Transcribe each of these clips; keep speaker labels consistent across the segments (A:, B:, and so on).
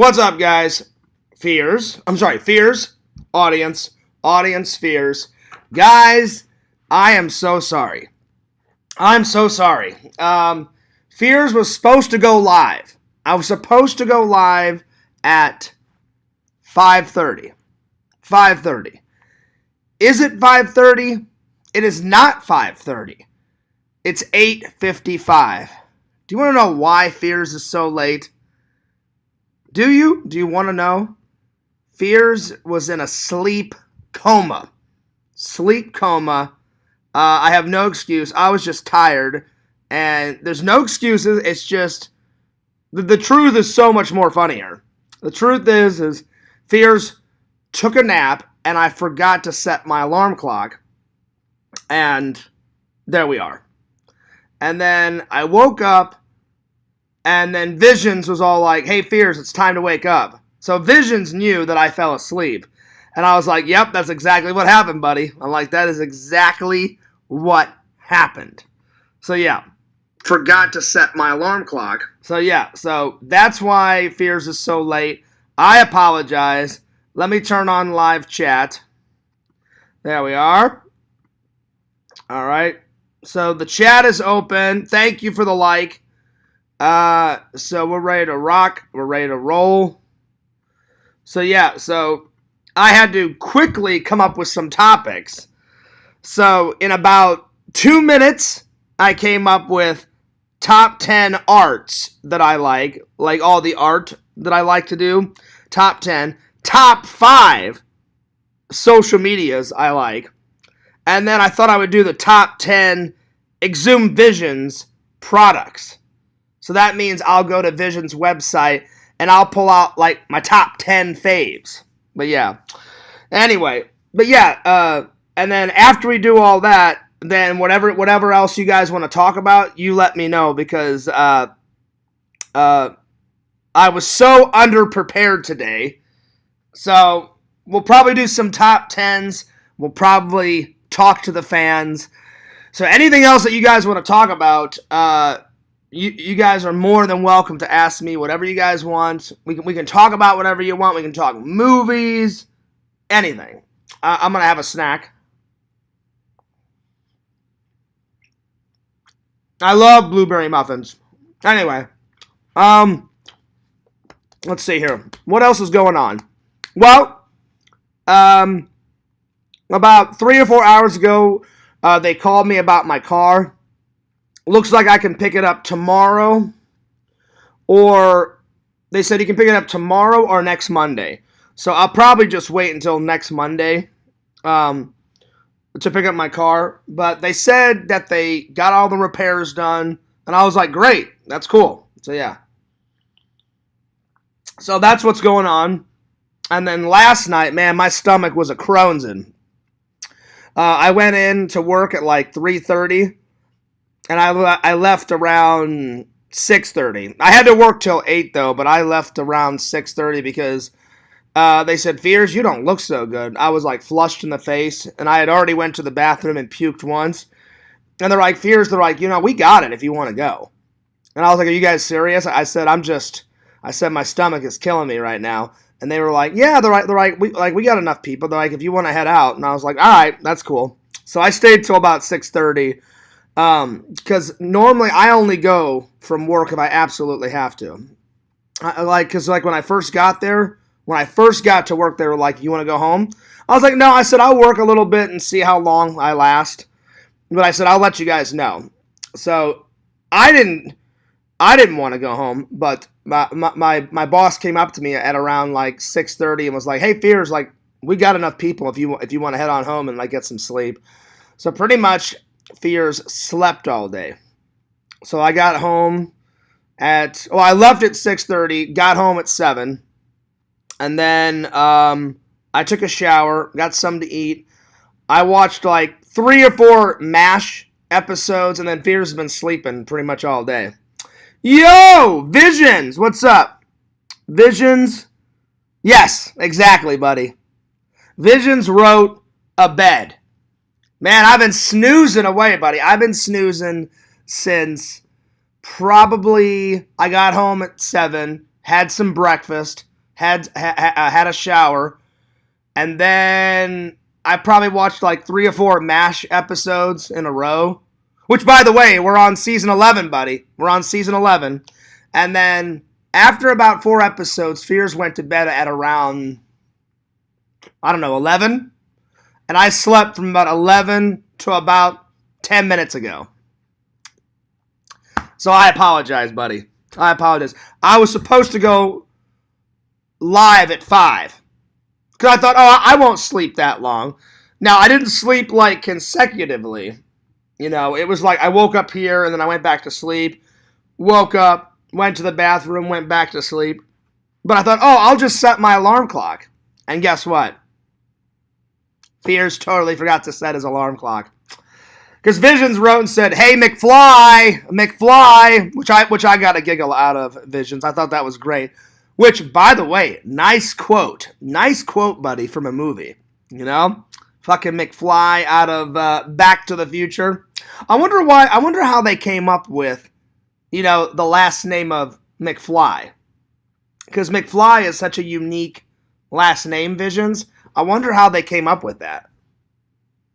A: What's up, guys? Fears. Audience, fears. Guys, I am so sorry. I'm so sorry. Fears was supposed to go live. I was supposed to go live at 5:30. 5:30. Is it 5:30? It is not 5:30. It's 8:55. Do you want to know why Fears is so late? Do you? Do you want to know? Fears was in a sleep coma. Sleep coma. I have no excuse. I was just tired. And there's no excuses. It's just, the truth is so much more funnier. The truth is Fears took a nap, and I forgot to set my alarm clock. And there we are. And then I woke up, and then Visons was all like, hey, Fears, it's time to wake up. So Visons knew that I fell asleep. And I was like, yep, that's exactly what happened, buddy. I'm like, that is exactly what happened. So yeah, forgot to set my alarm clock. So yeah, so that's why Fears is so late. I apologize. Let me turn on live chat. There we are. All right. So the chat is open. Thank you for the like. So we're ready to rock. We're ready to roll. So yeah, so I had to quickly come up with some topics. So in about 2 minutes, I came up with top 10 arts that I like all the art that I like to do. Top 10. Top 5 social medias I like. And then I thought I would do the top 10 Exhumed Visions products. So that means I'll go to Visions website and I'll pull out like my top 10 faves. But yeah. Anyway, but yeah, and then after we do all that, then whatever else you guys want to talk about, you let me know, because I was so underprepared today. So we'll probably do some top 10s. We'll probably talk to the fans. So anything else that you guys want to talk about, you guys are more than welcome to ask me whatever you guys want. We can talk about whatever you want. We can talk movies, anything. I'm going to have a snack. I love blueberry muffins. Anyway, let's see here. What else is going on? Well, about 3 or 4 hours ago, they called me about my car. Looks like I can pick it up tomorrow, or they said you can pick it up tomorrow or next Monday. So I'll probably just wait until next Monday to pick up my car. But they said that they got all the repairs done, and I was like, great, that's cool. So yeah. So that's what's going on. And then last night, man, my stomach was a Crohn's. I went in to work at like 3:30. And I left around 6:30. I had to work till 8 though, but I left around 6:30 because they said, Fears, you don't look so good. I was like flushed in the face, and I had already went to the bathroom and puked once. And they're like, Fears, they're like, we got it if you want to go. And I was like, are you guys serious? I said, my stomach is killing me right now. And they were like, yeah, they're like, we got enough people. They're like, if you want to head out. And I was like, all right, that's cool. So I stayed till about 6:30. Because normally I only go from work if I absolutely have to. Because when I first got there, when I first got to work, they were like, you want to go home? I was like, no. I said, I'll work a little bit and see how long I last. But I said, I'll let you guys know. So I didn't want to go home, but my boss came up to me at around like 6:30 and was like, hey, Fears, like, we got enough people if you want to head on home and like get some sleep. So pretty much Fears slept all day. So I got home I left at 6:30, got home at 7, and then I took a shower, got something to eat. I watched like 3 or 4 MASH episodes, and then Fears has been sleeping pretty much all day. Yo, Visions, what's up? Visions, yes, exactly, buddy. Visions wrote a bed. Man, I've been snoozing away, buddy. I've been snoozing since probably I got home at 7, had some breakfast, had a shower, and then I probably watched like 3 or 4 MASH episodes in a row. Which, by the way, we're on season 11, buddy. We're on season 11. And then after about 4 episodes, Fears went to bed at around, 11. And I slept from about 11 to about 10 minutes ago. So I apologize, buddy. I apologize. I was supposed to go live at 5. Because I thought, I won't sleep that long. Now, I didn't sleep like consecutively. It was like I woke up here and then I went back to sleep. Woke up, went to the bathroom, went back to sleep. But I thought, I'll just set my alarm clock. And guess what? Fears totally forgot to set his alarm clock. Because Visions wrote and said, "Hey, McFly, which I got a giggle out of Visions. I thought that was great. Which, by the way, nice quote, buddy, from a movie. Fucking McFly out of Back to the Future. I wonder how they came up with, the last name of McFly. Because McFly is such a unique last name, Visions. I wonder how they came up with that.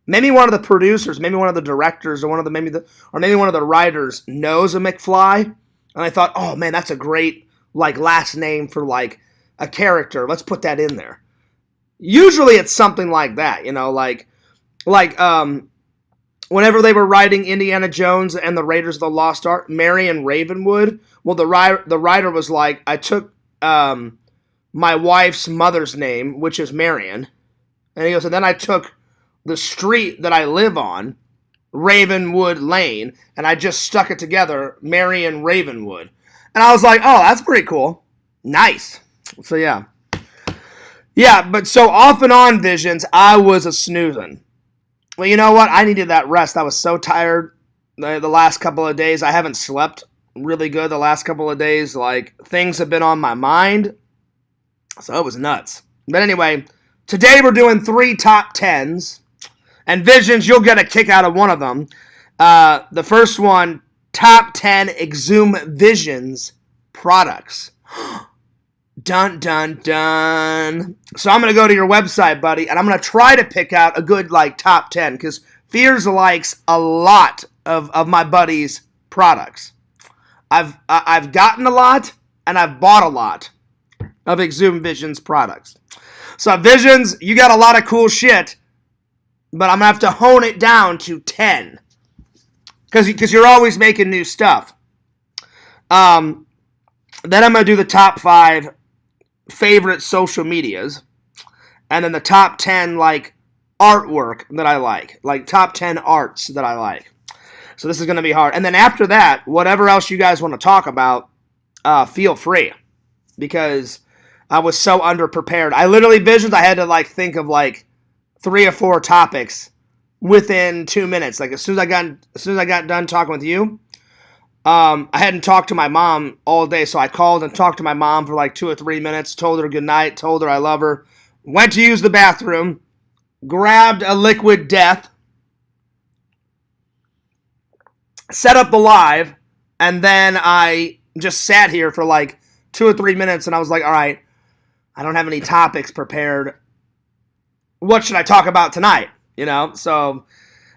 A: Maybe one of the producers, maybe one of the directors, or maybe one of the writers knows a McFly, and I thought, oh man, that's a great last name for a character. Let's put that in there. Usually it's something like that, whenever they were writing Indiana Jones and the Raiders of the Lost Ark, Marion Ravenwood. Well, the writer was like, I took my wife's mother's name, which is Marion, and he goes, and then I took the street that I live on, Ravenwood Lane, and I just stuck it together, Marion Ravenwood. And I was like, oh, that's pretty cool. Nice. So, yeah. Yeah, but so off and on, Visions, I was a snoozing. Well, you know what? I needed that rest. I was so tired the last couple of days. I haven't slept really good the last couple of days. Things have been on my mind. So it was nuts. But anyway, today we're doing 3 top 10s. And Visions, you'll get a kick out of one of them. The first one, top 10 Exhumed Visions products. Dun, dun, dun. So I'm going to go to your website, buddy, and I'm going to try to pick out a good, top 10, because Fears likes a lot of my buddy's products. I've gotten a lot, and I've bought a lot of Exhumed Visions products. So, Visions, you got a lot of cool shit, but I'm going to have to hone it down to 10. Because you're always making new stuff. Then I'm going to do the top 5 favorite social medias. And then the top 10, artwork that I like. Top 10 arts that I like. So this is going to be hard. And then after that, whatever else you guys want to talk about, feel free. Because I was so underprepared. I literally, Visions, I had to, think of, 3 or 4 topics within 2 minutes. As soon as I got done talking with you, I hadn't talked to my mom all day, so I called and talked to my mom for 2 or 3 minutes, told her good night, told her I love her, went to use the bathroom, grabbed a liquid death, set up the live, and then I just sat here for 2 or 3 minutes, and I was like, all right, I don't have any topics prepared. What should I talk about tonight? So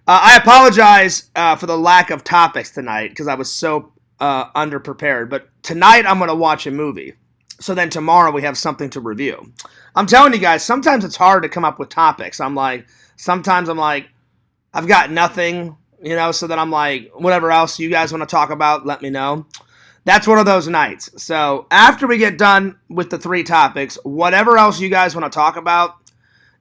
A: I apologize for the lack of topics tonight because I was so underprepared. But tonight I'm going to watch a movie. So then tomorrow we have something to review. I'm telling you guys, sometimes it's hard to come up with topics. Sometimes I'm like, I've got nothing, so then I'm like, whatever else you guys want to talk about, let me know. That's one of those nights. So after we get done with the 3 topics, whatever else you guys want to talk about,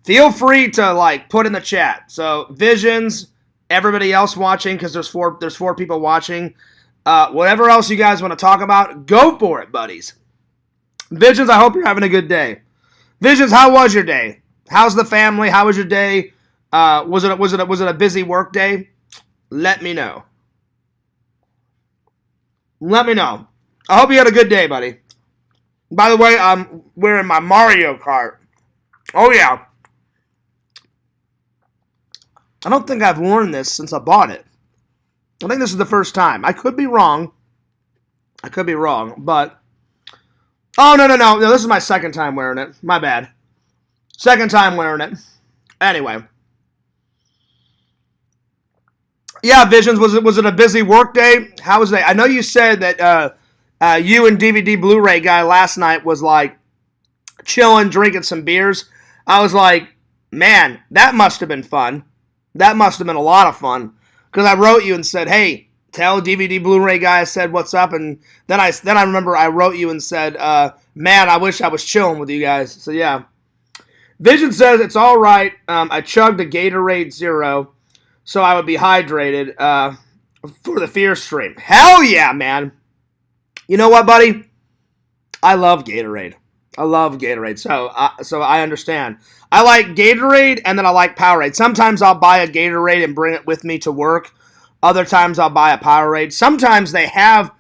A: feel free to put in the chat. So Visions, everybody else watching, because there's 4 people watching. Whatever else you guys want to talk about, go for it, buddies. Visions, I hope you're having a good day. Visions, how was your day? How's the family? How was your day? Was it a busy work day? Let me know. Let me know. I hope you had a good day, buddy. By the way, I'm wearing my Mario Kart. Oh, yeah. I don't think I've worn this since I bought it. I think this is the first time. I could be wrong, but Oh, no. This is my second time wearing it. My bad. Second time wearing it. Anyway. Yeah, Visions, was it a busy work day? How was it? I know you said that you and DVD Blu-ray guy last night was like chilling, drinking some beers. I was like, man, that must have been fun. That must have been a lot of fun. Because I wrote you and said, hey, tell DVD Blu-ray guy I said what's up. And then I remember I wrote you and said, man, I wish I was chilling with you guys. So yeah. Vision says it's all right. I chugged a Gatorade Zero so I would be hydrated for the Fear stream. Hell yeah, man. You know what, buddy? I love Gatorade. So I understand. I like Gatorade and then I like Powerade. Sometimes I'll buy a Gatorade and bring it with me to work. Other times I'll buy a Powerade. Sometimes they have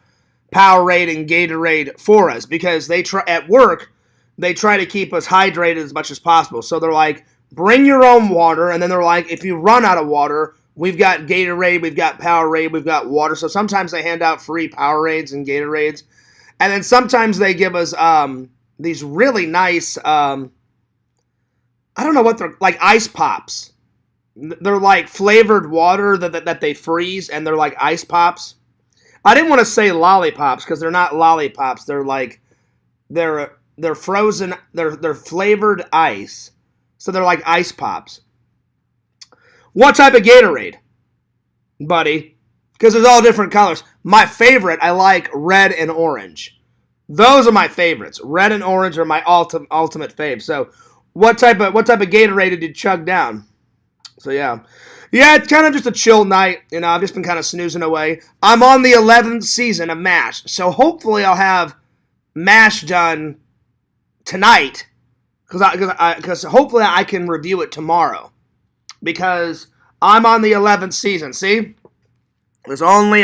A: Powerade and Gatorade for us because at work they try to keep us hydrated as much as possible. So they're like, bring your own water, and then they're like, if you run out of water, we've got Gatorade, we've got Powerade, we've got water. So sometimes they hand out free Powerades and Gatorades. And then sometimes they give us these really nice, I don't know what they're, like ice pops. They're like flavored water that they freeze, and they're like ice pops. I didn't want to say lollipops because they're not lollipops. They're like, they're frozen, they're flavored ice. So they're like ice pops. What type of Gatorade, buddy? Because there's all different colors. My favorite, I like red and orange. Those are my favorites. Red and orange are my ultimate fave. So what type of Gatorade did you chug down? So yeah. Yeah, it's kind of just a chill night. You know, I've just been kind of snoozing away. I'm on the 11th season of MASH. So hopefully I'll have MASH done tonight. Because hopefully I can review it tomorrow. Because I'm on the 11th season. See? There's only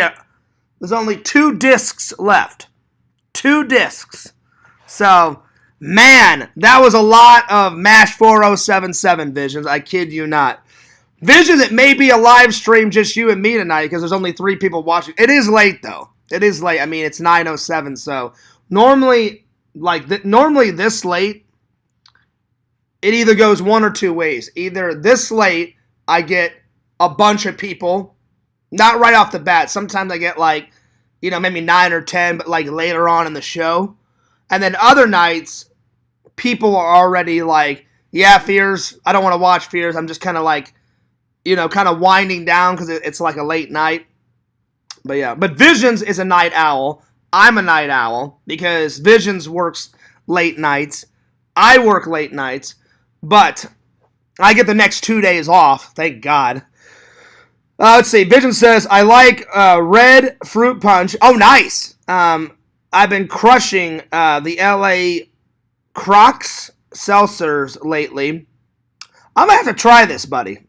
A: 2 discs left. 2 discs. So, man, that was a lot of MASH 4077 Visions. I kid you not. Visions, it may be a live stream just you and me tonight because there's only 3 people watching. It is late, though. It is late. I mean, it's 9:07, so normally this late, it either goes one or 2 ways. Either this late, I get a bunch of people, not right off the bat. Sometimes I get like, maybe 9 or 10, but like later on in the show. And then other nights, people are already like, yeah, Fears, I don't want to watch Fears. I'm just kind of like, kind of winding down because it's like a late night. But yeah, but Visions is a night owl. I'm a night owl because Visions works late nights. I work late nights, but I get the next 2 days off. Thank God. Let's see. Vision says, I like red fruit punch. Oh, nice. I've been crushing the LA Crocs seltzers lately. I'm going to have to try this, buddy.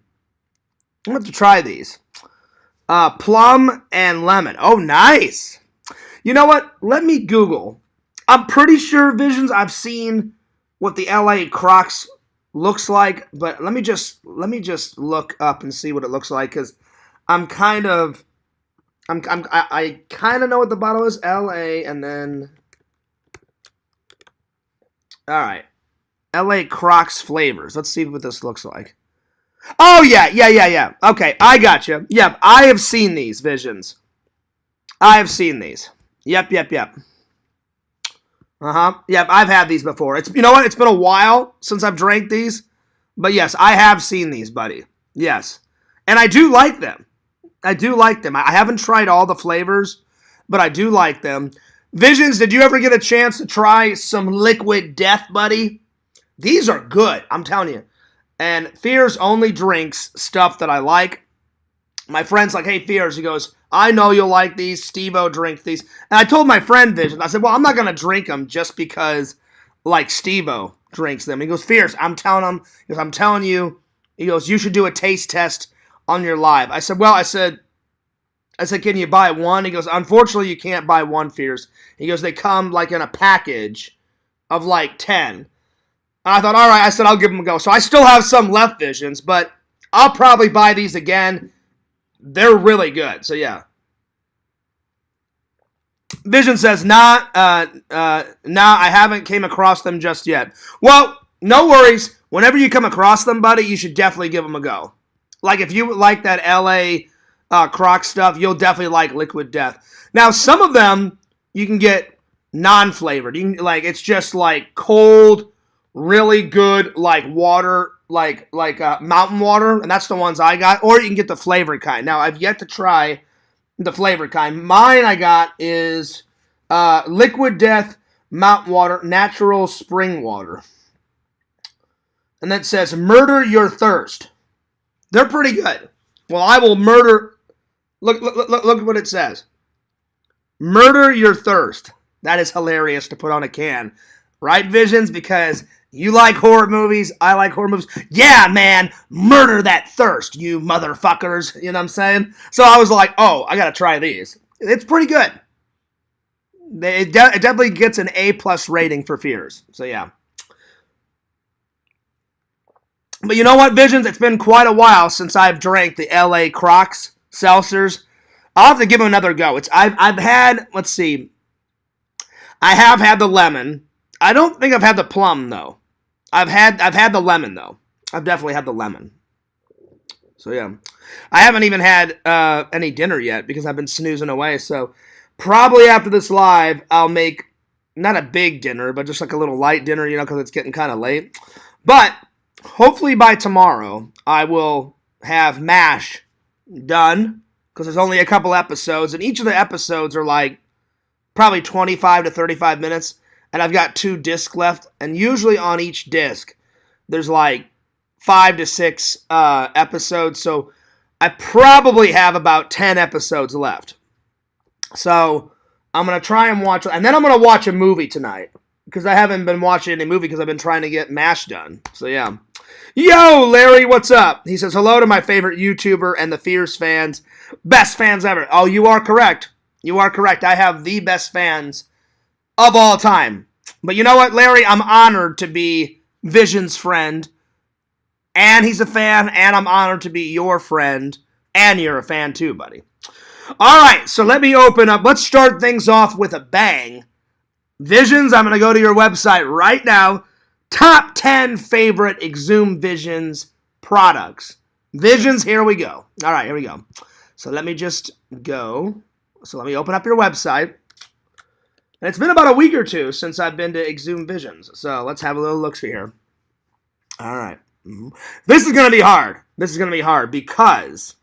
A: I'm going to have to try these. Plum and lemon. Oh, nice. You know what? Let me Google. I'm pretty sure, Visions, I've seen what the LA Crocs looks like, but let me just look up and see what it looks like, because I kind of know what the bottle is. LA, and then, all right, LA Crocs flavors. Let's see what this looks like. Oh yeah. Okay, I got you. Yep, I have seen these, Visions. I have seen these. Yep. Yep, I've had these before. You know what? It's been a while since I've drank these, but yes, I have seen these, buddy. Yes, and I do like them. I haven't tried all the flavors, but I do like them. Visions, did you ever get a chance to try some Liquid Death, buddy? These are good, I'm telling you. And Fears only drinks stuff that I like. My friend's like, hey, Fears, he goes, I know you'll like these. Steve-O drinks these. And I told my friend Vision, I said, well, I'm not going to drink them just because, like, Steve-O drinks them. He goes, Fears, I'm telling you, he goes, you should do a taste test on your live. I said, well, I said, can you buy one? He goes, unfortunately, you can't buy one, Fears. He goes, they come, like, in a package of, like, 10. And I thought, all right, I said, I'll give them a go. So I still have some left, Visions, but I'll probably buy these again. They're really good. So, yeah. Vision says, nah, I haven't came across them just yet. Well, no worries. Whenever you come across them, buddy, you should definitely give them a go. Like, if you like that LA Croc stuff, you'll definitely like Liquid Death. Now, some of them you can get non-flavored. You can, like, it's just like cold, really good, like water, like mountain water, and that's the ones I got. Or you can get the flavored kind. Now, I've yet to try the flavored kind. Mine I got is Liquid Death Mountain Water, Natural Spring Water. And that says, murder your thirst. They're pretty good. Well, I will murder. Look at what it says. Murder your thirst. That is hilarious to put on a can. Right, Visions? Because you like horror movies. I like horror movies. Yeah, man. Murder that thirst, you motherfuckers. You know what I'm saying? So I was like, oh, I got to try these. It's pretty good. It definitely gets an A+ rating for Fears. So, yeah. But you know what, Visions? It's been quite a while since I've drank the LA Crocs seltzers. I'll have to give them another go. I've had, let's see. I have had the lemon. I don't think I've had the plum, though. I've had the lemon, though. I've definitely had the lemon. So, yeah. I haven't even had any dinner yet because I've been snoozing away. So, probably after this live, I'll make, not a big dinner, but just like a little light dinner, you know, because it's getting kind of late. But hopefully by tomorrow, I will have MASH done, because there's only a couple episodes, and each of the episodes are like probably 25 to 35 minutes, and I've got 2 discs left, and usually on each disc, there's like 5 to 6 episodes, so I probably have about 10 episodes left. So I'm going to try and watch, and then I'm going to watch a movie tonight, because I haven't been watching any movie because I've been trying to get MASH done. So, yeah. Yo, Larry, what's up? He says, hello to my favorite YouTuber and the Fierce fans. Best fans ever. Oh, you are correct. You are correct. I have the best fans of all time. But you know what, Larry? I'm honored to be Vision's friend. And he's a fan. And I'm honored to be your friend. And you're a fan too, buddy. All right, so let me open up. Let's start things off with a bang. Visions, I'm going to go to your website right now. Top 10 favorite Exhumed Visions products. Visions, here we go. All right, here we go. So let me just go. So let me open up your website. And it's been about a week or two since I've been to Exhumed Visions. So let's have a little look-see here. All right. This is going to be hard. This is going to be hard because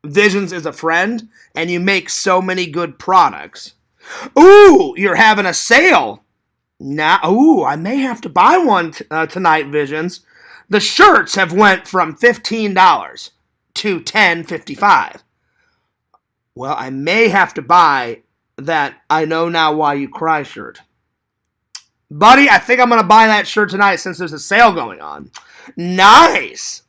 A: Visions is a friend, and you make so many good products. Ooh, you're having a sale. Ooh, I may have to buy one tonight, Visions. The shirts have went from $15 to $10.55. Well, I may have to buy that I Know Now Why You Cry shirt. Buddy, I think I'm going to buy that shirt tonight since there's a sale going on. Nice.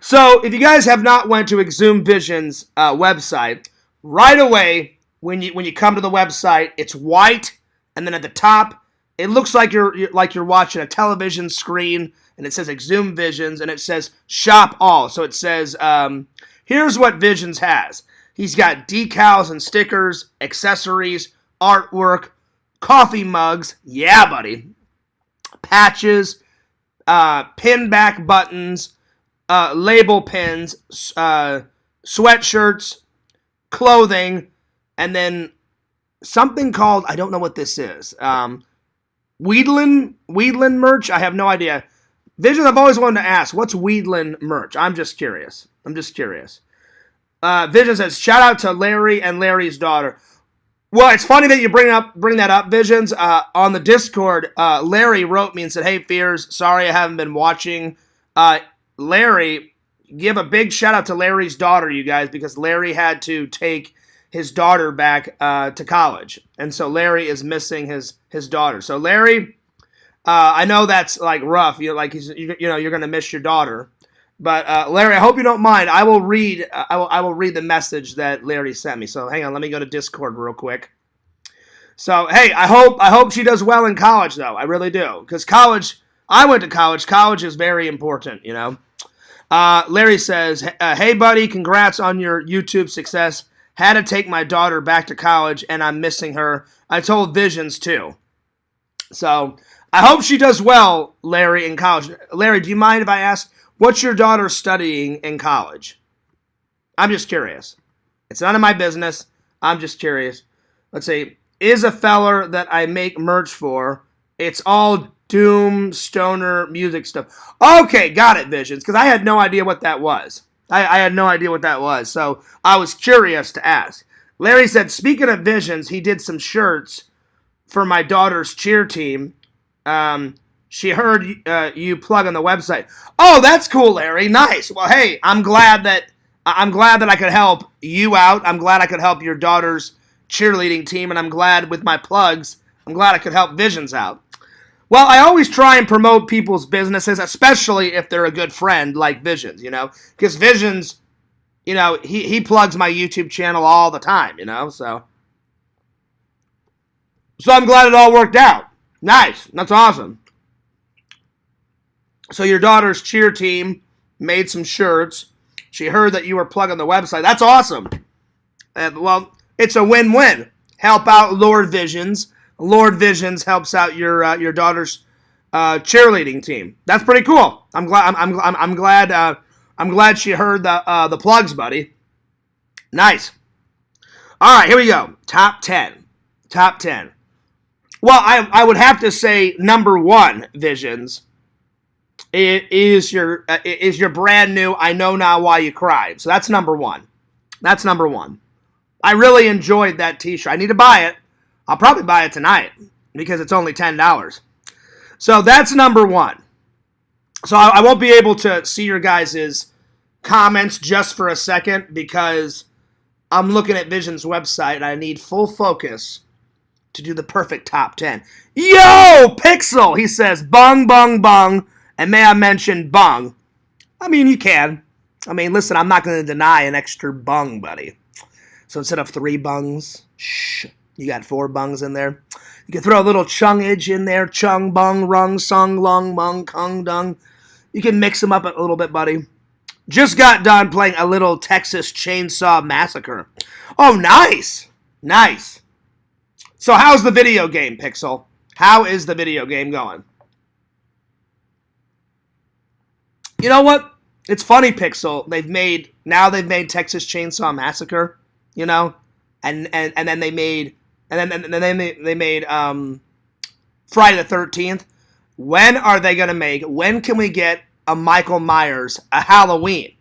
A: So, if you guys have not went to Exhumed Visions website, right away, when you come to the website, it's white, and then at the top, it looks like you're watching a television screen, and it says Exhumed Visions, and it says Shop All. So it says, here's what Visions has. He's got decals and stickers, accessories, artwork, coffee mugs, yeah, buddy, patches, pin back buttons, label pins, sweatshirts, clothing, and then something called, I don't know what this is, Weedlin merch? I have no idea. Visions, I've always wanted to ask, what's Weedlin merch? I'm just curious. Vision says, shout out to Larry and Larry's daughter. Well, it's funny that you bring that up, Visions. On the Discord, Larry wrote me and said, hey, Fears, sorry I haven't been watching. Larry, give a big shout out to Larry's daughter, you guys, because Larry had to take his daughter back to college, and so Larry is missing his daughter. So Larry, I know that's like rough. You're like you're gonna miss your daughter, but Larry, I hope you don't mind. I will read the message that Larry sent me. So hang on, let me go to Discord real quick. So hey, I hope she does well in college, though. I really do, because college. I went to college. College is very important, you know. Larry says, hey, buddy, congrats on your YouTube success. Had to take my daughter back to college, and I'm missing her. I told Visions, too. So I hope she does well, Larry, in college. Larry, do you mind if I ask, what's your daughter studying in college? I'm just curious. It's none of my business. I'm just curious. Let's see. Is a feller that I make merch for. It's all doom, stoner, music stuff. Okay, got it, Visions, because I had no idea what that was. I had no idea what that was, so I was curious to ask. Larry said, speaking of Visions, he did some shirts for my daughter's cheer team. She heard you plug on the website. Oh, that's cool, Larry. Nice. Well, hey, I'm glad that I could help you out. I'm glad I could help your daughter's cheerleading team, and I'm glad with my plugs, I'm glad I could help Visions out. Well, I always try and promote people's businesses, especially if they're a good friend like Visions, because Visions, he plugs my YouTube channel all the time, so I'm glad it all worked out. Nice. That's awesome. So your daughter's cheer team made some shirts. She heard that you were plugging the website. That's awesome. Well, it's a win-win. Help out Lord Visions. Lord Visions helps out your daughter's cheerleading team. That's pretty cool. I'm glad she heard the plugs, buddy. Nice. All right, here we go. Top 10. Well, I would have to say number 1, Visions. It is your brand new I Know Now Why You Cried. So that's number 1. I really enjoyed that t-shirt. I need to buy it. I'll probably buy it tonight because it's only $10. So that's number 1. So I won't be able to see your guys' comments just for a second because I'm looking at Vision's website and I need full focus to do the perfect top 10. Yo, Pixel, he says, bung, bung, bung, and may I mention bung. I mean, you can. I mean, listen, I'm not going to deny an extra bung, buddy. So instead of 3 bungs, you got 4 bungs in there. You can throw a little chungage in there. Chung, bung, rung, sung, lung, mung, kung, dung. You can mix them up a little bit, buddy. Just got done playing a little Texas Chainsaw Massacre. Oh, nice. Nice. So how's the video game, Pixel? How is the video game going? You know what? It's funny, Pixel. They've made Texas Chainsaw Massacre, and then they made Friday the 13th. When can we get a Michael Myers, a Halloween?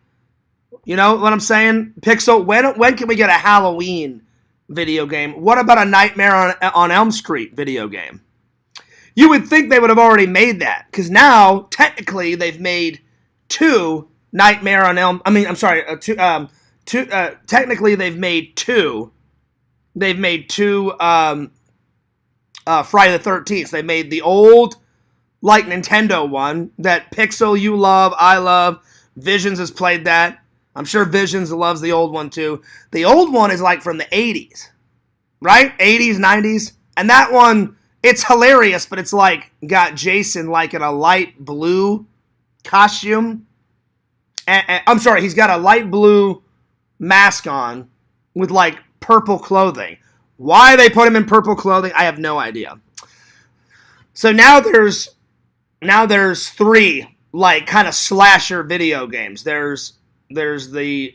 A: You know what I'm saying? Pixel, when can we get a Halloween video game? What about a Nightmare on Elm Street video game? You would think they would have already made that, because now, technically, they've made 2 Nightmare on Elm... technically, they've made 2... They've made 2 Friday the 13th. They made the old, Nintendo one that Pixel, you love, I love. Visions has played that. I'm sure Visions loves the old one, too. The old one is, from the 80s. Right? 80s, 90s. And that one, it's hilarious, but it's, got Jason, in a light blue costume. And I'm sorry, he's got a light blue mask on with, purple clothing. Why they put him in purple clothing, I have no idea. So now there's 3 kind of slasher video games. There's I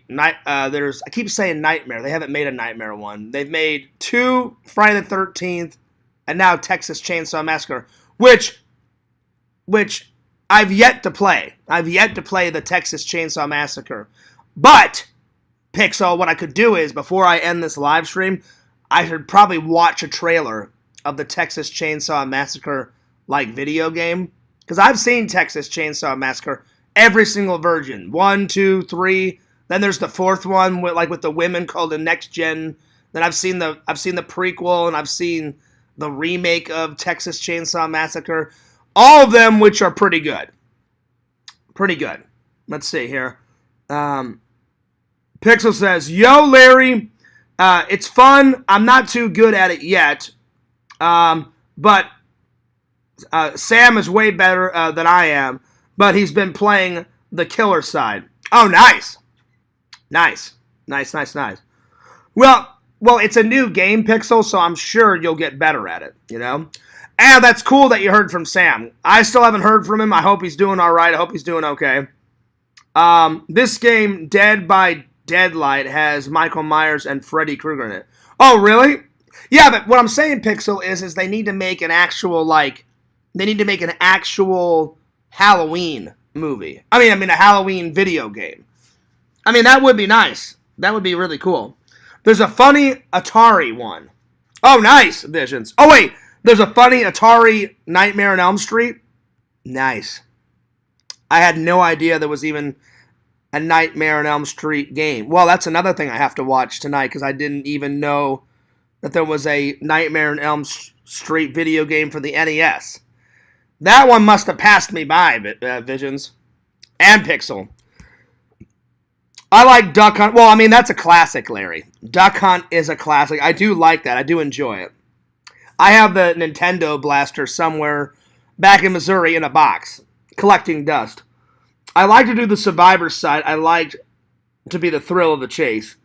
A: keep saying Nightmare. They haven't made a Nightmare one. They've made 2 Friday the 13th and now Texas Chainsaw Massacre, which I've yet to play. I've yet to play the Texas Chainsaw Massacre. But Pixel, what I could do is, before I end this live stream, I should probably watch a trailer of the Texas Chainsaw Massacre, video game. Because I've seen Texas Chainsaw Massacre, every single version. 1, 2, 3. Then there's the 4th one, with the women called the Next Gen. Then I've seen the prequel, and I've seen the remake of Texas Chainsaw Massacre. All of them, which are pretty good. Pretty good. Let's see here. Pixel says, yo, Larry, it's fun. I'm not too good at it yet. But Sam is way better than I am. But he's been playing the killer side. Oh, nice. Nice. Nice, nice, nice. Well, it's a new game, Pixel, so I'm sure you'll get better at it, you know? And that's cool that you heard from Sam. I still haven't heard from him. I hope he's doing all right. I hope he's doing okay. This game, Dead by Deadlight, has Michael Myers and Freddy Krueger in it. Oh, really? Yeah, but what I'm saying, Pixel, is they need to make an actual, they need to make an actual Halloween movie. I mean, a Halloween video game. I mean, that would be nice. That would be really cool. There's a funny Atari one. Oh, nice, Visions. Oh, wait. There's a funny Atari Nightmare on Elm Street. Nice. I had no idea there was even a Nightmare on Elm Street game. Well, that's another thing I have to watch tonight because I didn't even know that there was a Nightmare on Elm Street video game for the NES. That one must have passed me by, Visions. And Pixel. I like Duck Hunt. Well, I mean, that's a classic, Larry. Duck Hunt is a classic. I do like that. I do enjoy it. I have the Nintendo Blaster somewhere back in Missouri in a box, collecting dust. I like to do the Survivor side. I like to be the thrill of the chase.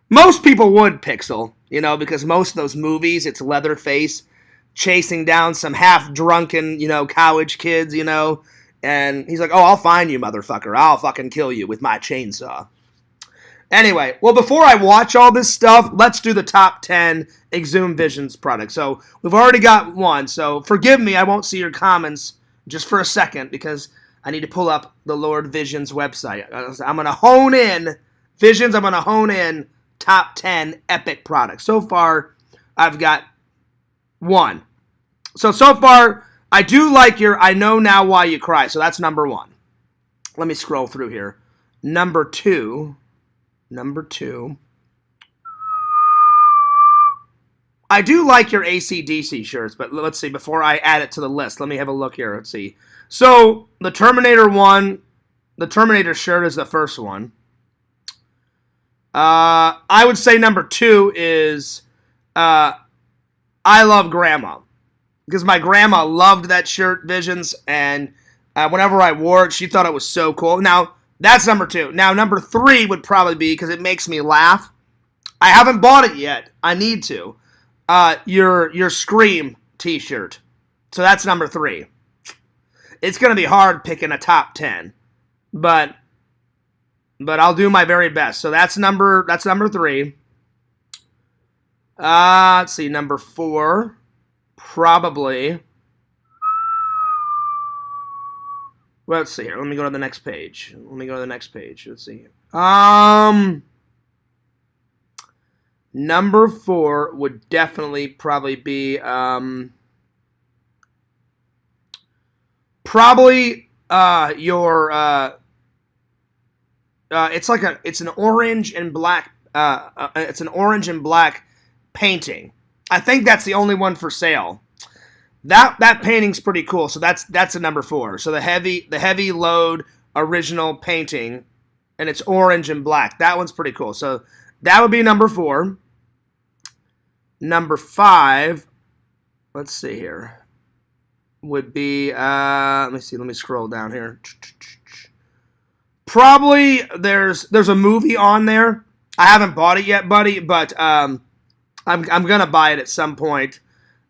A: Most people would, Pixel, you know, because most of those movies, it's Leatherface chasing down some half-drunken, college kids, and he's like, oh, I'll find you, motherfucker. I'll fucking kill you with my chainsaw. Anyway, well, before I watch all this stuff, let's do the top 10 Exhumed Visions products. So, we've already got one, so forgive me, I won't see your comments just for a second, because I need to pull up the Lord Visions website. I'm going to hone in, Visions, I'm going to hone in top 10 epic products. So far, I've got one. So far, I do like your I Know Now Why You Cry, so that's number one. Let me scroll through here. Number two. I do like your AC/DC shirts, but let's see, before I add it to the list, let me have a look here. Let's see. So, the Terminator one, the Terminator shirt is the first one. I would say number two is I Love Grandma. Because my grandma loved that shirt, Visions, and whenever I wore it, she thought it was so cool. Now, that's number two. Now, number three would probably be, because it makes me laugh. I haven't bought it yet. I need to. Your Scream t-shirt. So that's number three. It's going to be hard picking a top 10. But I'll do my very best. So that's number three. Let's see, number four. Probably. Well, let's see here. Let me go to the next page. Let's see. Number four would definitely probably be probably your it's an orange and black painting. I think that's the only one for sale. That painting's pretty cool. So that's a number four. So the heavy load original painting, and it's orange and black. That one's pretty cool. So that would be number four. Number five, let's see here, would be let me see. Let me scroll down here. Probably there's a movie on there. I haven't bought it yet, buddy, but I'm gonna buy it at some point.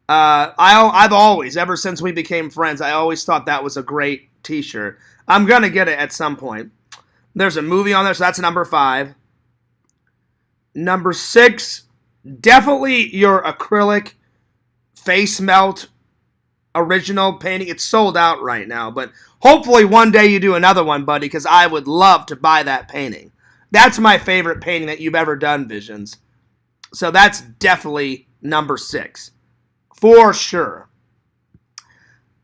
A: I've always, ever since we became friends, I always thought that was a great t-shirt. I'm gonna get it at some point. There's a movie on there, so that's number five. Number six, definitely your acrylic face melt original painting. It's sold out right now, but hopefully one day you do another one, buddy, because I would love to buy that painting. That's my favorite painting that you've ever done, Visions. So that's definitely number six. For sure.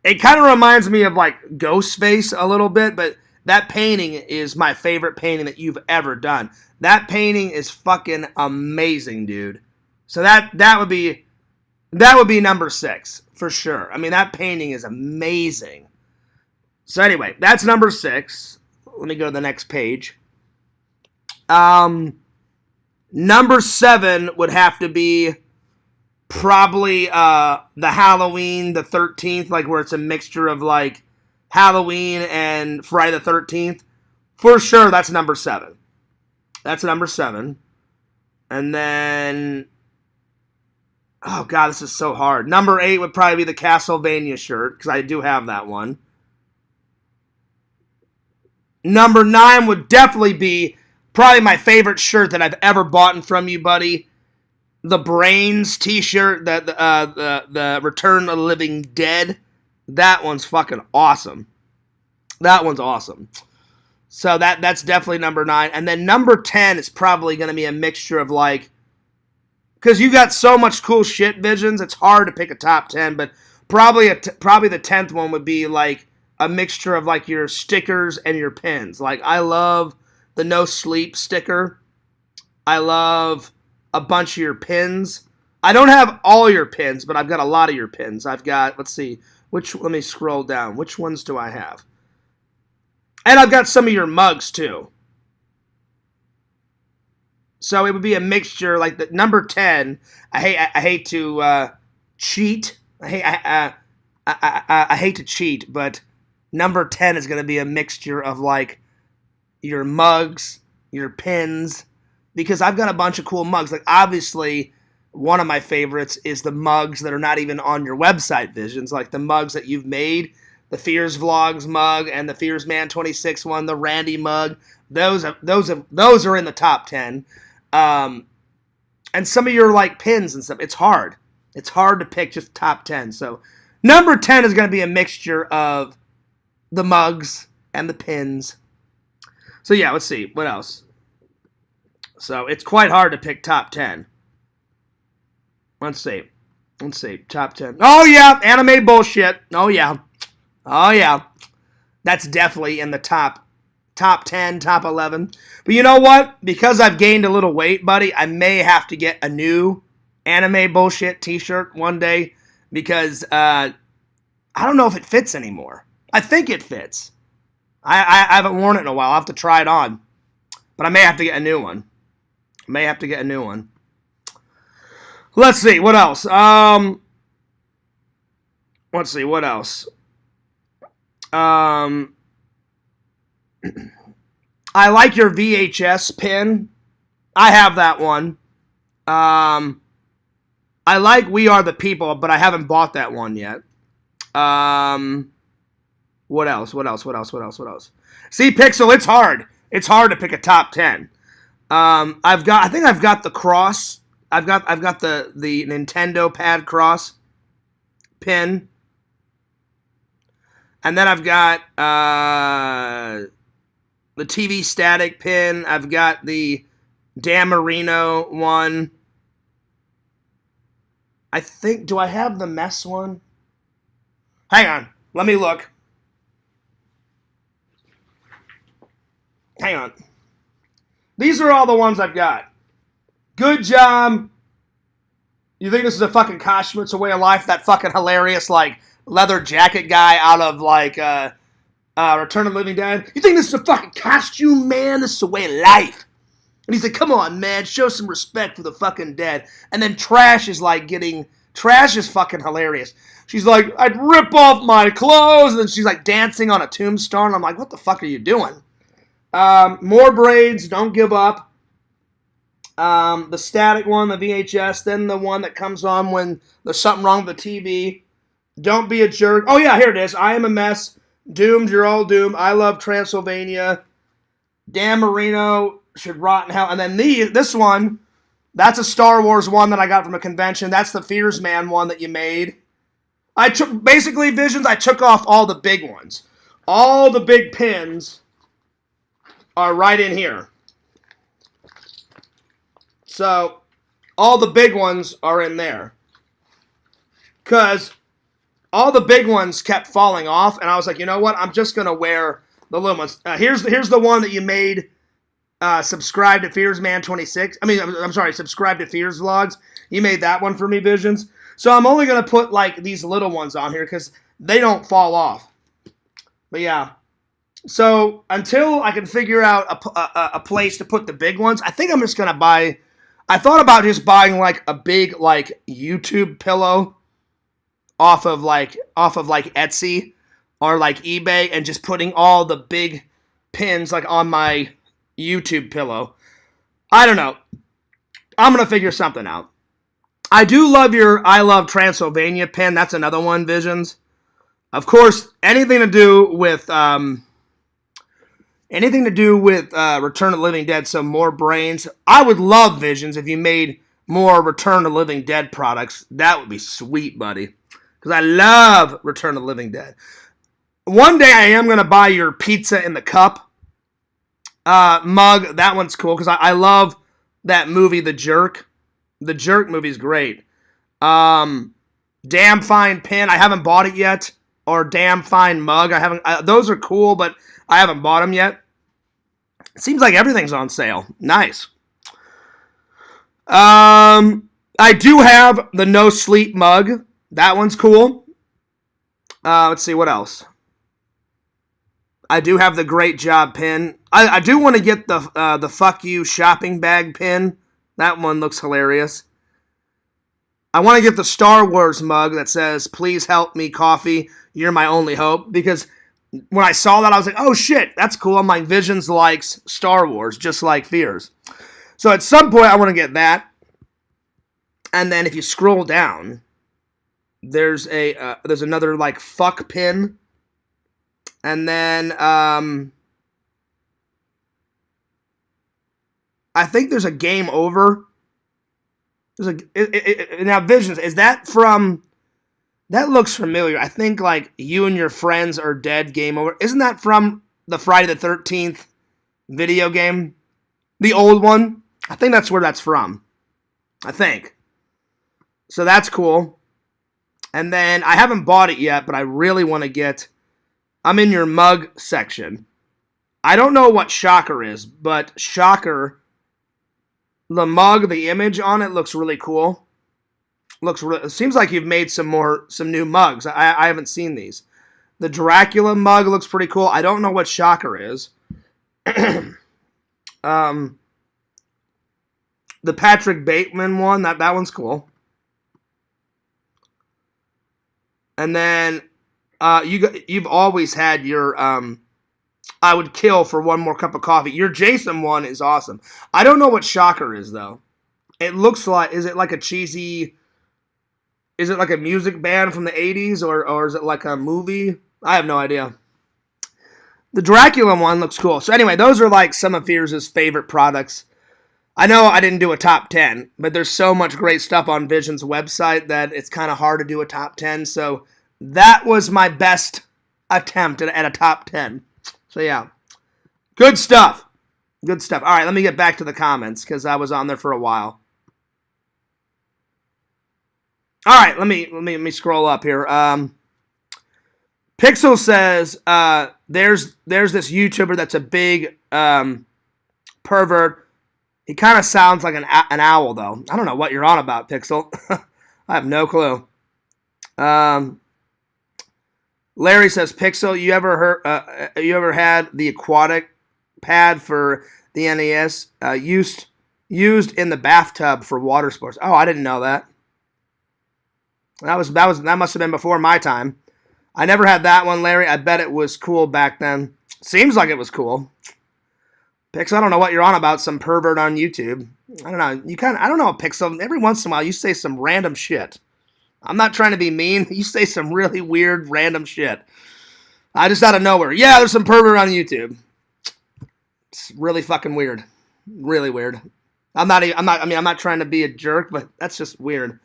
A: It kind of reminds me of like Ghostface a little bit, but that painting is my favorite painting that you've ever done. That painting is fucking amazing, dude. So that would be number six for sure. I mean, that painting is amazing. So anyway, that's number six. Let me go to the next page. Number seven would have to be probably the Halloween the 13th, like where it's a mixture of like Halloween and Friday the 13th. For sure, that's number 7. That's number 7. And then, oh God, this is so hard. Number 8 would probably be the Castlevania shirt, because I do have that one. Number 9 would definitely be probably my favorite shirt that I've ever bought from you, buddy. The Brains t-shirt, the Return of the Living Dead. That one's fucking awesome. That one's awesome. So that's definitely number 9. And then number 10 is probably going to be a mixture of like, because you got so much cool shit, Visions, it's hard to pick a top 10, but probably the 10th one would be like a mixture of like your stickers and your pins. Like I love the No Sleep sticker. I love a bunch of your pins. I don't have all your pins, but I've got a lot of your pins. I've got, let's see, let me scroll down. Which ones do I have? And I've got some of your mugs, too. So it would be a mixture, like the number 10. I hate to cheat. I hate to cheat, but number 10 is going to be a mixture of like your mugs, your pins, because I've got a bunch of cool mugs. Like obviously, one of my favorites is the mugs that are not even on your website, Visions, like the mugs that you've made. The Fears Vlogs mug and the Fears Man 26 one, the Randy mug. Those are in the top 10. And some of your like pins and stuff. It's hard. It's hard to pick just top 10. So number 10 is going to be a mixture of the mugs and the pins. So yeah, let's see. What else? So it's quite hard to pick top 10. Let's see. Top 10. Oh yeah, anime bullshit. Oh yeah. That's definitely in the top 10, top 11. But you know what? Because I've gained a little weight, buddy, I may have to get a new anime bullshit t-shirt one day because I don't know if it fits anymore. I think it fits. I haven't worn it in a while. I'll have to try it on. But I may have to get a new one. Let's see. What else? I like your VHS pin. I have that one. I like We Are the People, but I haven't bought that one yet. What else? See, Pixel, it's hard. It's hard to pick a top 10. I think I've got the cross. I've got the Nintendo Pad Cross pin. And then I've got the TV Static pin. I've got the Dan Marino one. I think, do I have the mess one? Hang on. Let me look. Hang on. These are all the ones I've got. Good job. You think this is a fucking costume? It's a way of life? That fucking hilarious, like, leather jacket guy out of, like, Return of the Living Dead. You think this is a fucking costume, man? This is a way of life. And he's like, come on, man, show some respect for the fucking dead. And then Trash is fucking hilarious. She's like, I'd rip off my clothes. And then she's like dancing on a tombstone. I'm like, what the fuck are you doing? More braids, don't give up. The static one, the VHS, then the one that comes on when there's something wrong with the TV. Don't be a jerk. Oh yeah, here it is. I Am a Mess. Doomed, you're all doomed. I Love Transylvania. Dan Marino should rot in hell. And then this one, that's a Star Wars one that I got from a convention. That's the Fears Man one that you made. Basically, Visions, I took off all the big ones. All the big pins are right in here. So, all the big ones are in there. Because all the big ones kept falling off, and I was like, you know what? I'm just going to wear the little ones. Here's the one that you made. Subscribe to Fears Man 26. I'm sorry, subscribe to Fears Vlogs. You made that one for me, Visions. So I'm only going to put, like, these little ones on here because they don't fall off. But, yeah. So, until I can figure out a place to put the big ones, I think I'm just going to buy... I thought about just buying, like, a big, like, YouTube pillow off of like Etsy or, like, eBay and just putting all the big pins like on my YouTube pillow. I don't know. I'm going to figure something out. I do love your I Love Transylvania pin. That's another one, Visions. Of course, anything to do with Return of the Living Dead, so more brains. I would love, Visions, if you made more Return of the Living Dead products. That would be sweet, buddy. Because I love Return of the Living Dead. One day I am going to buy your pizza in the cup mug. That one's cool because I love that movie, The Jerk. The Jerk movie's great. Damn Fine pin. I haven't bought it yet. Or Damn Fine mug. Those are cool, but I haven't bought them yet. It seems like everything's on sale. Nice. I do have the No Sleep mug. That one's cool. Let's see, what else? I do have the Great Job pin. I do want to get the Fuck You shopping bag pin. That one looks hilarious. I want to get the Star Wars mug that says, "Please help me, coffee. You're my only hope." Because when I saw that, I was like, oh shit, that's cool. I'm like, Visions likes Star Wars, just like Fears. So at some point, I want to get that. And then if you scroll down, there's another like fuck pin. And then I think there's a game over. Now Visions, is that from? That looks familiar. I think like You and Your Friends Are Dead, game over. Isn't that from the Friday the 13th video game? The old one? I think that's where that's from. I think. So that's cool. And then I haven't bought it yet, but I really want to get... I'm in your mug section. I don't know what Shocker is, but Shocker, the mug, the image on it looks really cool. It seems like you've made some new mugs. I haven't seen these. The Dracula mug looks pretty cool. I don't know what Shocker is. The Patrick Bateman one, that one's cool. And then you've always had your I would kill for one more cup of coffee. Your Jason one is awesome. I don't know what Shocker is though. It looks like, is it like a cheesy? Is it like a music band from the 80s or is it like a movie? I have no idea. The Dracula one looks cool. So anyway, those are like some of Fears' favorite products. I know I didn't do a top 10, but there's so much great stuff on Vision's website that it's kind of hard to do a top 10. So that was my best attempt at a top 10. So yeah, good stuff. Good stuff. All right, let me get back to the comments because I was on there for a while. All right, let me scroll up here. Pixel says there's this YouTuber that's a big pervert. He kind of sounds like an owl though. I don't know what you're on about, Pixel. I have no clue. Larry says, Pixel, you ever had the aquatic pad for the NES used in the bathtub for water sports? Oh, I didn't know that. That must have been before my time. I never had that one, Larry. I bet it was cool back then. Seems like it was cool. Pixel, I don't know what you're on about. Some pervert on YouTube. I don't know. I don't know, Pixel. Every once in a while, you say some random shit. I'm not trying to be mean. You say some really weird, random shit. I just out of nowhere. Yeah, there's some pervert on YouTube. It's really fucking weird. Really weird. I'm not trying to be a jerk, but that's just weird.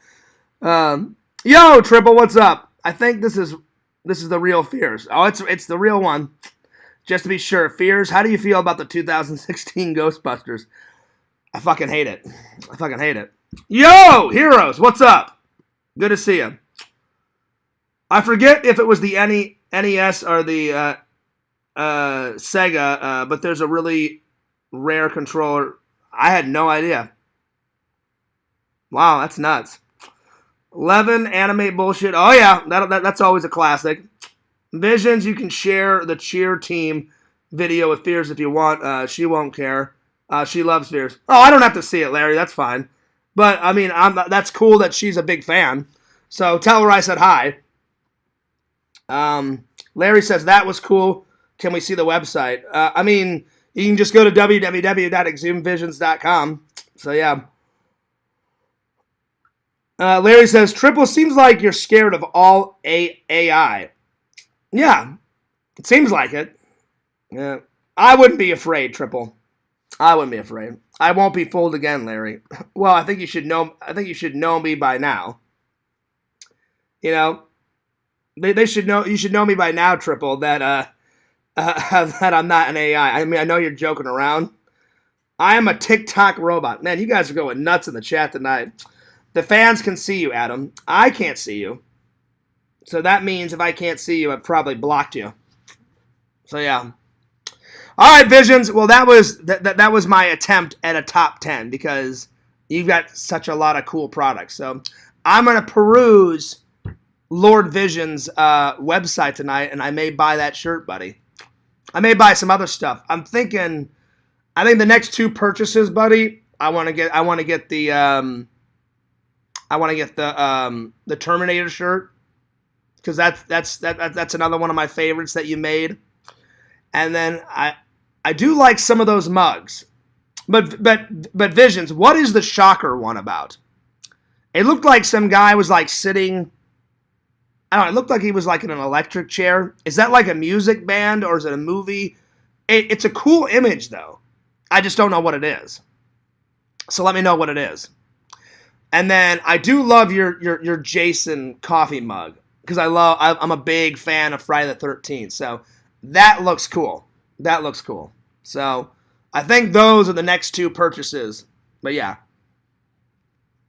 A: Yo, Triple, what's up? I think this is the real Fears. Oh, it's the real one. Just to be sure, Fears, how do you feel about the 2016 Ghostbusters? I fucking hate it. Yo, Heroes, what's up? Good to see you. I forget if it was the NES or the Sega, but there's a really rare controller. I had no idea. Wow, that's nuts. 11, animate bullshit. Oh yeah, that's always a classic. Visions, you can share the cheer team video with Fears if you want. She won't care. She loves Fears. Oh, I don't have to see it, Larry. That's fine. But, I mean, that's cool that she's a big fan. So tell her I said hi. Larry says, that was cool. can we see the website? I mean, you can just go to www.exhumedvisions.com. So, yeah. Larry says, Triple, seems like you're scared of all AI. Yeah, it seems like it. Yeah. I wouldn't be afraid, Triple. I wouldn't be afraid. I won't be fooled again, Larry. Well, I think you should know me by now. You know, they should know. You should know me by now, Triple. That that I'm not an AI. I mean, I know you're joking around. I am a TikTok robot. Man, you guys are going nuts in the chat tonight. The fans can see you, Adam. I can't see you. So that means if I can't see you, I've probably blocked you. So yeah. All right, Visions. Well, that was my attempt at a top 10 because you've got such a lot of cool products. So I'm going to peruse Lord Vision's website tonight, and I may buy that shirt, buddy. I may buy some other stuff. I think the next two purchases, buddy, I want to get the Terminator shirt because that's another one of my favorites that you made. And then I do like some of those mugs. But Visions, what is the Shocker one about? It looked like some guy was like sitting, I don't know, it looked like he was like in an electric chair. Is that like a music band or is it a movie? It's a cool image though. I just don't know what it is. So let me know what it is. And then I do love your Jason coffee mug because I'm a big fan of Friday the 13th. So that looks cool. That looks cool. So I think those are the next two purchases. But yeah.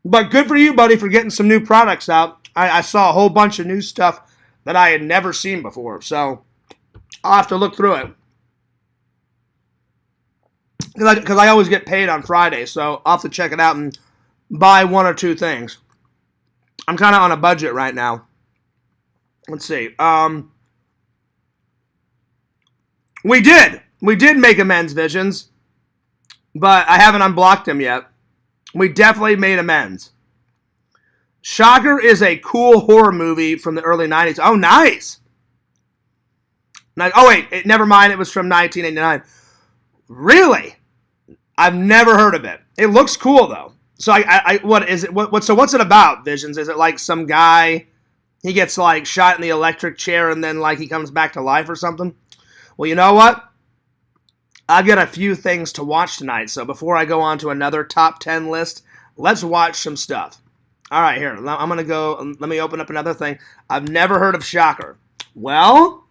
A: But good for you, buddy, for getting some new products out. I saw a whole bunch of new stuff that I had never seen before. So I'll have to look through it. Because I always get paid on Friday. So I'll have to check it out and buy one or two things. I'm kind of on a budget right now. Let's see. We did make amends, Visions. But I haven't unblocked him yet. We definitely made amends. Shocker is a cool horror movie from the early 90s. Oh, nice. Oh, wait. Never mind. It was from 1989. Really? I've never heard of it. It looks cool, though. So what is it? So what's it about, Visions? Is it like some guy, he gets like shot in the electric chair and then like he comes back to life or something? Well, you know what? I've got a few things to watch tonight. So before I go on to another top 10 list, let's watch some stuff. All right, here. I'm going to go. Let me open up another thing. I've never heard of Shocker. Well,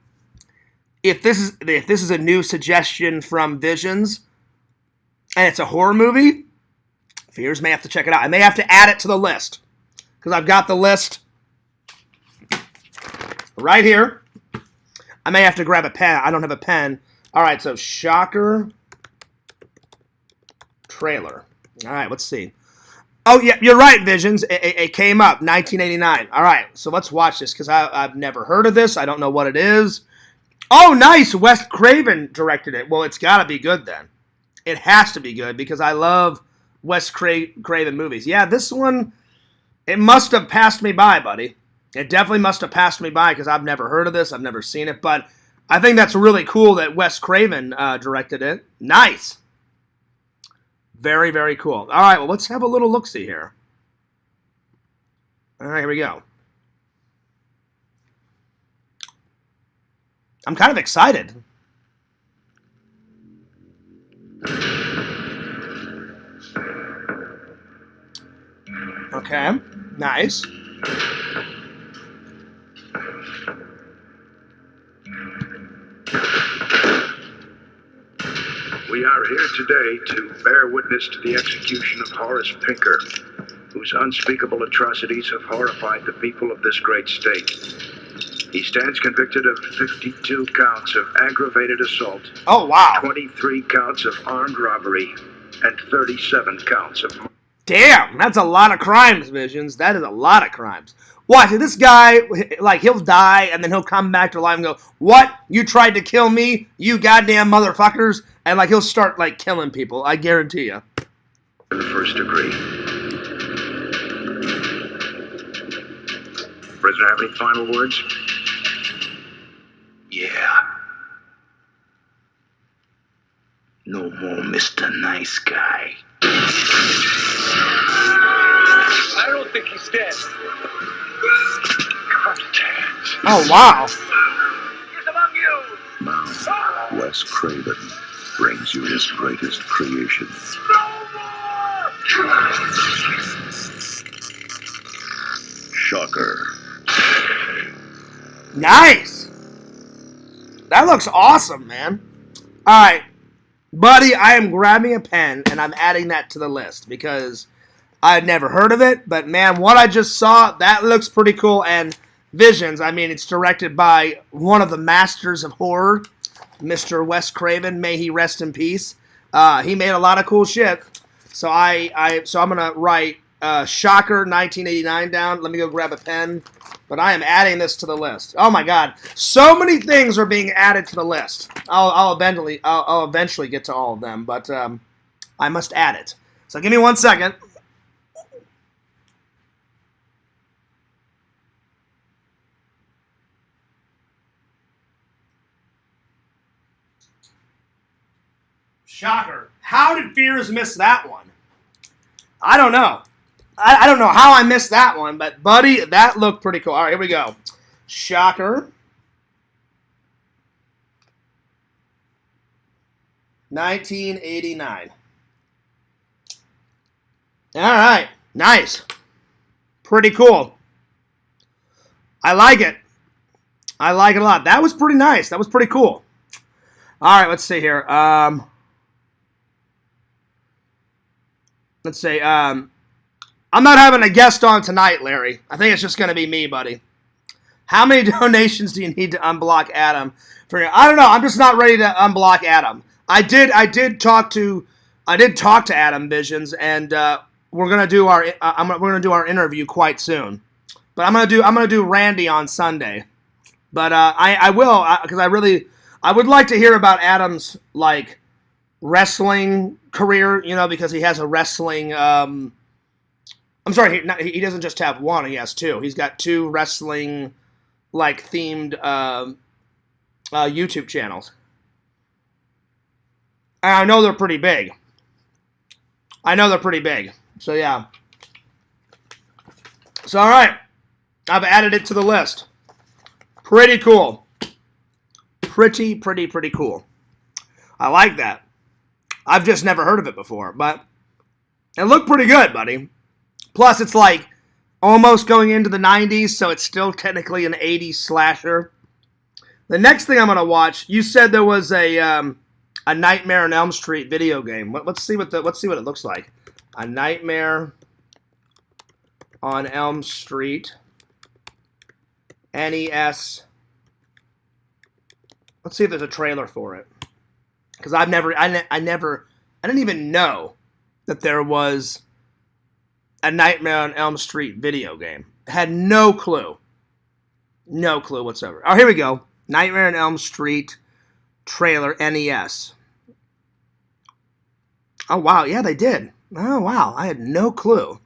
A: if this is a new suggestion from Visions and it's a horror movie, Fears may have to check it out. I may have to add it to the list because I've got the list right here. I may have to grab a pen. I don't have a pen. All right, so Shocker trailer. All right, let's see. Oh, yeah, you're right, Visions. It came up, 1989. All right, so let's watch this because I've never heard of this. I don't know what it is. Oh, nice. Wes Craven directed it. Well, it's got to be good then. It has to be good because I love Wes Craven movies. Yeah, this one, it must have passed me by, buddy. It definitely must have passed me by because I've never heard of this. I've never seen it, but I think that's really cool that Wes Craven directed it. Nice. Very, very cool. All right, well, let's have a little look-see here. All right, here we go. I'm kind of excited. Okay, nice.
B: We are here today to bear witness to the execution of Horace Pinker, whose unspeakable atrocities have horrified the people of this great state. He stands convicted of 52 counts of aggravated assault.
A: Oh, wow.
B: 23 counts of armed robbery, and 37 counts of...
A: Damn, that's a lot of crimes, Visions. That is a lot of crimes. Watch, this guy, like, he'll die, and then he'll come back to life and go, what? You tried to kill me? You goddamn motherfuckers? And, like, he'll start, like, killing people. I guarantee you.
B: First degree. Prisoner, have any final words? Yeah. No more Mr. Nice Guy.
C: I don't think he's dead. Contact.
A: Oh, wow.
C: He's among you.
B: Now, Wes Craven brings you his greatest creation.
C: No more!
B: Shocker.
A: Nice. That looks awesome, man. All right. Buddy, I am grabbing a pen and I'm adding that to the list because I'd never heard of it. But, man, what I just saw, that looks pretty cool. And Visions, I mean, it's directed by one of the masters of horror, Mr. Wes Craven. May he rest in peace. He made a lot of cool shit. So I'm going to write Shocker 1989 down. Let me go grab a pen. But I am adding this to the list. Oh my God, so many things are being added to the list. I'll eventually get to all of them, but I must add it. So give me 1 second. Shocker. How did Fears miss that one? I don't know. I don't know how I missed that one, but, buddy, that looked pretty cool. All right, here we go. Shocker. 1989. All right. Nice. Pretty cool. I like it. I like it a lot. That was pretty nice. That was pretty cool. All right, let's see here. Let's see. I'm not having a guest on tonight, Larry. I think it's just going to be me, buddy. How many donations do you need to unblock Adam? I don't know. I'm just not ready to unblock Adam. I did talk to Adam Visions, and we're gonna do our interview quite soon. But I'm gonna do Randy on Sunday. But I will because I would like to hear about Adam's like wrestling career. You know, because he has a wrestling. I'm sorry, he doesn't just have one, he has two. He's got two wrestling, like, themed YouTube channels. And I know they're pretty big. So, yeah. So, all right. I've added it to the list. Pretty cool. Pretty cool. I like that. I've just never heard of it before, but it looked pretty good, buddy. Plus, it's like almost going into the 90s, so it's still technically an 80s slasher. The next thing I'm going to watch, you said there was a Nightmare on Elm Street video game. Let's see what it looks like. A Nightmare on Elm Street NES. Let's see if there's a trailer for it. Because I didn't even know that there was a Nightmare on Elm Street video game. Had no clue. No clue whatsoever. Oh, here we go. Nightmare on Elm Street trailer NES. Oh, wow. Yeah, they did. Oh, wow. I had no clue.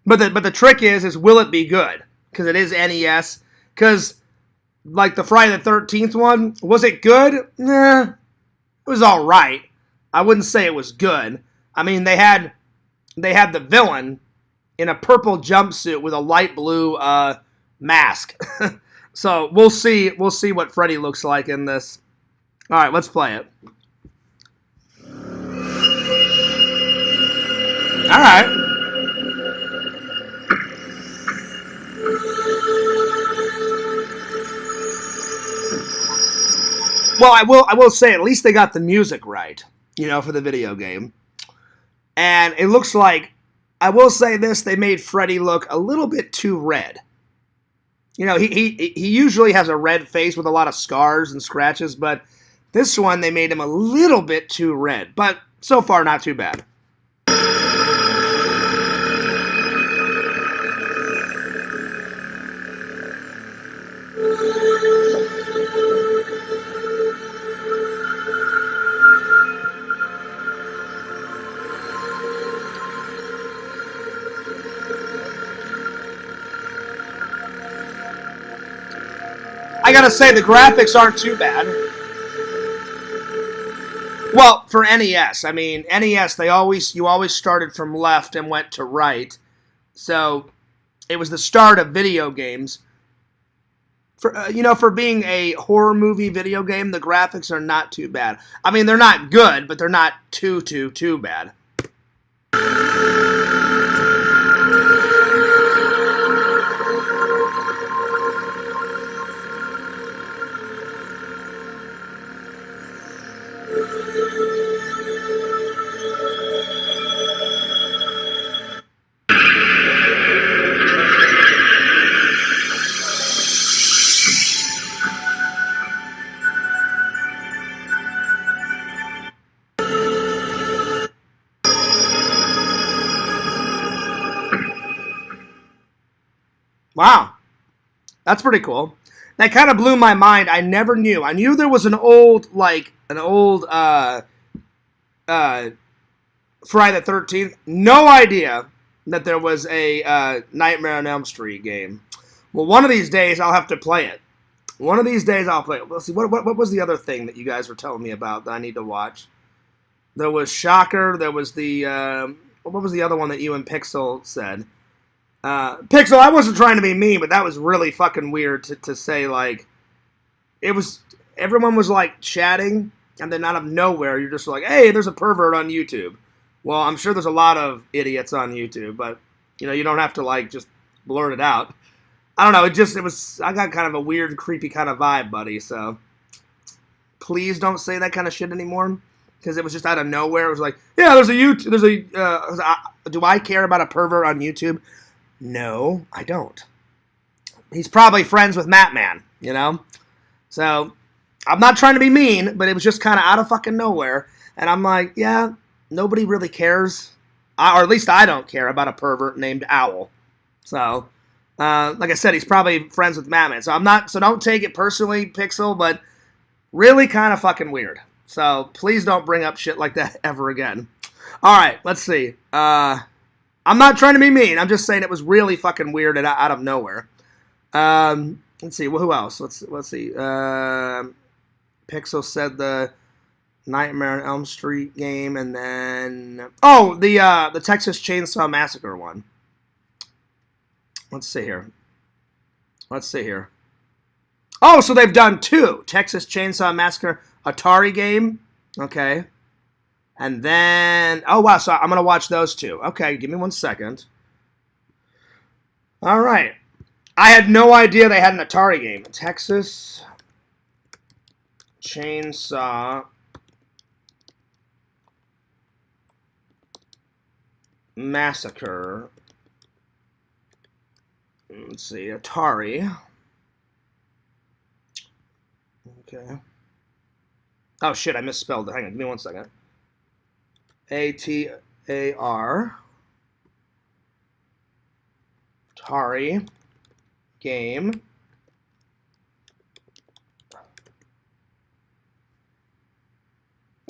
A: But the trick is will it be good? Because it is NES. Because, like, the Friday the 13th one, was it good? Nah. It was all right. I wouldn't say it was good. I mean, they had the villain in a purple jumpsuit with a light blue mask. So we'll see what Freddy looks like in this. All right, let's play it. All right. Well, I will say at least they got the music right, you know, for the video game. And it looks like, I will say this, they made Freddy look a little bit too red. You know, he usually has a red face with a lot of scars and scratches, but this one they made him a little bit too red. But so far, not too bad. I gotta say, the graphics aren't too bad. Well, for NES, I mean, NES, you always started from left and went to right. So it was the start of video games. For being a horror movie video game, the graphics are not too bad. I mean, they're not good, but they're not too bad. Wow. That's pretty cool. That kind of blew my mind. I never knew. I knew there was an old Friday the 13th. No idea that there was a Nightmare on Elm Street game. Well, one of these days I'll have to play it. One of these days I'll play it. Let's see, what was the other thing that you guys were telling me about that I need to watch? There was Shocker. There was the what was the other one that you and Pixel said? Pixel, I wasn't trying to be mean, but that was really fucking weird to say, like, everyone was, like, chatting, and then out of nowhere, you're just like, hey, there's a pervert on YouTube. Well, I'm sure there's a lot of idiots on YouTube, but, you don't have to, like, just blurt it out. I don't know, I got kind of a weird, creepy kind of vibe, buddy, so please don't say that kind of shit anymore, because it was just out of nowhere. It was like, yeah, do I care about a pervert on YouTube? No, I don't. He's probably friends with Matman, So, I'm not trying to be mean, but it was just kind of out of fucking nowhere. And I'm like, yeah, nobody really cares. Or at least I don't care about a pervert named Owl. So, like I said, he's probably friends with Matman. So don't take it personally, Pixel, but really kind of fucking weird. So, please don't bring up shit like that ever again. Alright, let's see. I'm not trying to be mean. I'm just saying it was really fucking weird and out of nowhere. Let's see. Well, who else? Let's see. Pixel said the Nightmare on Elm Street game, and then the Texas Chainsaw Massacre one. Let's see here. Oh, so they've done two Texas Chainsaw Massacre Atari game. Okay. And then, oh wow, so I'm going to watch those two. Okay, give me 1 second. All right. I had no idea they had an Atari game. Texas Chainsaw Massacre. Let's see, Atari. Okay. Oh shit, I misspelled it. Hang on, give me 1 second. ATAR Atari game.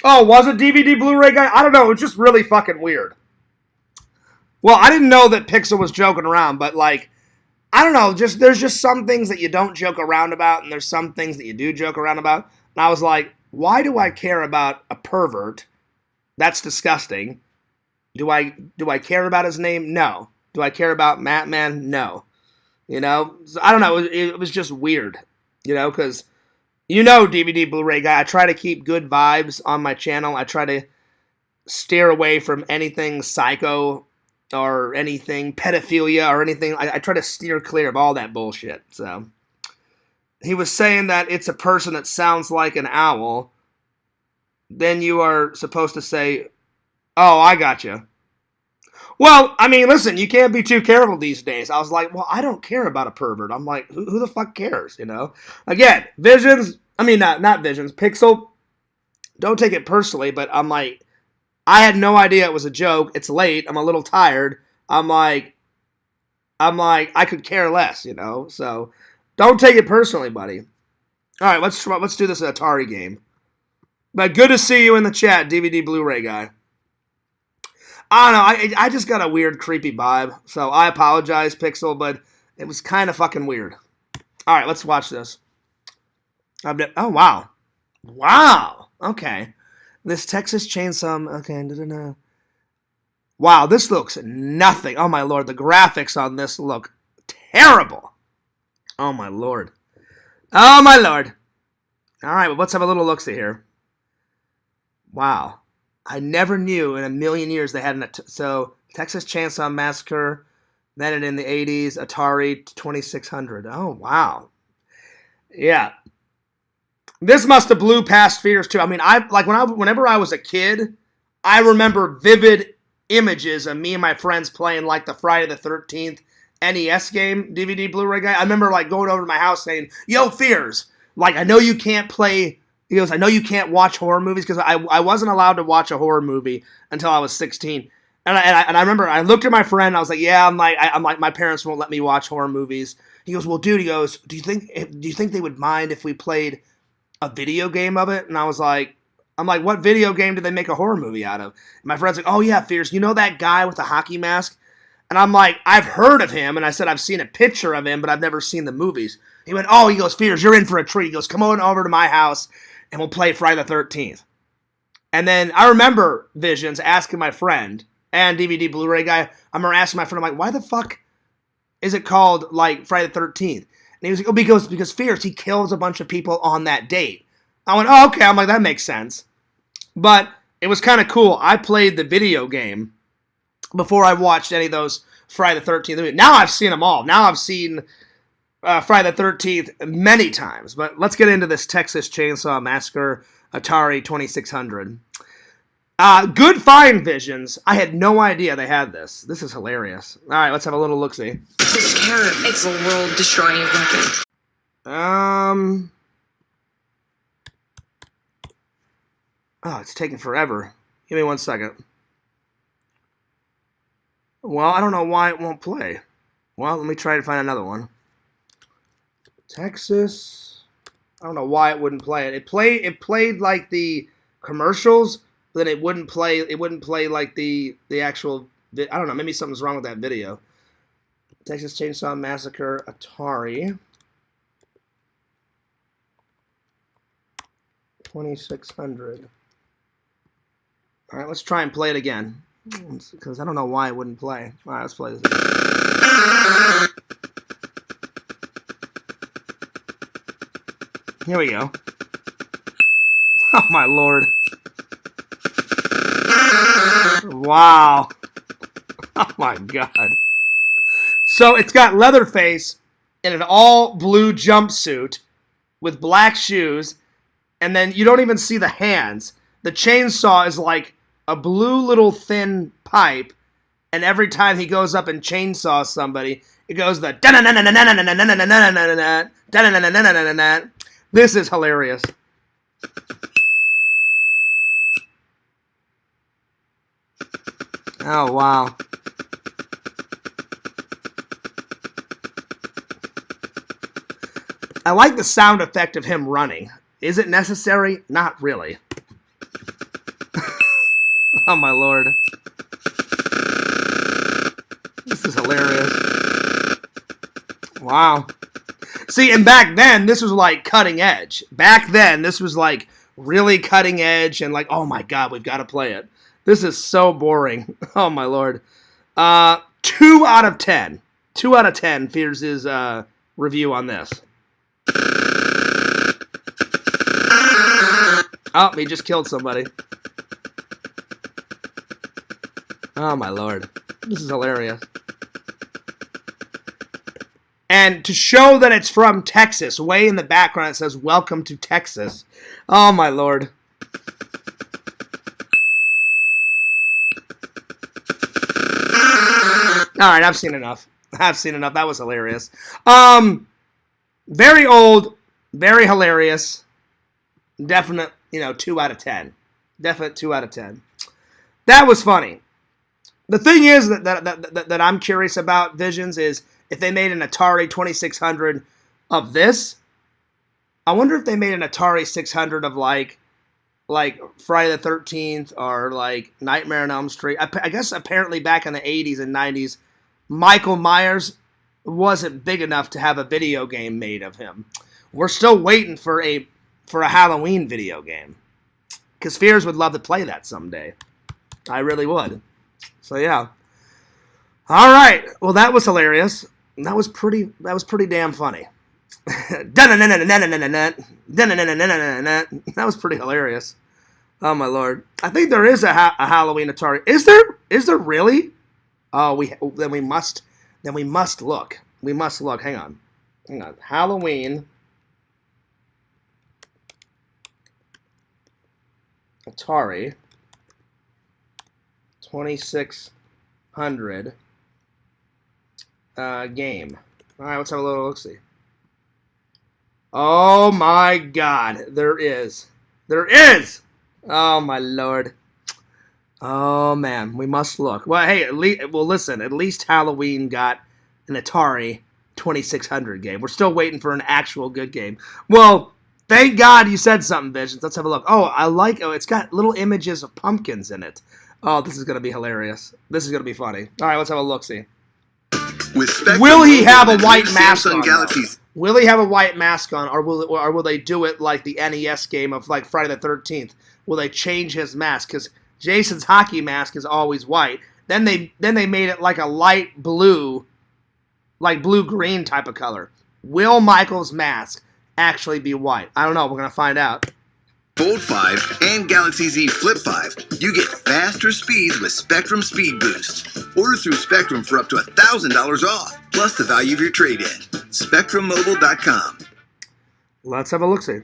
A: Oh, was it DVD Blu-ray guy? I don't know. It's just really fucking weird. Well, I didn't know that Pixel was joking around, but like, I don't know. There's just some things that you don't joke around about, and there's some things that you do joke around about. And I was like, why do I care about a pervert? That's disgusting. Do I care about his name? No. Do I care about Matman? No. So I don't know. It was just weird. Because DVD Blu-ray guy, I try to keep good vibes on my channel. I try to steer away from anything psycho or anything pedophilia or anything. I try to steer clear of all that bullshit. So he was saying that it's a person that sounds like an owl. Then you are supposed to say, oh, I got you. Well, I mean, listen, you can't be too careful these days. I was like, well, I don't care about a pervert. I'm like, who the fuck cares, Again, Visions, not Visions, Pixel, don't take it personally, but I'm like, I had no idea it was a joke. It's late. I'm a little tired. I'm like, I could care less, So, don't take it personally, buddy. All right, let's do this Atari game. But good to see you in the chat, DVD Blu-ray guy. I don't know, I just got a weird, creepy vibe. So I apologize, Pixel, but it was kind of fucking weird. All right, let's watch this. Oh, wow. Wow. Okay. This Texas Chainsaw. Okay, no. Wow, this looks nothing. Oh my lord, the graphics on this look terrible. Oh my lord. Oh my lord. All right, well, let's have a little look-see here. Wow. I never knew in a million years they had so Texas Chainsaw Massacre, then in the 80s, Atari 2600. Oh, wow. Yeah. This must have blew past fears too. I mean, whenever I was a kid, I remember vivid images of me and my friends playing like the Friday the 13th NES game, DVD Blu-ray guy. I remember like going over to my house saying, "Yo, Fears, like I know you can't play." He goes, "I know you can't watch horror movies," because I wasn't allowed to watch a horror movie until I was 16. And I remember I looked at my friend and I was like, "Yeah, I'm like my parents won't let me watch horror movies." He goes, "Well, dude," he goes, "Do you think they would mind if we played a video game of it?" And I'm like, "What video game did they make a horror movie out of?" And my friend's like, "Oh yeah, Fierce, you know that guy with the hockey mask?" And I'm like, "I've heard of him," and I said, "I've seen a picture of him, but I've never seen the movies." He went, "Oh," he goes, "Fierce, you're in for a treat." He goes, "Come on over to my house and we'll play Friday the 13th. And then I remember Visions asking my friend and DVD Blu-ray guy, I remember asking my friend, I'm like, "Why the fuck is it called like Friday the 13th? And he was like, "Oh, because Fierce, he kills a bunch of people on that date." I went, "Oh, okay." I'm like, "That makes sense." But it was kind of cool. I played the video game before I watched any of those Friday the 13th movies. Now I've seen them all. Now I've seen Friday the 13th many times. But let's get into this Texas Chainsaw Massacre Atari 2600. Good find, Visions. I had no idea they had this. This is hilarious. All right, let's have a little look-see.
D: This carrot, it's a world-destroying weapon.
A: Oh, it's taking forever. Give me 1 second. Well, I don't know why it won't play. Well, let me try to find another one. Texas. I don't know why it wouldn't play it. It played like the commercials, but then it wouldn't play. It wouldn't play like the actual. I don't know. Maybe something's wrong with that video. Texas Chainsaw Massacre Atari 2600. All right, let's try and play it again, because I don't know why it wouldn't play. All right, let's play this. Here we go. Oh my lord. Wow. Oh my god. So it's got Leatherface in an all blue jumpsuit with black shoes, and then you don't even see the hands. The chainsaw is like a blue little thin pipe, and every time he goes up and chainsaws somebody, it goes the This is hilarious. Oh, wow. I like the sound effect of him running. Is it necessary? Not really. Oh, my lord. This is hilarious. Wow. See, and back then, this was like cutting edge. Back then, this was like really cutting edge and like, oh my god, we've got to play it. This is so boring. Oh my lord. 2 out of 10. 2 out of 10 Fears' review on this. Oh, he just killed somebody. Oh my lord. This is hilarious. And to show that it's from Texas, way in the background it says, "Welcome to Texas." Oh my lord. Alright, I've seen enough. That was hilarious. Very old, very hilarious. Definite, 2 out of 10. Definite 2 out of 10. That was funny. The thing is that I'm curious about, Visions, is if they made an Atari 2600 of this, I wonder if they made an Atari 600 of like Friday the 13th or like Nightmare on Elm Street. I guess apparently back in the 80s and 90s, Michael Myers wasn't big enough to have a video game made of him. We're still waiting for a Halloween video game. Because Fears would love to play that someday. I really would. So yeah. All right. Well, that was hilarious. That was pretty damn funny. That was pretty hilarious. Oh my lord! I think there is a Halloween Atari. Is there? Is there really? Oh, then we must look. We must look. Hang on. Halloween Atari 2600 game. All right, let's have a little look-see. Oh my God, there is. There is. Oh my lord. Oh man, we must look. Well, hey, listen. At least Halloween got an Atari 2600 game. We're still waiting for an actual good game. Well, thank God you said something, Visions. Let's have a look. Oh, I like. Oh, it's got little images of pumpkins in it. Oh, this is gonna be hilarious. This is gonna be funny. All right, let's have a look. See. Will he have a white mask on? Will he have a white mask on, or will they do it like the NES game of like Friday the 13th? Will they change his mask? Because Jason's hockey mask is always white. Then they made it like a light blue, like blue-green type of color. Will Michael's mask actually be white? I don't know. We're gonna find out.
E: Fold 5 and Galaxy Z Flip 5, you get faster speeds with Spectrum Speed Boost. Order through Spectrum for up to $1,000 off, plus the value of your trade-in. SpectrumMobile.com.
A: Let's have a look-see.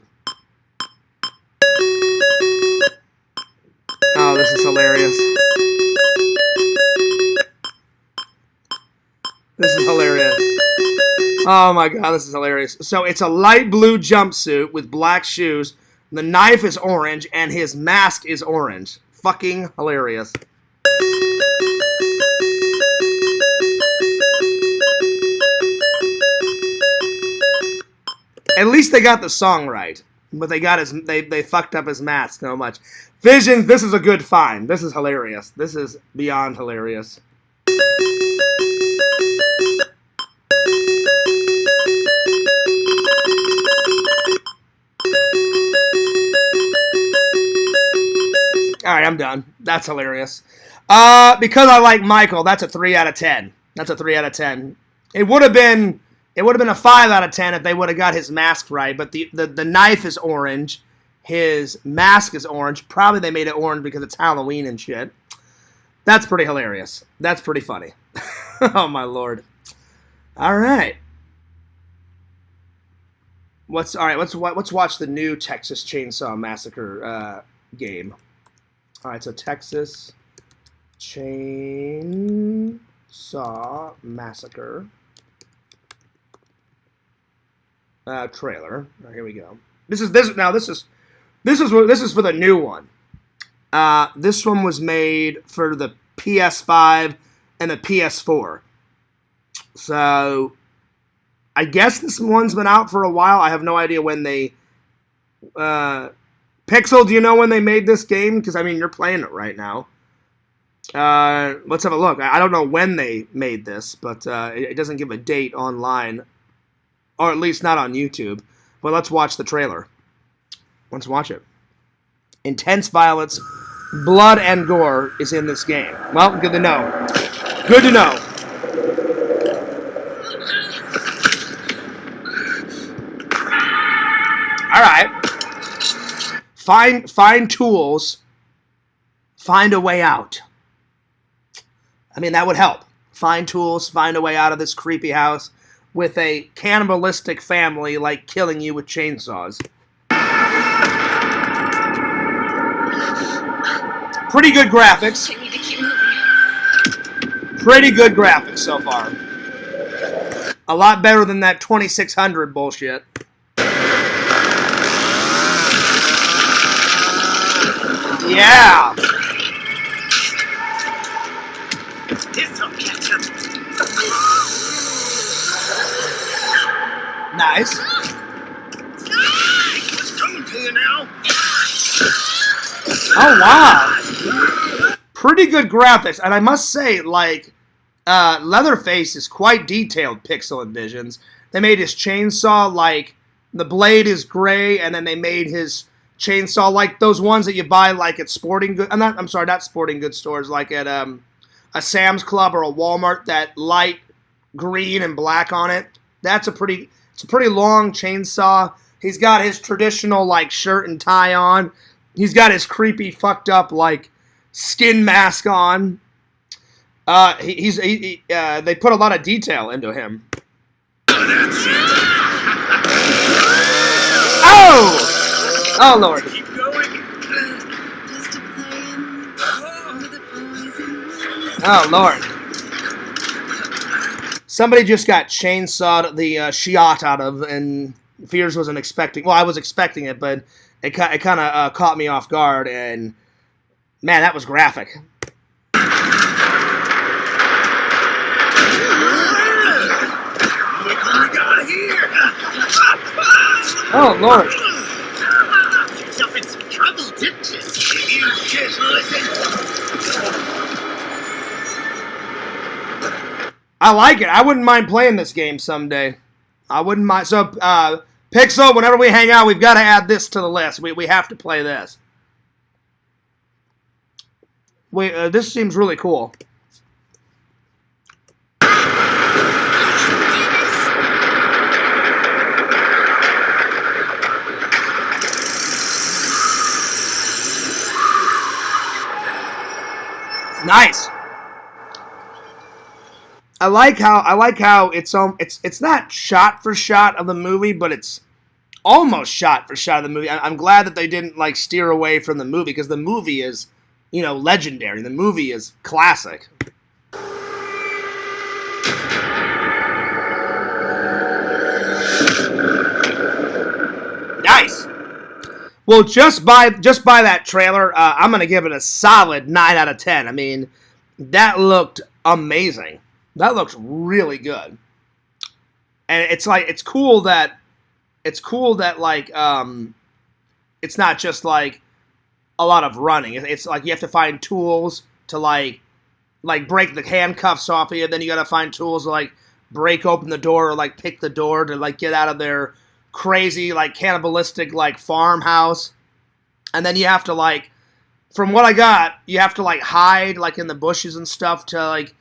A: Oh, this is hilarious. This is hilarious. Oh my God, this is hilarious. So it's a light blue jumpsuit with black shoes. The knife is orange, and his mask is orange. Fucking hilarious. At least they got the song right. But they fucked up his mask so much. Visions, this is a good find. This is hilarious. This is beyond hilarious. All right, I'm done. That's hilarious. Because I like Michael, that's a 3 out of 10. That's a 3 out of 10. It would have been a 5 out of 10 if they would have got his mask right. But the knife is orange, his mask is orange. Probably they made it orange because it's Halloween and shit. That's pretty hilarious. That's pretty funny. Oh my lord. All right. Let's watch the new Texas Chainsaw Massacre game. All right, so Texas Chainsaw Massacre trailer. Right, here we go. This is for the new one. This one was made for the PS5 and the PS4. So I guess this one's been out for a while. I have no idea when they Pixel, do you know when they made this game? Because, I mean, you're playing it right now. Let's have a look. I don't know when they made this, but it doesn't give a date online. Or at least not on YouTube. But let's watch the trailer. Let's watch it. Intense violence, blood, and gore is in this game. Well, good to know. Good to know. All right. Find tools. Find a way out. I mean, that would help. Find tools. Find a way out of this creepy house with a cannibalistic family like killing you with chainsaws. Pretty good graphics. Pretty good graphics so far. A lot better than that 2600 bullshit. Yeah. Nice.
C: What's coming to you now?
A: Oh wow. Pretty good graphics, and I must say, like, Leatherface is quite detailed. Pixel and Visions. They made his chainsaw like the blade is gray, and then they made his chainsaw, like those ones that you buy like at sporting good. I'm sorry, not sporting goods stores, like at a Sam's Club or a Walmart. That light green and black on it. It's a pretty long chainsaw. He's got his traditional like shirt and tie on. He's got his creepy fucked up like skin mask on. They put a lot of detail into him. Oh! Oh, Lord.
C: Keep going.
D: Just a playing with the boys and
A: Oh, Lord. Somebody just got chainsawed the shit out of, and Fears wasn't expecting. Well, I was expecting it, but it kind of caught me off guard, and man, that was graphic.
C: Look what we got here.
A: Oh, Lord.
C: Yourself in some trouble, didn't you? You just listen.
A: I like it. I wouldn't mind playing this game someday. I wouldn't mind. So, Pixel, whenever we hang out, we've got to add this to the list. We have to play this. This seems really cool. Nice. I like how it's not shot for shot of the movie, but it's almost shot for shot of the movie. I'm glad that they didn't like steer away from the movie, because the movie is, legendary. The movie is classic. Nice. Well, just by that trailer, I'm gonna give it a solid 9 out of 10. I mean, that looked amazing. That looks really good. And it's cool that like it's not just like a lot of running. It's like you have to find tools to like break the handcuffs off of you. Then you got to find tools to like break open the door or like pick the door to like get out of their crazy like cannibalistic like farmhouse. And then you have to like, from what I got, you have to like hide like in the bushes and stuff to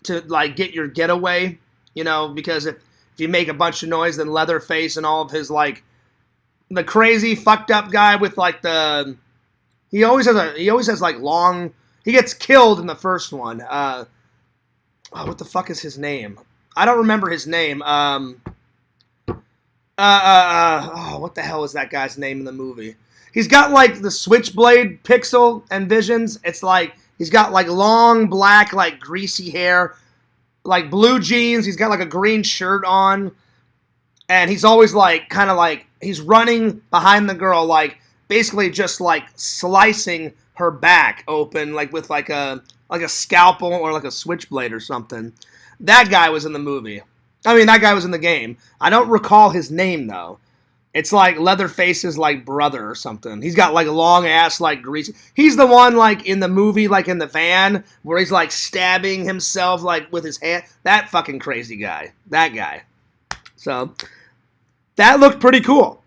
A: get your getaway, because if you make a bunch of noise, then Leatherface and all of his like the crazy fucked up guy with like he always has like long, he gets killed in the first one. What the fuck is his name? I don't remember his name. What the hell is that guy's name in the movie? He's got like the switchblade Pixel and Visions. It's like he's got like long black like greasy hair, like blue jeans. He's got like a green shirt on, and he's always like kind of like he's running behind the girl, like basically just like slicing her back open, like with like a scalpel or like a switchblade or something. That guy was in the movie. I mean, that guy was in the game. I don't recall his name though. It's like Leatherface's like brother or something. He's got like a long ass like greasy. He's the one like in the movie, like in the van, where he's like stabbing himself like with his hand. That fucking crazy guy. That guy. So that looked pretty cool.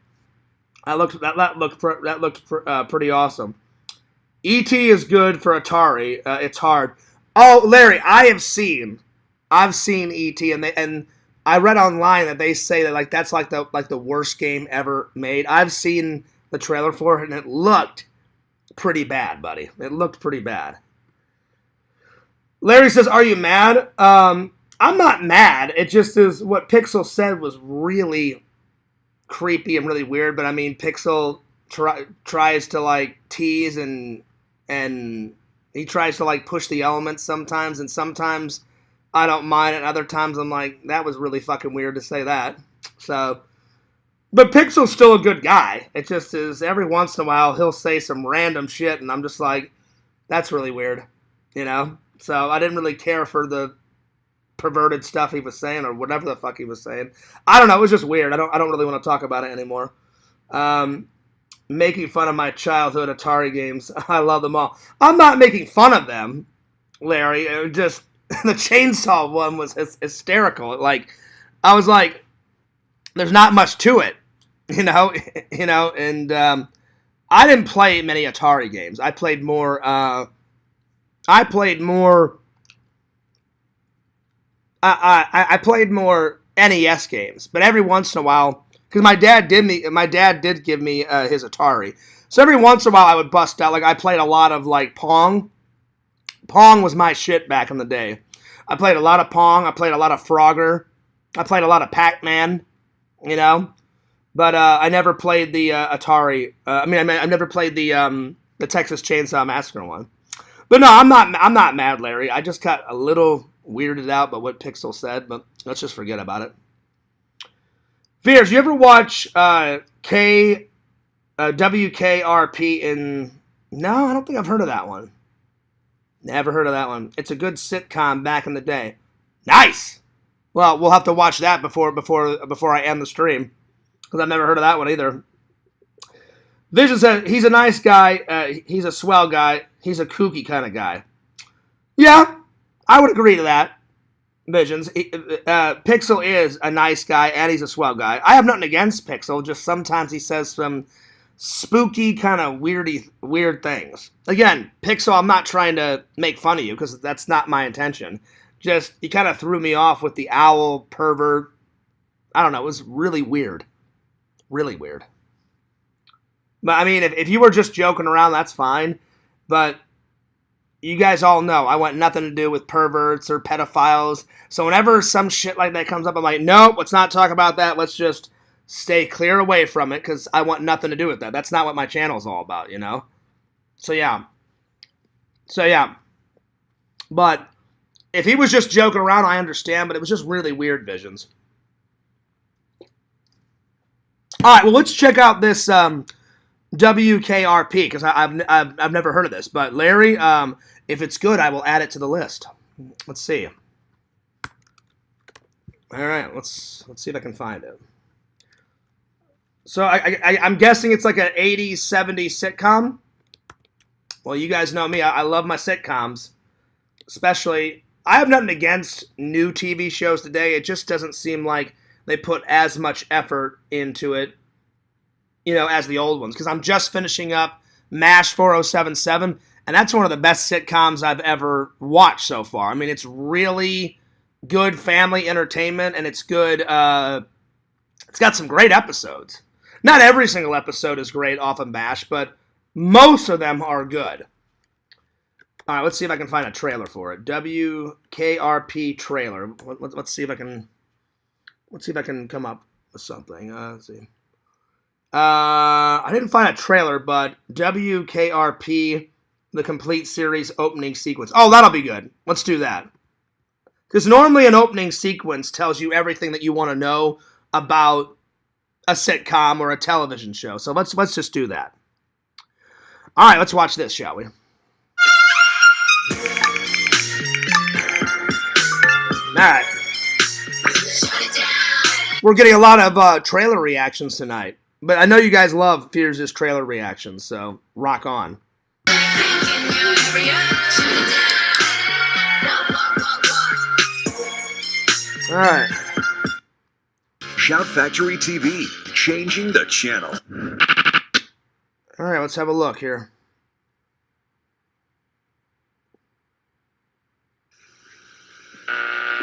A: That looked pretty awesome. E.T. is good for Atari. It's hard. Oh, Larry, I've seen E.T. and I read online that they say that like that's like the worst game ever made. I've seen the trailer for it and it looked pretty bad, buddy. It looked pretty bad. Larry says, "Are you mad?" I'm not mad. It just is what Pixel said was really creepy and really weird. But I mean, Pixel tries to like tease and he tries to like push the elements sometimes, and sometimes I don't mind it, and other times I'm like, that was really fucking weird to say that. So, but Pixel's still a good guy. It just is every once in a while he'll say some random shit, and I'm just like, that's really weird, So I didn't really care for the perverted stuff he was saying or whatever the fuck he was saying. I don't know. It was just weird. I don't really want to talk about it anymore. Making fun of my childhood Atari games. I love them all. I'm not making fun of them, Larry. It just the chainsaw one was hysterical. Like, I was like, there's not much to it, and I didn't play many Atari games. I played more. I played more NES games, but every once in a while, because my dad did give me his Atari, so every once in a while I would bust out. Like I played a lot of like Pong. Pong was my shit back in the day. I played a lot of Pong. I played a lot of Frogger. I played a lot of Pac-Man. You know, but I never played the Atari. I never played the Texas Chainsaw Massacre one. But no, I'm not mad, Larry. I just got a little weirded out by what Pixel said, but let's just forget about it. Fears, you ever watch WKRP in... No, I don't think I've heard of that one. Never heard of that one. It's a good sitcom back in the day. Nice! Well, we'll have to watch that before I end the stream, because I've never heard of that one either. Vision said, he's a nice guy, he's a swell guy, he's a kooky kind of guy. Yeah, I would agree to that, Visions. Pixel is a nice guy, and he's a swell guy. I have nothing against Pixel, just sometimes he says some spooky, kind of weird things. Again, Pixel, I'm not trying to make fun of you, because that's not my intention. Just, you kind of threw me off with the owl pervert. I don't know, it was really weird. Really weird. But, I mean, if you were just joking around, that's fine. But you guys all know I want nothing to do with perverts or pedophiles. So whenever some shit like that comes up, I'm like, nope, let's not talk about that. Let's just stay clear away from it, because I want nothing to do with that. That's not what my channel's all about, you know? So, yeah. But if he was just joking around, I understand. But it was just really weird, Visions. All right, well, let's check out this... WKRP, because I've never heard of this. But Larry, if it's good, I will add it to the list. Let's see. All right, let's see if I can find it. So I'm guessing it's like an 80s, 70s sitcom. Well, you guys know me. I love my sitcoms. Especially, I have nothing against new TV shows today. It just doesn't seem like they put as much effort into it, you know, as the old ones. Because I'm just finishing up MASH 4077, and that's one of the best sitcoms I've ever watched so far. I mean, it's really good family entertainment, and it's good. It's got some great episodes. Not every single episode is great off of MASH, but most of them are good. All right, let's see if I can find a trailer for it. WKRP trailer. Let's see if I can. Let's see if I can come up with something. Let's see. I didn't find a trailer, but WKRP, the complete series opening sequence. Oh, that'll be good. Let's do that. Because normally an opening sequence tells you everything that you want to know about a sitcom or a television show. So let's just do that. All right, let's watch this, shall we? All right. We're getting a lot of trailer reactions tonight. But I know you guys love Fears' trailer reactions, so rock on. All right.
E: Shout Factory TV, changing the channel.
A: All right, let's have a look here.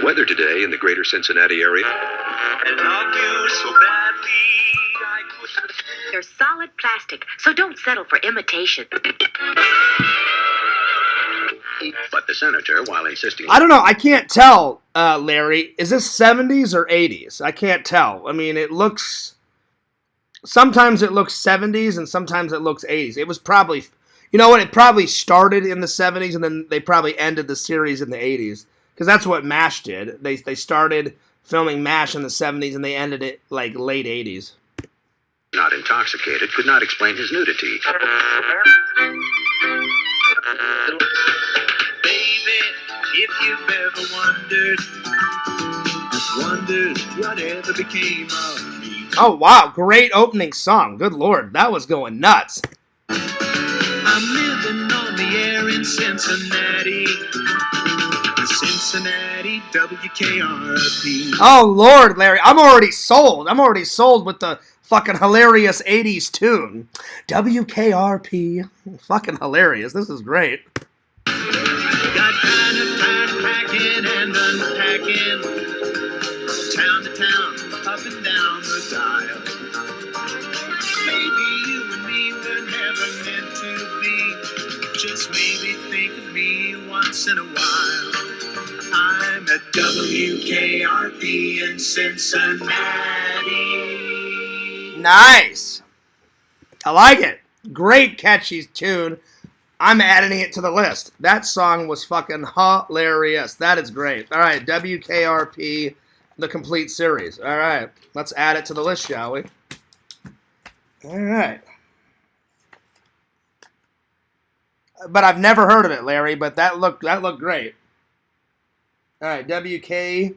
F: Weather today in the greater Cincinnati area.
C: I love you so badly, I could...
G: They're solid plastic, so don't settle for imitation.
F: But the senator, while insisting...
A: I don't know. I can't tell, Larry. Is this 70s or 80s? I can't tell. I mean, it looks... Sometimes it looks 70s and sometimes it looks 80s. It was probably... You know what? It probably started in the 70s and then they probably ended the series in the 80s. Because that's what MASH did. They started filming MASH in the 70s and they ended it like late 80s.
F: Not intoxicated, could not explain his nudity.
C: Baby, if you've ever wondered whatever became of me.
A: Oh, wow. Great opening song. Good Lord. That was going nuts.
C: I'm living on the air in Cincinnati. Cincinnati, WKRP.
A: Oh, Lord, Larry. I'm already sold. I'm already sold with the fucking hilarious 80s tune. WKRP. Fucking hilarious. This is great.
C: Got kind of tired of packing and unpacking, town to town, up and down the dial. Maybe you and me were never meant to be. Just maybe think of me once in a while. I'm at WKRP in Cincinnati.
A: Nice. I like it. Great catchy tune. I'm adding it to the list. That song was fucking hilarious. That is great. All right, WKRP, the complete series. All right, let's add it to the list, shall we? All right. But I've never heard of it, Larry, but that looked great. All right, WKRP,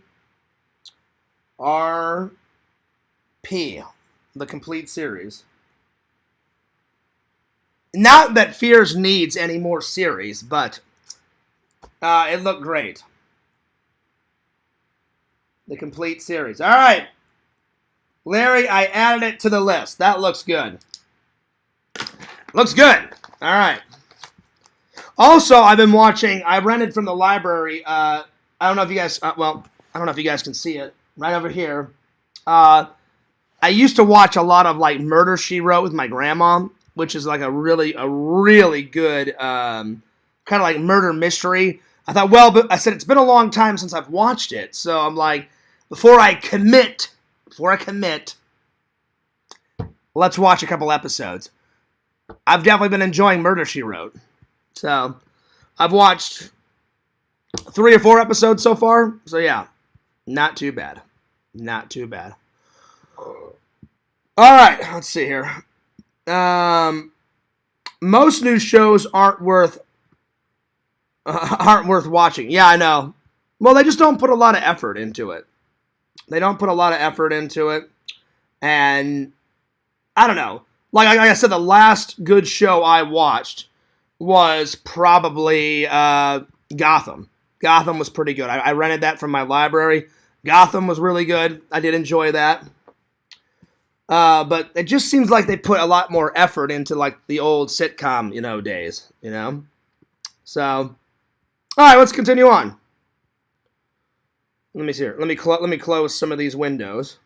A: the complete series. Not that Fears needs any more series, but it looked great. The complete series. All right. Larry, I added it to the list. That looks good. Looks good. All right. Also, I've been watching, I rented from the library, I don't know if you guys, I don't know if you guys can see it, right over here. I used to watch a lot of, like, Murder, She Wrote with my grandma, which is like a really good kind of like murder mystery. I thought, well, but I said it's been a long time since I've watched it, so I'm like, before I commit, let's watch a couple episodes. I've definitely been enjoying Murder, She Wrote. So, I've watched 3 or 4 episodes so far, so yeah, not too bad. Not too bad. Alright, let's see here. Most new shows aren't worth watching. Yeah, I know. Well, they just don't put a lot of effort into it. And I don't know. Like I said, the last good show I watched was probably Gotham. Gotham was pretty good. I rented that from my library. Gotham was really good. I did enjoy that. But it just seems like they put a lot more effort into like the old sitcom, days, So, all right, let's continue on. Let me see here. Let me close some of these windows.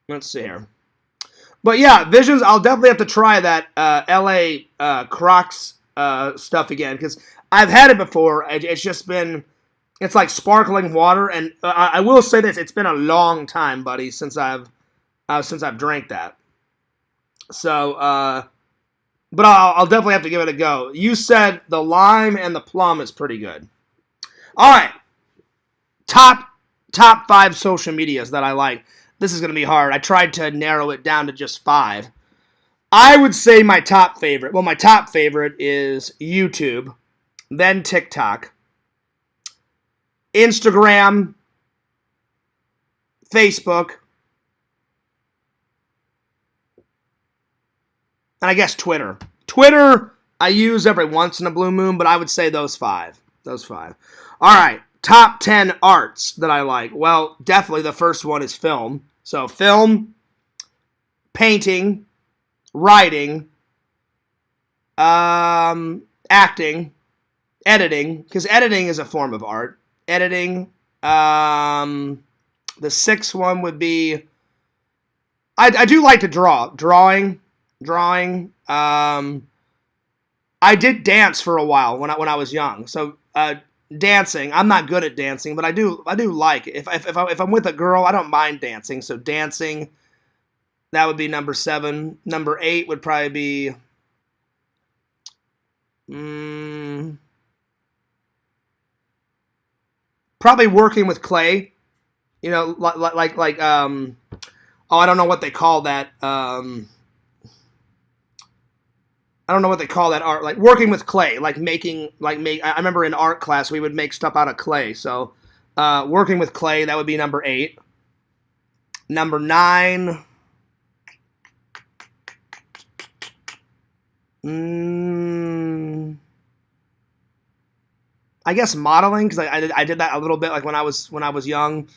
A: Let's see here. But yeah, Visions, I'll definitely have to try that LA Crocs stuff again, because I've had it before. It's just been... It's like sparkling water, and I will say this: it's been a long time, buddy, since I've drank that. So, but I'll definitely have to give it a go. You said the lime and the plum is pretty good. All right, top 5 social medias that I like. This is gonna be hard. I tried to narrow it down to just 5. I would say my top favorite. Well, my top favorite is YouTube, then TikTok, Instagram, Facebook, and I guess Twitter. Twitter I use every once in a blue moon, but I would say those 5. All right, top 10 arts that I like. Well, definitely the first one is film. So film, painting, writing, acting, editing, because editing is a form of art. Editing. The 6th one would be... I do like to draw. Drawing. I did dance for a while when I was young. So dancing. I'm not good at dancing, but I do like it. If I'm with a girl, I don't mind dancing. So dancing, that would be number 7. Number 8 would probably be... Probably working with clay, I don't know what they call that. I don't know what they call that art, like working with clay, I remember in art class we would make stuff out of clay. So, working with clay, that would be number 8. Number 9. I guess modeling, because I did that a little bit, like when I was young.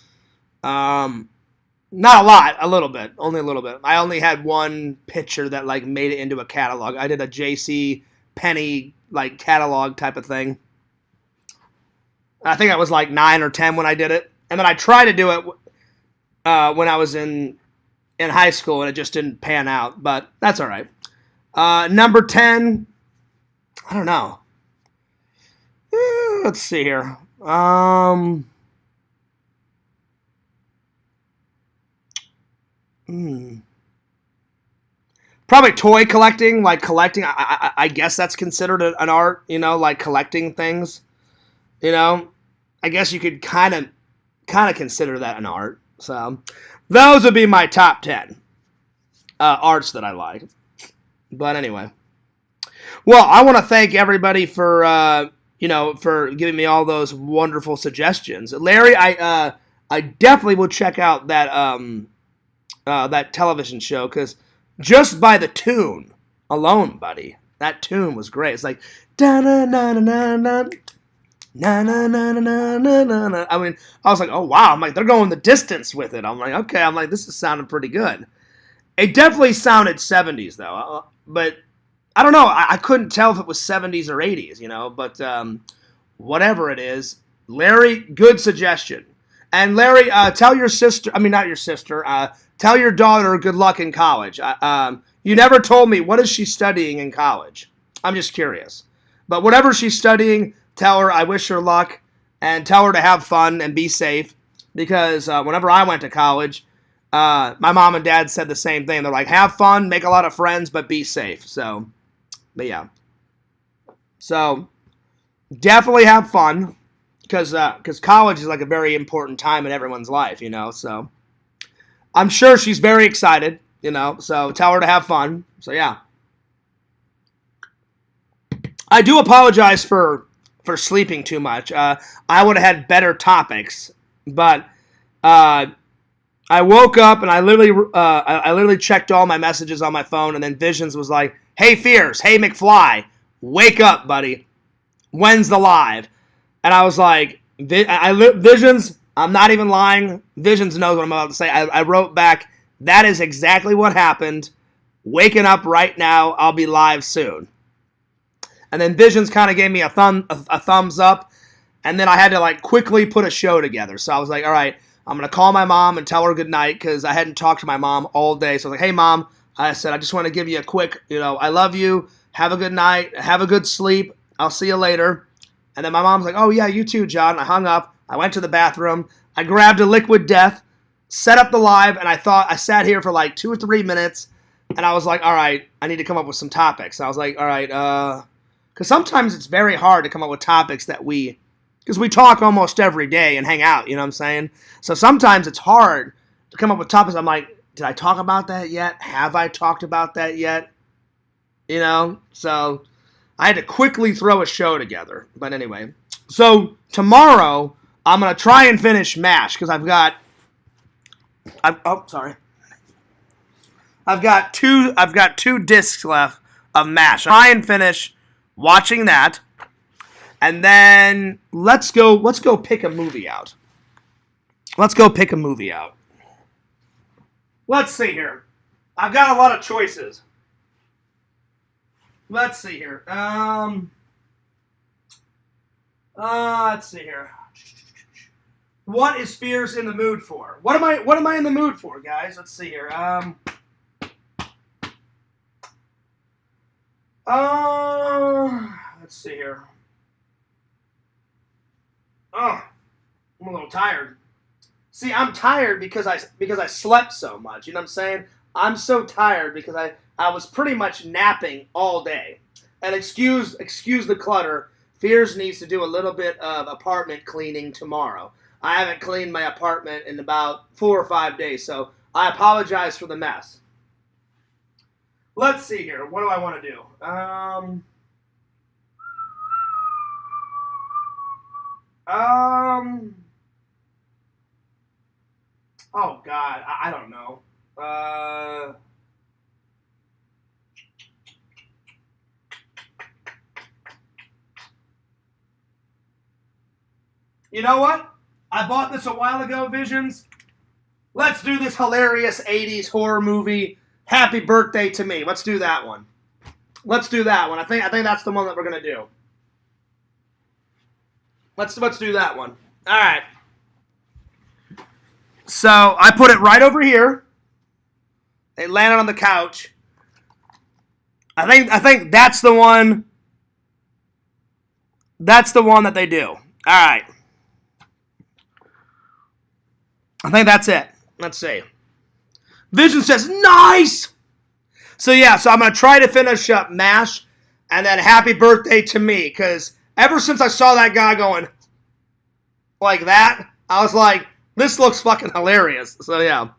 A: Not a lot, a little bit, only a little bit. I only had one picture that like made it into a catalog. I did a JC Penney like catalog type of thing. I think I was like 9 or 10 when I did it, and then I tried to do it when I was in high school, and it just didn't pan out. But that's all right. Number 10, I don't know. Let's see here. Probably toy collecting, like collecting. I guess that's considered an art, like collecting things. I guess you could kind of consider that an art. So those would be my top 10 arts that I like. But anyway, well, I want to thank everybody for for giving me all those wonderful suggestions. Larry, I definitely will check out that television show, because just by the tune alone, buddy, that tune was great. It's like da na na na na na na na na na na na na. I mean, I was like, oh wow, I'm like, they're going the distance with it. I'm like, okay, I'm like, this is sounding pretty good. It definitely sounded 70s though, but I don't know. I couldn't tell if it was 70s or 80s, but whatever it is, Larry, good suggestion. And Larry, tell your sister, I mean, not your sister, tell your daughter good luck in college. You never told me, what is she studying in college? I'm just curious. But whatever she's studying, tell her I wish her luck, and tell her to have fun and be safe, because whenever I went to college, my mom and dad said the same thing. They're like, have fun, make a lot of friends, but be safe. So, but yeah. So, definitely have fun, because college is like a very important time in everyone's life, so I'm sure she's very excited, so tell her to have fun. So yeah. I do apologize for sleeping too much. I would have had better topics, but I woke up and I literally checked all my messages on my phone, and then Visions was like, hey Fierce, hey McFly, wake up, buddy. When's the live? And I was like, Visions, I'm not even lying. Visions knows what I'm about to say. I wrote back, that is exactly what happened. Waking up right now. I'll be live soon. And then Visions kind of gave me a thumbs up. And then I had to like quickly put a show together. So I was like, all right, I'm going to call my mom and tell her good night, because I hadn't talked to my mom all day. So I was like, hey mom, I said, I just want to give you a quick, I love you. Have a good night. Have a good sleep. I'll see you later. And then my mom's like, oh, yeah, you too, John. I hung up. I went to the bathroom. I grabbed a Liquid Death, set up the live, and I sat here for like 2 or 3 minutes, and I was like, all right, I need to come up with some topics. And I was like, all right, because sometimes it's very hard to come up with topics because we talk almost every day and hang out, you know what I'm saying? So sometimes it's hard to come up with topics. I'm like, did I talk about that yet? Have I talked about that yet? So I had to quickly throw a show together. But anyway, so tomorrow I'm going to try and finish MASH, because I've got two discs left of MASH. I'll try and finish watching that, and then let's go pick a movie out. Let's see here. I've got a lot of choices. Let's see here. Let's see here. What is Fierce in the mood for? What am I in the mood for, guys? Let's see here. Let's see here. Oh, I'm a little tired. See, I'm tired because I slept so much. You know what I'm saying? I'm so tired because I was pretty much napping all day. And excuse the clutter. Fears needs to do a little bit of apartment cleaning tomorrow. I haven't cleaned my apartment in about 4 or 5 days, so I apologize for the mess. Let's see here. What do I want to do? Oh, God. I don't know. You know what? I bought this a while ago, Visions. Let's do this hilarious 80s horror movie, Happy Birthday to Me. Let's do that one. Let's do that one. I think that's the one that we're going to do. Let's do that one. All right. So I put it right over here. It landed on the couch. I think that's the one. That's the one that they do. All right. I think that's it. Let's see. Vision says, nice! So yeah, so I'm going to try to finish up MASH and then Happy Birthday to Me, because ever since I saw that guy going like that, I was like, this looks fucking hilarious. So yeah.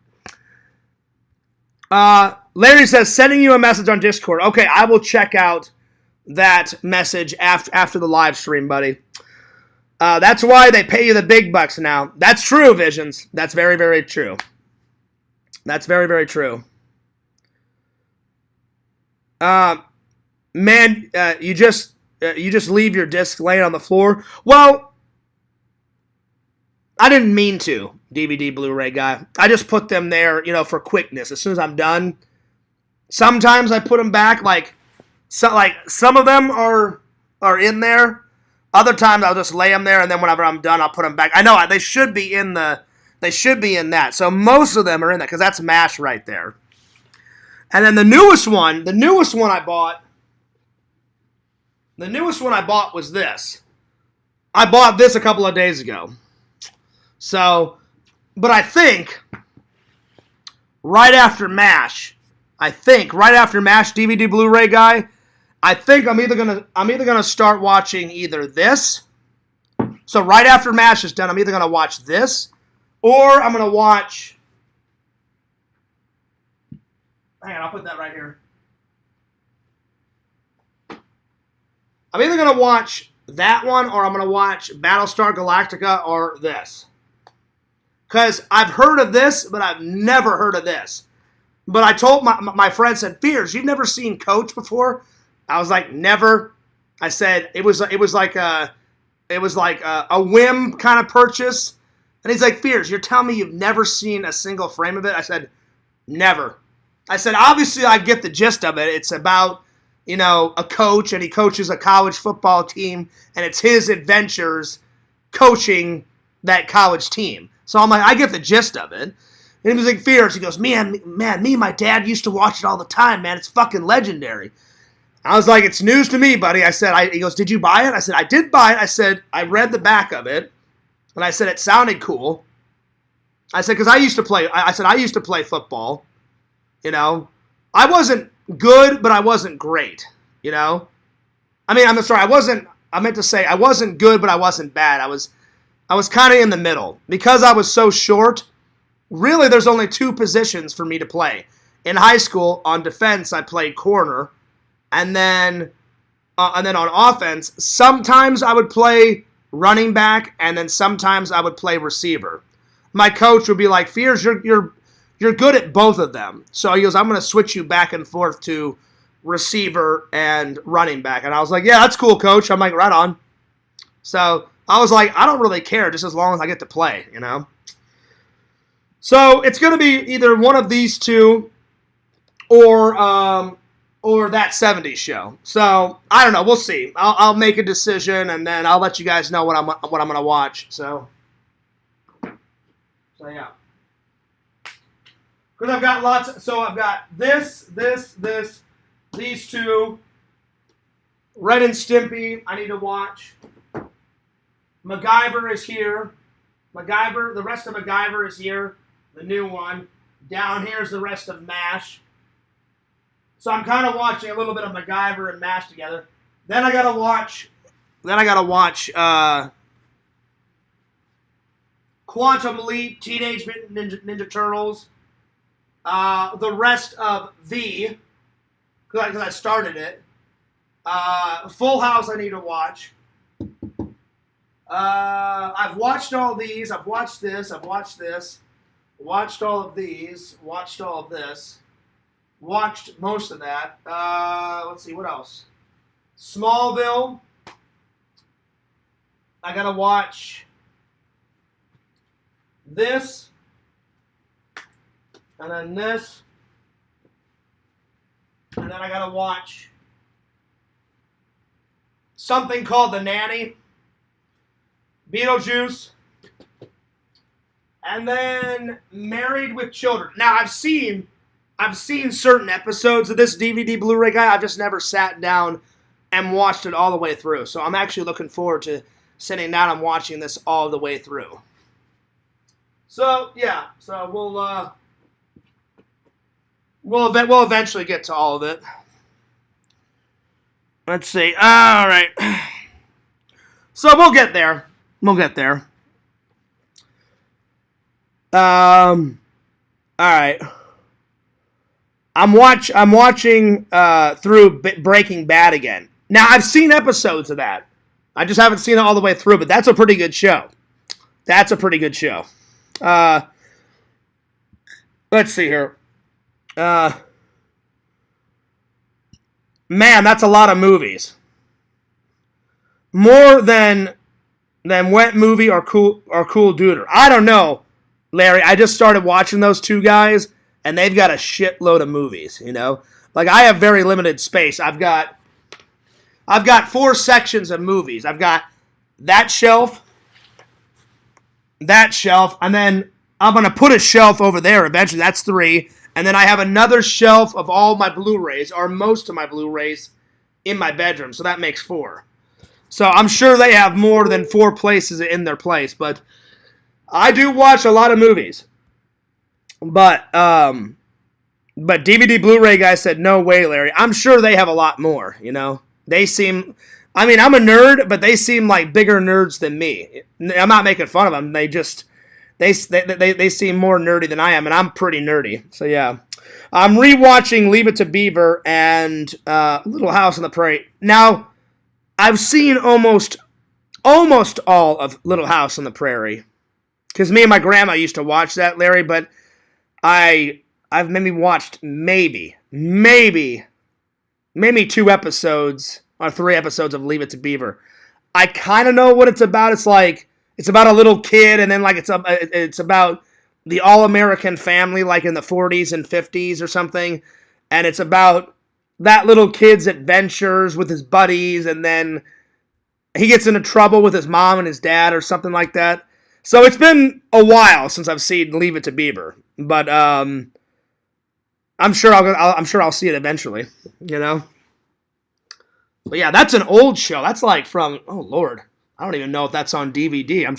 A: Larry says, sending you a message on Discord. Okay, I will check out that message after the live stream, buddy. That's why they pay you the big bucks now. That's true, Visions. That's very, very true. That's very, very true. Man, you just leave your disc laying on the floor. Well, I didn't mean to, DVD Blu-ray guy. I just put them there, for quickness. As soon as I'm done, sometimes I put them back. Like some of them are in there. Other times I'll just lay them there, and then whenever I'm done, I'll put them back. I know they should be in the. They should be in that. So most of them are in that because that's MASH right there. And then the newest one I bought. The newest one I bought was this. I bought this a couple of days ago. So, but I think right after MASH, DVD Blu-ray guy, I think I'm either gonna start watching either this. So right after MASH is done, I'm either gonna watch this, or I'm gonna watch. Hang on, I'll put that right here. I'm either gonna watch that one, or I'm gonna watch Battlestar Galactica, or this. Because I've heard of this, but I've never heard of this. But I told my friend, said, Fears, you've never seen Coach before? I was like, never. I said it was like a whim kind of purchase. And he's like, Fears, you're telling me you've never seen a single frame of it? I said, never. I said, obviously I get the gist of it. It's about, a coach, and he coaches a college football team, and it's his adventures coaching that college team. So I'm like, I get the gist of it. And he was like, Fears. He goes, man, me and my dad used to watch it all the time, man. It's fucking legendary. I was like, it's news to me, buddy. I said, he goes, did you buy it? I said, I did buy it. I said, I read the back of it. And I said, it sounded cool. I said, because I used to play football. I wasn't good, but I wasn't great. I meant to say I wasn't good, but I wasn't bad. I was kind of in the middle. Because I was so short, really there's only two positions for me to play. In high school, on defense, I played corner. And then on offense, sometimes I would play running back, and then sometimes I would play receiver. My coach would be like, Fears, you're good at both of them. So he goes, I'm going to switch you back and forth to receiver and running back. And I was like, yeah, that's cool, coach. I'm like, right on. So I was like, I don't really care just as long as I get to play, So it's going to be either one of these two or that 70s show. So I don't know. We'll see. I'll make a decision, and then I'll let you guys know what I'm going to watch. So yeah. Because I've got lots. So I've got this, these two. Ren and Stimpy, I need to watch. MacGyver is here. The rest of MacGyver is here. The new one. Down here is the rest of MASH. So I'm kind of watching a little bit of MacGyver and MASH together. Then I gotta watch Quantum Leap, Teenage Mutant Ninja Turtles. The rest of V, because I started it. Full House I need to watch. I've watched all these. I've watched this. I've watched this. Watched all of these. Watched all of this. Watched most of that. Let's see, what else? Smallville. I gotta watch this. and then this, and then I gotta watch something called The Nanny, Beetlejuice, and then Married with Children. Now I've seen certain episodes of this DVD Blu-ray guy. I've just never sat down and watched it all the way through. So I'm actually looking forward to sitting down and watching this all the way through. So yeah, so we'll eventually get to all of it. Let's see. All right. So we'll get there. We'll get there. All right. I'm watching through Breaking Bad again. Now I've seen episodes of that. I just haven't seen it all the way through, but that's a pretty good show. That's a pretty good show. Let's see here. Man, that's a lot of movies. More than Wet Movie or Cool Duder. I don't know, Larry. I just started watching those two guys, and they've got a shitload of movies. You know, like I have very limited space. I've got 4 sections of movies. I've got that shelf, and then I'm gonna put a shelf over there eventually. That's 3. And then I have another shelf of all my Blu-rays, or most of my Blu-rays, in my bedroom. So that makes 4. So I'm sure they have more than 4 places in their place. But I do watch a lot of movies. But DVD Blu-ray guy said, no way, Larry. I'm sure they have a lot more, you know. They seem... I mean, I'm a nerd, but they seem like bigger nerds than me. I'm not making fun of them. They just... They seem more nerdy than I am, and I'm pretty nerdy. So, yeah. I'm rewatching Leave It to Beaver and Little House on the Prairie. Now, I've seen almost all of Little House on the Prairie. Because me and my grandma used to watch that, Larry, but I've maybe watched maybe 2 episodes or 3 episodes of Leave It to Beaver. I kind of know what it's about. It's about a little kid, and then it's about the all-American family, like in the 40s and 50s or something. And it's about that little kid's adventures with his buddies, and then he gets into trouble with his mom and his dad or something like that. So it's been a while since I've seen Leave It to Beaver, but I'm sure I'll see it eventually, you know. But yeah, that's an old show. That's like from, oh Lord, I don't even know if that's on DVD. I'm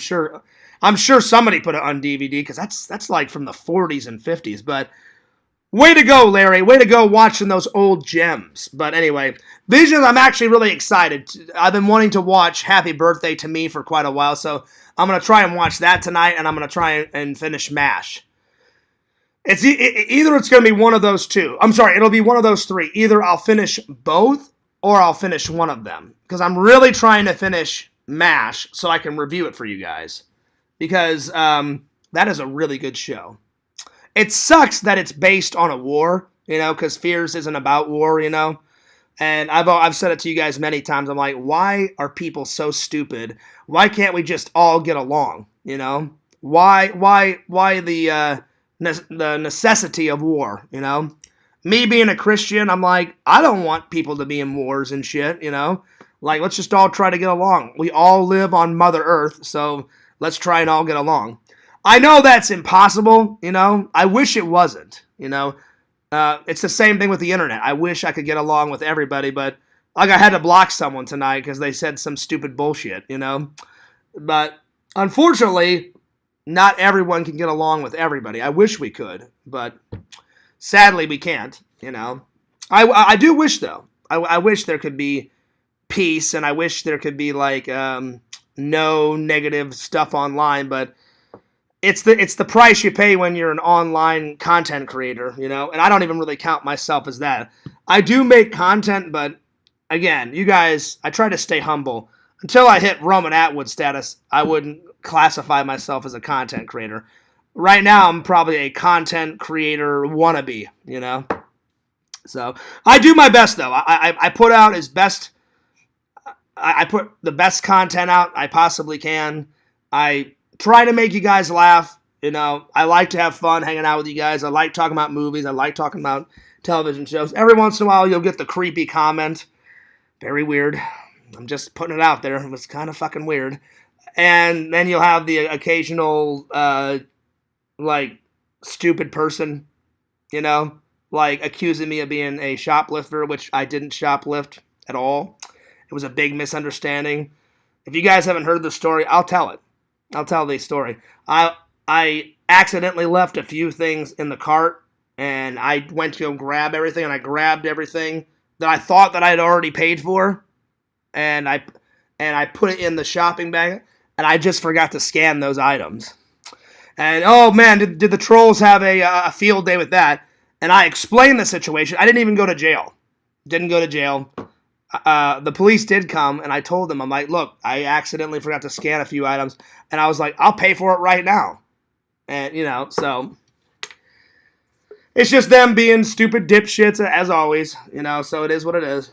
A: sure somebody put it on DVD because that's like from the 40s and 50s. But way to go, Larry. Way to go watching those old gems. But anyway, Visions, I'm actually really excited. I've been wanting to watch Happy Birthday to Me for quite a while, so I'm going to try and watch that tonight, and I'm going to try and finish MASH. Either it's going to be one of those two. I'm sorry, it'll be one of those 3. Either I'll finish both or I'll finish one of them because I'm really trying to finish MASH so I can review it for you guys because that is a really good show. It sucks that it's based on a war, you know, because Fears isn't about war, you know. And I've said it to you guys many times. I'm like, why are people so stupid? Why can't we just all get along, you know? Why the necessity of war, you know? Me being a Christian, I'm like, I don't want people to be in wars and shit, you know? Like, let's just all try to get along. We all live on Mother Earth, so let's try and all get along. I know that's impossible, you know. I wish it wasn't, you know. It's the same thing with the internet. I wish I could get along with everybody, but like I had to block someone tonight because they said some stupid bullshit, you know. But unfortunately, not everyone can get along with everybody. I wish we could, but sadly we can't, you know. I do wish, though. I wish there could be peace, and I wish there could be like no negative stuff online, but it's the price you pay when you're an online content creator, you know, and I don't even really count myself as that. I do make content, but again, you guys, I try to stay humble. Until I hit Roman Atwood status, I wouldn't classify myself as a content creator. Right now, I'm probably a content creator wannabe, you know. So I do my best, though. I put out as best. I put the best content out I possibly can. I try to make you guys laugh. You know, I like to have fun hanging out with you guys. I like talking about movies. I like talking about television shows. Every once in a while, you'll get the creepy comment. Very weird. I'm just putting it out there. It was kind of fucking weird. And then you'll have the occasional, like, stupid person, you know, like accusing me of being a shoplifter, which I didn't shoplift at all. It was a big misunderstanding. If you guys haven't heard the story, I'll tell it. I'll tell the story. I accidentally left a few things in the cart, and I went to go grab everything, and I grabbed everything that I thought that I had already paid for, and I put it in the shopping bag, and I just forgot to scan those items. And, oh man, did the trolls have a field day with that. And I explained the situation. I didn't even go to jail. Didn't go to jail. The police did come, and I told them, I'm like, look, I accidentally forgot to scan a few items. And I was like, I'll pay for it right now. And, you know, so it's just them being stupid dipshits, as always. You know, so it is what it is.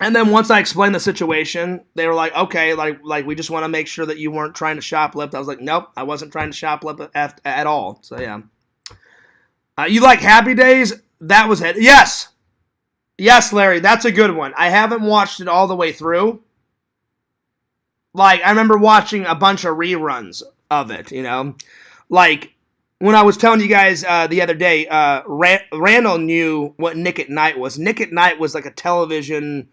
A: And then once I explained the situation, they were like, okay, like we just want to make sure that you weren't trying to shoplift. I was like, nope, I wasn't trying to shoplift at all. So, yeah. You like Happy Days? That was it. Yes. Yes, Larry, that's a good one. I haven't watched it all the way through. Like, I remember watching a bunch of reruns of it, you know. Like, when I was telling you guys the other day, Randall knew what Nick at Night was. Nick at Night was like a television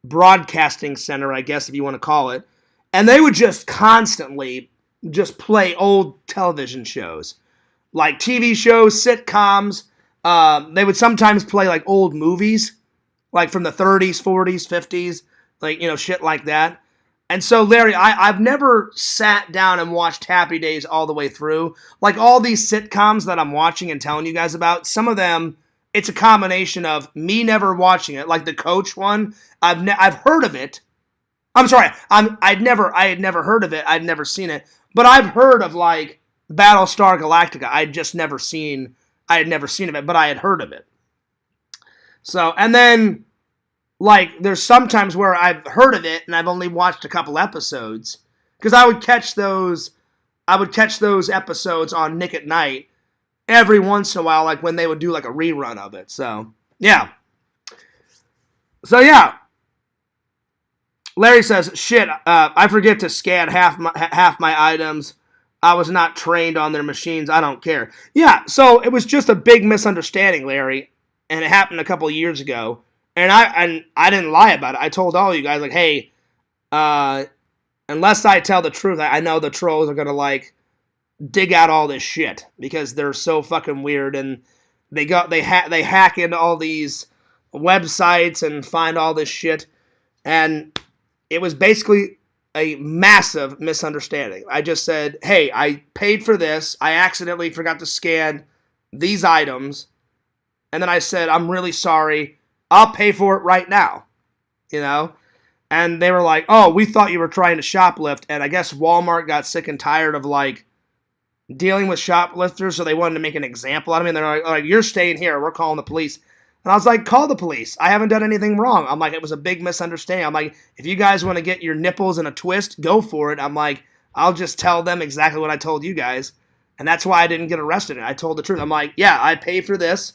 A: broadcasting center, I guess, if you want to call it. And they would just constantly just play old television shows. Like TV shows, sitcoms. They would sometimes play like old movies, like from the 30s, 40s, 50s, like, you know, shit like that. And so, Larry, I've never sat down and watched Happy Days all the way through. Like all these sitcoms that I'm watching and telling you guys about, some of them, it's a combination of me never watching it. Like the Coach one, I've heard of it. I'm sorry, I had never heard of it. I'd never seen it, but I've heard of like Battlestar Galactica. I had never seen of it, but I had heard of it. So, and then, like, there's sometimes where I've heard of it and I've only watched a couple episodes. Because I would catch those episodes on Nick at Night every once in a while, like when they would do like a rerun of it. So, yeah. Larry says, shit, I forget to scan half my items. I was not trained on their machines. I don't care. Yeah, so it was just a big misunderstanding, Larry, and it happened a couple of years ago. And I didn't lie about it. I told all you guys, like, hey, unless I tell the truth, I know the trolls are gonna like dig out all this shit because they're so fucking weird, and they hack into all these websites and find all this shit, and it was basically a massive misunderstanding. I just said, hey, I paid for this. I accidentally forgot to scan these items. And then I said, I'm really sorry. I'll pay for it right now. You know? And they were like, oh, we thought you were trying to shoplift. And I guess Walmart got sick and tired of, like, dealing with shoplifters, so they wanted to make an example out of me. And they're like, you're staying here. We're calling the police. And I was like, call the police. I haven't done anything wrong. I'm like, it was a big misunderstanding. I'm like, if you guys want to get your nipples in a twist, go for it. I'm like, I'll just tell them exactly what I told you guys. And that's why I didn't get arrested. I told the truth. I'm like, yeah, I paid for this,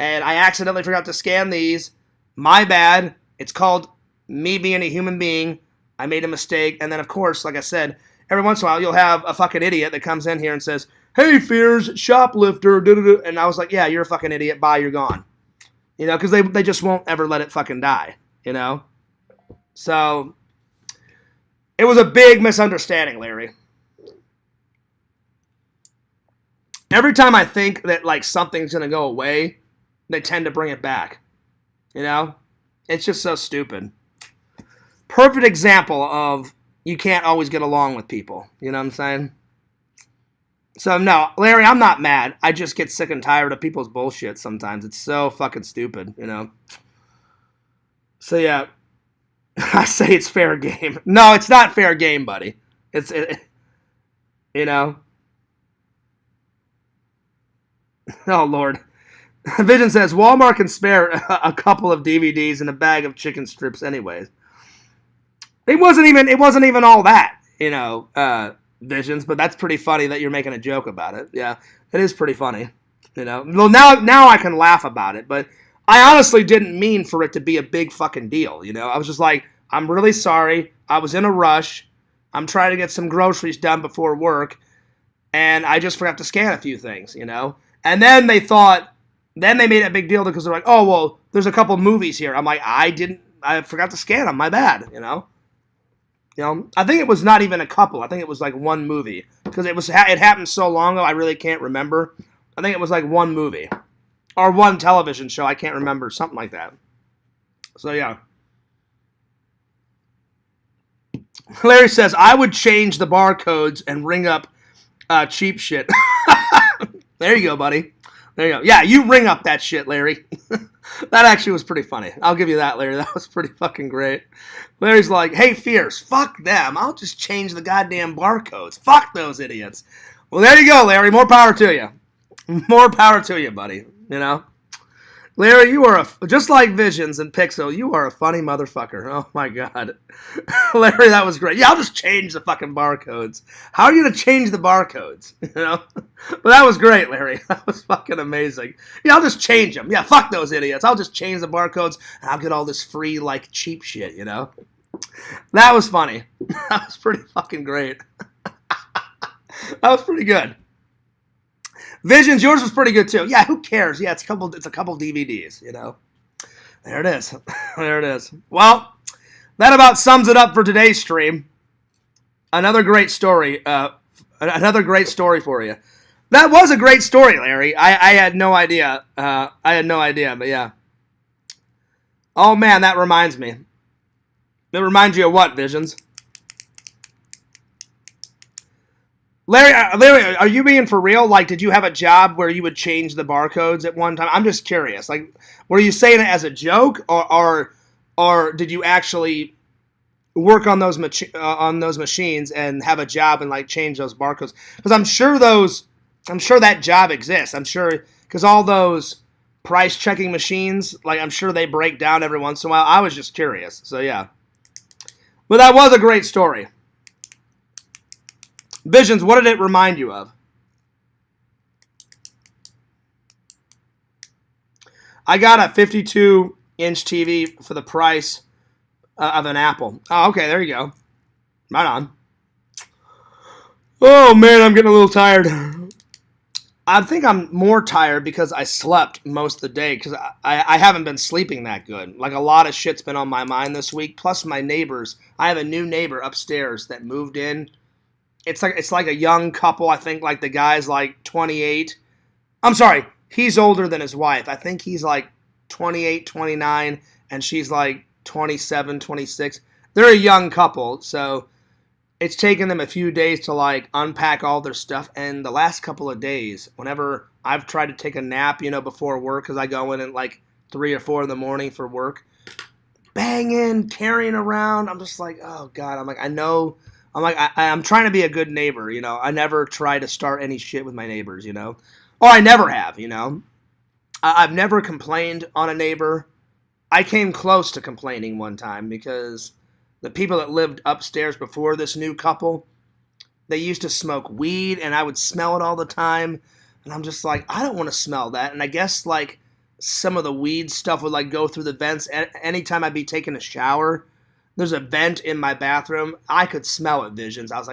A: and I accidentally forgot to scan these. My bad. It's called me being a human being. I made a mistake. And then, of course, like I said, every once in a while, you'll have a fucking idiot that comes in here and says, hey, Fears, shoplifter, da-da-da. And I was like, yeah, you're a fucking idiot. Bye, you're gone. You know, because they just won't ever let it fucking die, you know? So, it was a big misunderstanding, Larry. Every time I think that, like, something's going to go away, they tend to bring it back. You know? It's just so stupid. Perfect example of you can't always get along with people. You know what I'm saying? So, no, Larry, I'm not mad. I just get sick and tired of people's bullshit sometimes. It's so fucking stupid, you know? So, yeah. I say it's fair game. No, it's not fair game, buddy. You know? Oh, Lord. Vision says, Walmart can spare a couple of DVDs and a bag of chicken strips anyways. It wasn't even all that, you know, Visions, but that's pretty funny that you're making a joke about it. Yeah, it is pretty funny. Well, now I can laugh about it, but I honestly didn't mean for it to be a big fucking deal. I was just like, I'm really sorry. I was in a rush. I'm trying to get some groceries done before work, and I just forgot to scan a few things, And then they made a big deal because they're like, oh, well, there's a couple movies here. I'm like, I forgot to scan them. My bad, I think it was not even a couple. I think it was like one movie because it happened so long ago. I really can't remember. I think it was like one movie or one television show. I can't remember, something like that. So yeah. Larry says I would change the barcodes and ring up cheap shit. There you go, buddy. There you go. Yeah, you ring up that shit, Larry. That actually was pretty funny. I'll give you that, Larry. That was pretty fucking great. Larry's like, hey, Fierce, fuck them. I'll just change the goddamn barcodes. Fuck those idiots. Well, there you go, Larry. More power to you. More power to you, buddy. Larry, you are just like Visions and Pixel, you are a funny motherfucker. Oh, my God. Larry, that was great. Yeah, I'll just change the fucking barcodes. How are you going to change the barcodes? But that was great, Larry. That was fucking amazing. Yeah, I'll just change them. Yeah, fuck those idiots. I'll just change the barcodes, and I'll get all this free, cheap shit, That was funny. That was pretty fucking great. That was pretty good. Visions, yours was pretty good too. Yeah, who cares? Yeah, it's a couple DVDs, There it is. There it is. Well, that about sums it up for today's stream. Another great story. Another great story for you. That was a great story, Larry. I had no idea. But yeah. Oh man, that reminds me. It reminds you of what, Visions? Larry, are you being for real? Did you have a job where you would change the barcodes at one time? I'm just curious. Were you saying it as a joke, or did you actually work on those machines and have a job and change those barcodes? Because I'm sure that job exists. I'm sure because all those price checking machines, I'm sure they break down every once in a while. I was just curious. So yeah, but that was a great story. Visions, what did it remind you of? I got a 52-inch TV for the price of an Apple. Oh, okay, there you go. Right on. Oh, man, I'm getting a little tired. I think I'm more tired because I slept most of the day because I haven't been sleeping that good. A lot of shit's been on my mind this week, plus my neighbors. I have a new neighbor upstairs that moved in. It's like a young couple. I think the guy's 28. I'm sorry, he's older than his wife. I think he's 28, 29, and she's 27, 26. They're a young couple, so it's taken them a few days to unpack all their stuff. And the last couple of days, whenever I've tried to take a nap, before work, because I go in at 3 or 4 in the morning for work, banging, carrying around. I'm just oh God. I know. I'm trying to be a good neighbor, I never try to start any shit with my neighbors, Or I never have, I've never complained on a neighbor. I came close to complaining one time because the people that lived upstairs before this new couple, they used to smoke weed and I would smell it all the time. And I'm just I don't want to smell that. And I guess some of the weed stuff would go through the vents. Anytime I'd be taking a shower, there's a vent in my bathroom. I could smell it, Visions. I was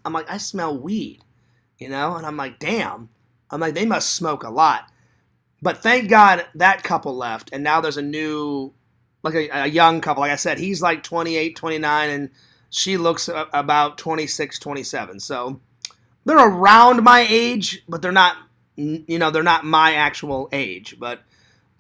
A: I smell weed, and I'm damn. They must smoke a lot. But thank God that couple left, and now there's a new, a young couple. Like I said, he's 28, 29, and she looks about 26, 27. So they're around my age, but they're not, they're not my actual age. But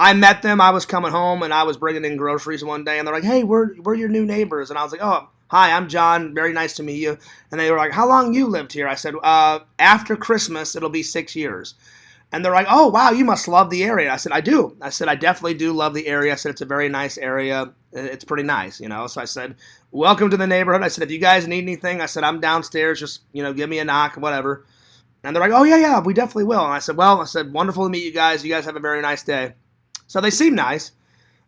A: I met them. I was coming home, and I was bringing in groceries one day, and they're like, hey, we're your new neighbors. And I was like, oh, hi, I'm John. Very nice to meet you. And they were like, how long you lived here? I said, after Christmas, it'll be 6 years. And they're like, oh, wow, you must love the area. I said, I do. I said, I definitely do love the area. I said, it's a very nice area. It's pretty nice, So I said, welcome to the neighborhood. I said, if you guys need anything, I said, I'm downstairs. Just, give me a knock, whatever. And they're like, oh, yeah, we definitely will. And I said, wonderful to meet you guys. You guys have a very nice day. So they seem nice,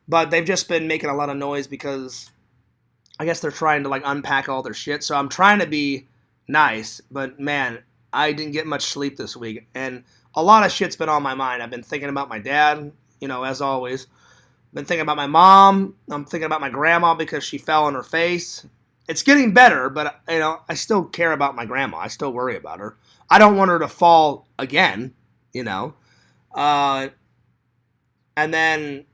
A: but they've just been making a lot of noise because I guess they're trying to unpack all their shit. So I'm trying to be nice, but man, I didn't get much sleep this week, and a lot of shit's been on my mind. I've been thinking about my dad, as always. Been thinking about my mom. I'm thinking about my grandma because she fell on her face. It's getting better, but I still care about my grandma. I still worry about her. I don't want her to fall again, And then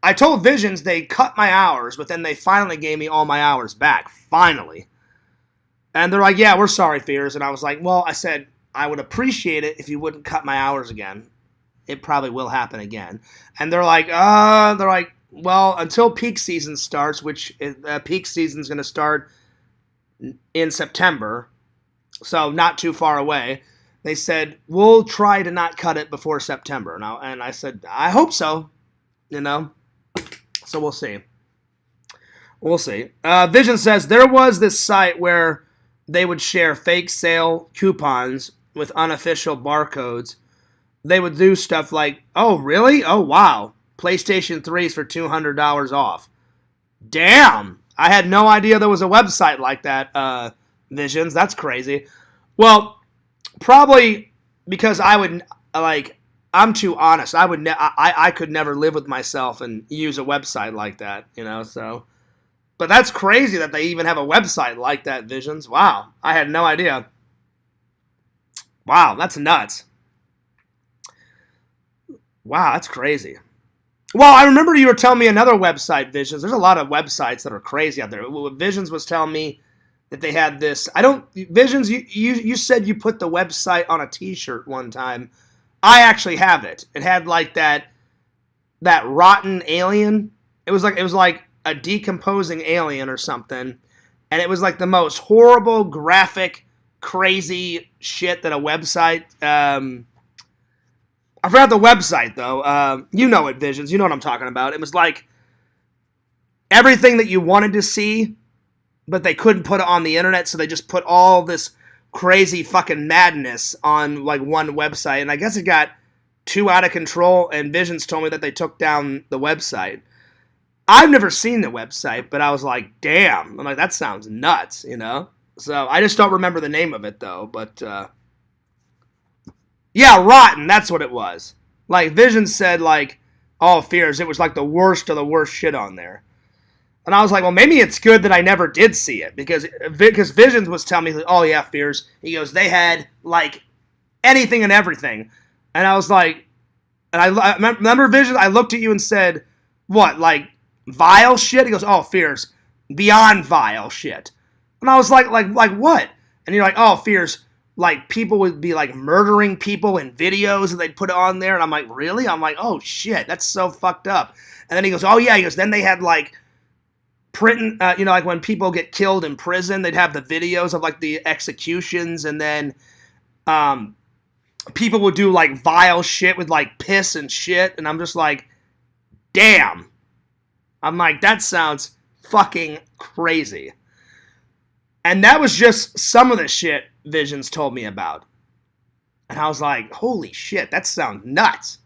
A: I told Visions they cut my hours, but then they finally gave me all my hours back. Finally. And they're like, yeah, we're sorry, Fears. And I was like, well, I said, I would appreciate it if you wouldn't cut my hours again. It probably will happen again. And they're like, well, until peak season starts, which peak season's going to start in September, so not too far away. They said, we'll try to not cut it before September. And I said, I hope so, So we'll see. We'll see. Vision says, there was this site where they would share fake sale coupons with unofficial barcodes. They would do stuff like, oh, really? Oh, wow. PlayStation 3s for $200 off. Damn. I had no idea there was a website like that, Visions. That's crazy. Well, probably because I'm too honest. I could never live with myself and use a website like that, so. But that's crazy that they even have a website like that, Visions. Wow. I had no idea. Wow, that's nuts. Wow, that's crazy. Well, I remember you were telling me another website, Visions. There's a lot of websites that are crazy out there. Visions was telling me that they had this. Visions, you said you put the website on a T-shirt one time. I actually have it. It had like that rotten alien. It was like a decomposing alien or something, and it was like the most horrible, graphic, crazy shit that a website. I forgot the website, though. You know it, Visions. You know what I'm talking about. It was like everything that you wanted to see, but they couldn't put it on the internet, so they just put all this crazy fucking madness on like one website. And I guess it got too out of control, and Visions told me that they took down the website. I've never seen the website, but I was like, damn. I'm like, that sounds nuts, So I just don't remember the name of it, though. But, yeah, rotten. That's what it was. Like, Visions said, like, oh, Fears, it was like the worst of the worst shit on there. And I was like, well, maybe it's good that I never did see it. Because Visions was telling me, like, oh, yeah, Fears. He goes, they had, like, anything and everything. And I was like, and I remember Visions, I looked at you and said, what, like, vile shit? He goes, oh, Fears, beyond vile shit. And I was like what? And you're like, oh, Fears, like people would be like murdering people in videos and they'd put it on there. And I'm like, really? I'm like, oh shit, that's so fucked up. And then he goes, oh yeah, he goes, then they had like printing, like when people get killed in prison, they'd have the videos of like the executions, and then people would do like vile shit with like piss and shit. And I'm just like, damn. I'm like, that sounds fucking crazy. And that was just some of the shit Visions told me about. And I was like, holy shit, that sounds nuts.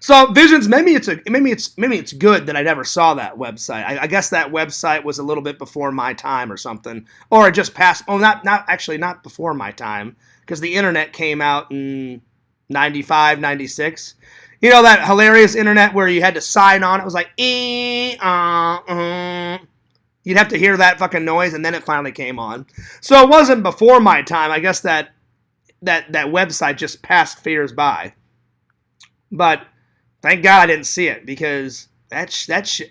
A: So Visions, maybe it's good that I never saw that website. I guess that website was a little bit before my time or something. Or it just passed, not before my time, because the internet came out in 95, 96. You know that hilarious internet where you had to sign on? It was like, You'd have to hear that fucking noise, and then it finally came on. So it wasn't before my time. I guess that website just passed Fears by. But thank God I didn't see it, because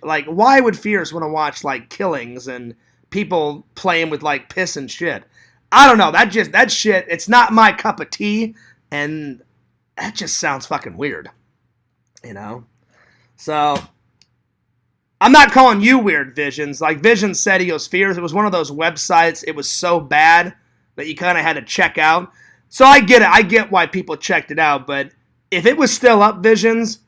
A: like, why would Fears want to watch like killings and people playing with like piss and shit? I don't know. That shit. It's not my cup of tea, and that just sounds fucking weird. So I'm not calling you weird, Visions. Like Visions said, he goes, Fears, it was one of those websites, it was so bad that you kind of had to check out. So I get it. I get why people checked it out. But if it was still up, Visions,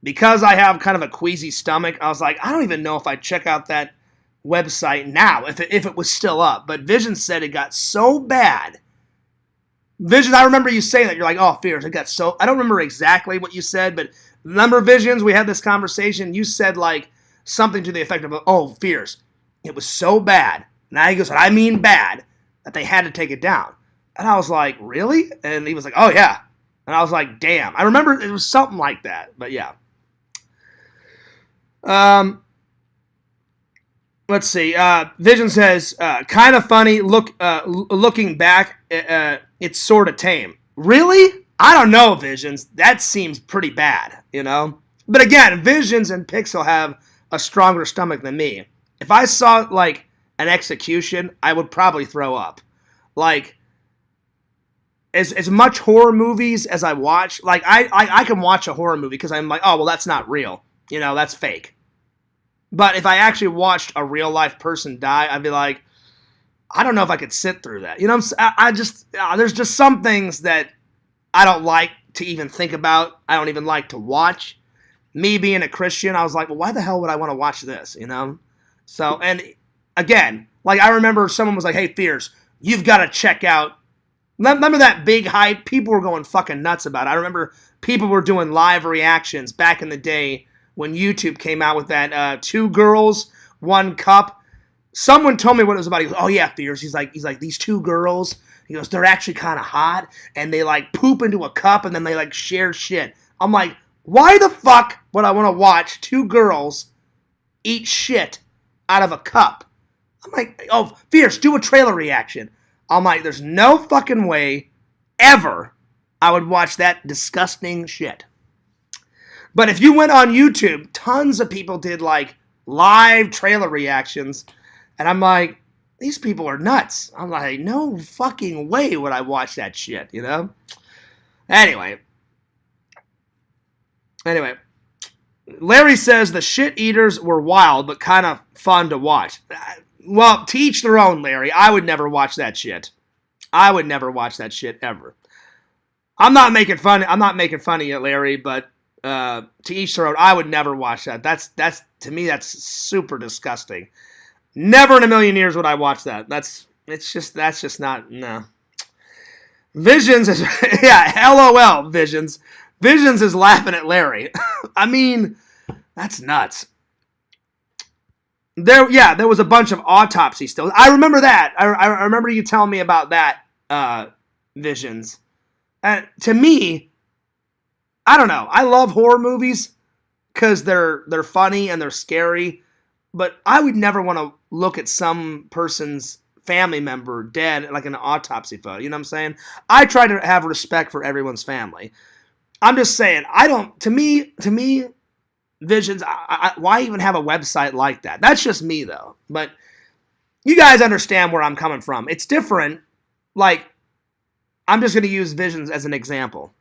A: because I have kind of a queasy stomach, I was like, I don't even know if I'd check out that website now if it was still up. But Visions said it got so bad. Visions, I remember you saying that. You're like, oh, Fears, it got so... I don't remember exactly what you said, but remember, Visions, we had this conversation. You said, like, something to the effect of, oh, Fears, it was so bad. Now he goes, I mean bad, that they had to take it down. And I was like, really? And he was like, oh, yeah. And I was like, damn. I remember it was something like that. But, yeah. Let's see. Vision says, kind of funny. Looking back, it's sort of tame. Really? I don't know, Visions. That seems pretty bad, you know? But again, Visions and Pixel have a stronger stomach than me. If I saw, like, an execution, I would probably throw up. Like, as much horror movies as I watch, like, I can watch a horror movie because I'm like, oh, well, that's not real. You know, that's fake. But if I actually watched a real life person die, I'd be like, I don't know if I could sit through that. You know, there's just some things that I don't like to even think about. I don't even like to watch. Me being a Christian, I was like, well, why the hell would I want to watch this? You know? So, and again, like I remember someone was like, hey, Fears, you've got to check out. Remember that big hype? People were going fucking nuts about it. I remember people were doing live reactions back in the day when YouTube came out with that 2 girls, 1 cup. Someone told me what it was about. He goes, oh yeah, Fears. He's like, these 2 girls, he goes, they're actually kind of hot, and they like poop into a cup, and then they like share shit. I'm like, why the fuck would I want to watch 2 girls eat shit out of a cup? I'm like, oh, Fierce, do a trailer reaction. I'm like, there's no fucking way ever I would watch that disgusting shit. But if you went on YouTube, tons of people did like live trailer reactions. And I'm like, these people are nuts. I'm like, no fucking way would I watch that shit, you know? Anyway, Larry says the shit eaters were wild, but kind of fun to watch. Well, to each their own, Larry. I would never watch that shit. I would never watch that shit ever. I'm not making fun of you, Larry, but to each their own. I would never watch that. That's to me, that's super disgusting. Never in a million years would I watch that. That's just not, no. Visions is, yeah, LOL, Visions. Visions is laughing at Larry. I mean, that's nuts. There was a bunch of autopsy stills. I remember that. I remember you telling me about that, Visions. And to me, I don't know. I love horror movies because they're funny and they're scary. But I would never want to look at some person's family member dead like an autopsy photo. You know what I'm saying? I try to have respect for everyone's family. I'm just saying, to me, Visions, why even have a website like that? That's just me, though. But you guys understand where I'm coming from. It's different. Like, I'm just going to use Visions as an example.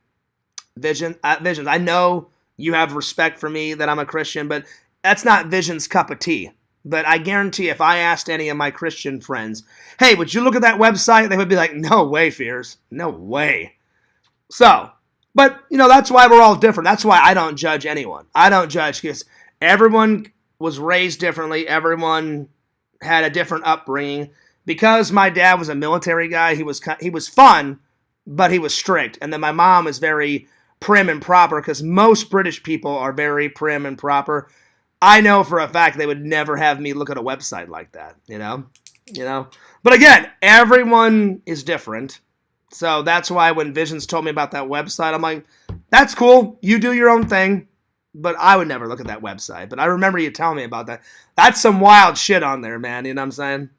A: Visions, I know you have respect for me, that I'm a Christian, but that's not Visions' cup of tea. But I guarantee if I asked any of my Christian friends, hey, would you look at that website? They would be like, no way, Fears. No way. So, but, you know, that's why we're all different. That's why I don't judge anyone. I don't judge because everyone was raised differently. Everyone had a different upbringing. Because my dad was a military guy, he was fun, but he was strict. And then my mom is very prim and proper because most British people are very prim and proper. I know for a fact they would never have me look at a website like that, you know? But again, everyone is different. So that's why when Visions told me about that website, I'm like, that's cool. You do your own thing. But I would never look at that website. But I remember you telling me about that. That's some wild shit on there, man. You know what I'm saying?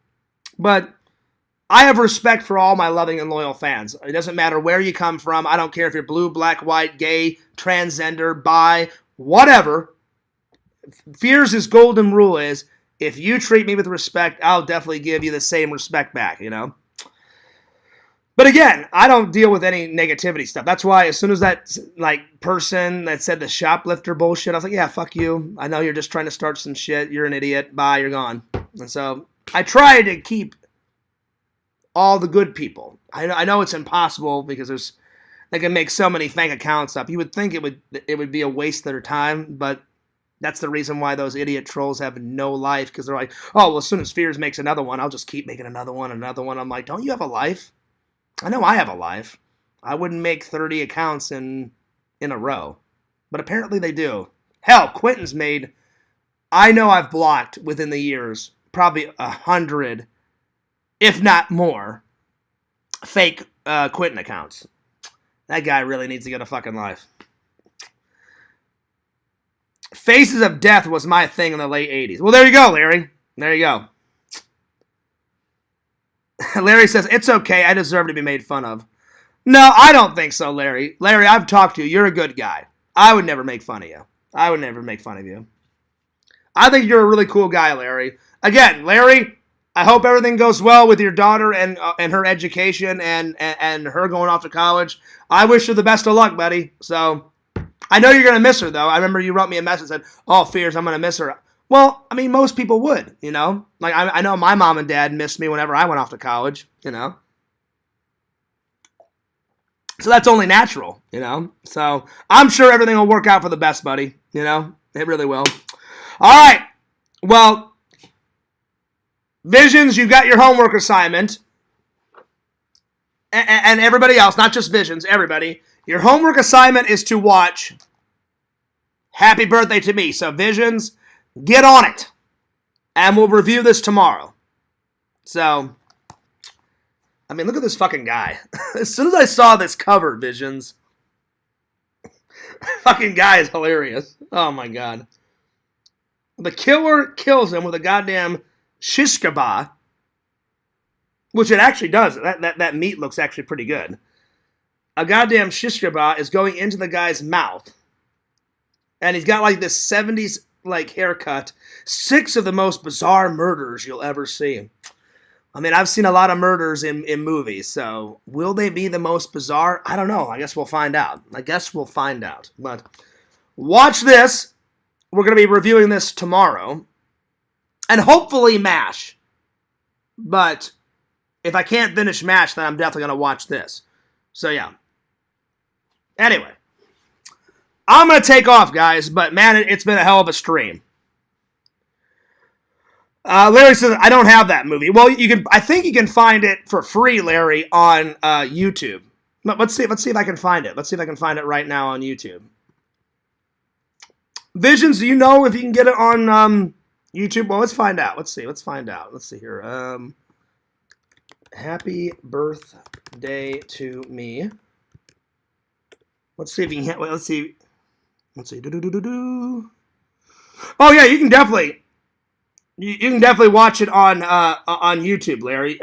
A: But I have respect for all my loving and loyal fans. It doesn't matter where you come from. I don't care if you're blue, black, white, gay, transgender, bi, whatever. Fears' golden rule is, if you treat me with respect, I'll definitely give you the same respect back, you know? But again, I don't deal with any negativity stuff. That's why as soon as that person that said the shoplifter bullshit, I was like, yeah, fuck you. I know you're just trying to start some shit. You're an idiot. Bye, you're gone. And so I try to keep all the good people. I know it's impossible because they can make so many fake accounts up. You would think it would be a waste of their time, but that's the reason why those idiot trolls have no life, because they're like, oh, well, as soon as Fears makes another one, I'll just keep making another one. I'm like, don't you have a life? I know I have a life. I wouldn't make 30 accounts in a row. But apparently they do. Hell, Quentin's made, I know I've blocked within the years, probably 100, if not more, fake Quentin accounts. That guy really needs to get a fucking life. Faces of Death was my thing in the late 80s. Well, there you go, Larry. There you go. Larry says, it's okay. I deserve to be made fun of. No, I don't think so, Larry. Larry, I've talked to you. You're a good guy. I would never make fun of you. I would never make fun of you. I think you're a really cool guy, Larry. Again, Larry, I hope everything goes well with your daughter and her education and her going off to college. I wish her the best of luck, buddy. So, I know you're going to miss her, though. I remember you wrote me a message and said, oh, Fears, I'm going to miss her. Well, I mean, most people would, you know? Like, I know my mom and dad missed me whenever I went off to college, you know? So that's only natural, you know? So I'm sure everything will work out for the best, buddy, you know? It really will. All right. Well, Visions, you got your homework assignment. And everybody else, not just Visions, everybody. Your homework assignment is to watch Happy Birthday to Me. So Visions, get on it. And we'll review this tomorrow. So, I mean, look at this fucking guy. As soon as I saw this cover, Visions, fucking guy is hilarious. Oh my god. The killer kills him with a goddamn shish kebab, which it actually does. That meat looks actually pretty good. A goddamn shish kebab is going into the guy's mouth, and he's got like this 70s like haircut. 6 of the most bizarre murders you'll ever see. I mean, I've seen a lot of murders in movies, so will they be the most bizarre? I don't know. I guess we'll find out. But watch this. We're going to be reviewing this tomorrow. And hopefully MASH. But if I can't finish MASH, then I'm definitely going to watch this. So, yeah. Anyway. I'm going to take off, guys. But, man, it's been a hell of a stream. Larry says, I don't have that movie. Well, I think you can find it for free, Larry, on YouTube. Let's see if I can find it. Let's see if I can find it right now on YouTube. Visions, do you know if you can get it on YouTube? Well, let's find out. Let's find out. Let's see here. Happy Birthday to Me. Let's see if you can. Let's see. Oh yeah, you can definitely. You can definitely watch it on YouTube, Larry.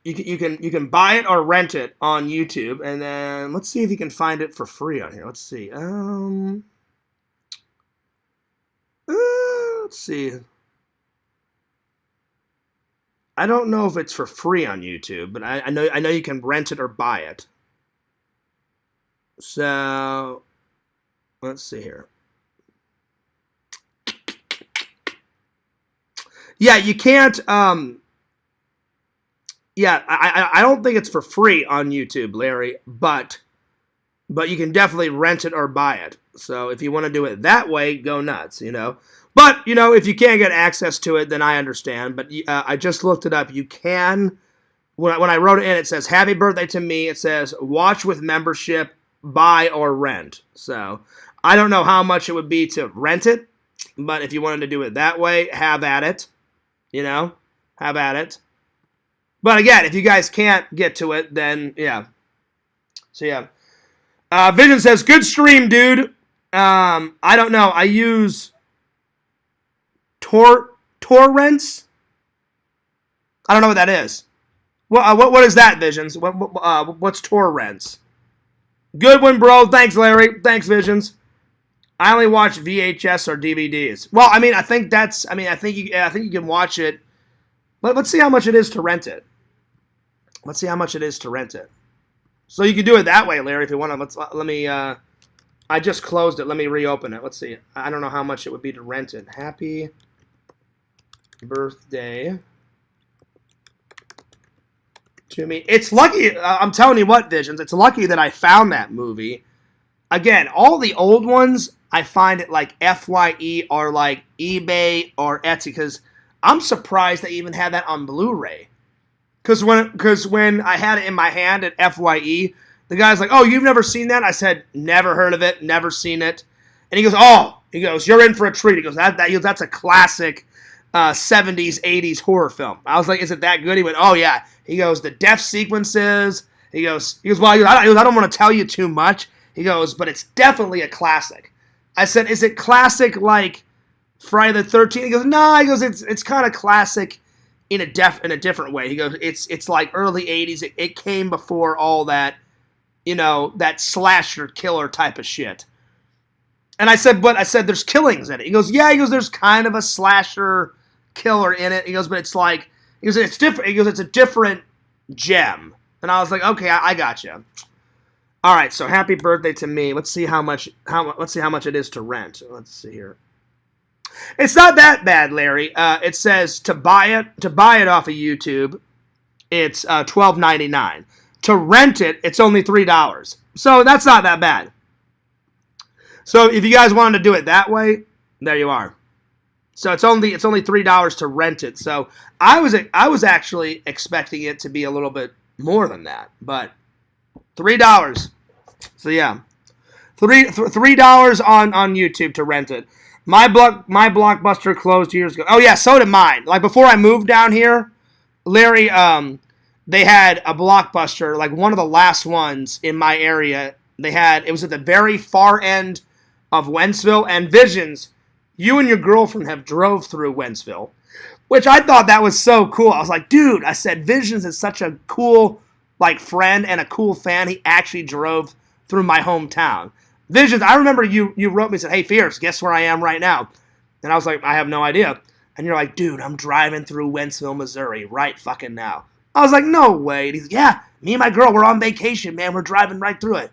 A: You can buy it or rent it on YouTube, and then let's see if you can find it for free on here. Let's see. Let's see. I don't know if it's for free on YouTube, but I know you can rent it or buy it. So let's see here. Yeah, you can't. Yeah, I don't think it's for free on YouTube, Larry, but you can definitely rent it or buy it. So if you want to do it that way, go nuts, you know. But, you know, if you can't get access to it, then I understand. But I just looked it up. You can, when I wrote it in, it says, Happy Birthday to Me. It says, watch with membership, buy or rent. So I don't know how much it would be to rent it. But if you wanted to do it that way, have at it. You know, have at it. But again, if you guys can't get to it, then, yeah. So, yeah. Vision says, good stream, dude. I don't know. I use torrents. I don't know what that is. What is that, Visions? What's torrents? Good one, bro. Thanks, Larry. Thanks, Visions. I only watch VHS or DVDs. Well, I mean, I think you can watch it. Let's see how much it is to rent it. So you can do it that way, Larry, if you want to. Let me. I just closed it. Let me reopen it. Let's see. I don't know how much it would be to rent it. Happy Birthday to Me. It's lucky. I'm telling you what, Visions. It's lucky that I found that movie. Again, all the old ones, I find it like FYE or like eBay or Etsy, because I'm surprised they even had that on Blu-ray. Because when I had it in my hand at FYE, the guy's like, oh, you've never seen that? I said, never heard of it, never seen it. And he goes, you're in for a treat. He goes, that's a classic 70s, 80s horror film. I was like, is it that good? He went, oh, yeah. He goes, the death sequences He goes, well, I don't want to tell you too much. He goes, but it's definitely a classic. I said, is it classic like Friday the 13th? He goes, no. He goes, it's kind of classic in a different way. He goes, it's like early 80s. It came before all that, that slasher killer type of shit. And I said, there's killings in it. He goes, yeah. He goes, there's kind of a slasher killer in it. He goes, but it's like, he goes, it's different. He goes, it's a different gem. And I was like, okay, I got you. All right, so happy birthday to me. Let's see how much it is to rent. Let's see here. It's not that bad, Larry. It says to buy it off of YouTube, it's $12.99. To rent it, it's only $3. So that's not that bad. So if you guys wanted to do it that way, there you are. So it's only $3 to rent it. So I was actually expecting it to be a little bit more than that, but $3. So yeah, $3 on YouTube to rent it. My Blockbuster closed years ago. Oh yeah, so did mine. Like before I moved down here, Larry, they had a Blockbuster, like one of the last ones in my area. It was at the very far end of Wentzville, and Visons. You and your girlfriend have drove through Wentzville, which I thought that was so cool. I was like, dude, I said Visons is such a cool like friend and a cool fan. He actually drove through my hometown. Visons, I remember you wrote me and said, hey, Fierce, guess where I am right now? And I was like, I have no idea. And you're like, dude, I'm driving through Wentzville, Missouri right fucking now. I was like, no way. And he's like, yeah, me and my girl, we're on vacation, man. We're driving right through it.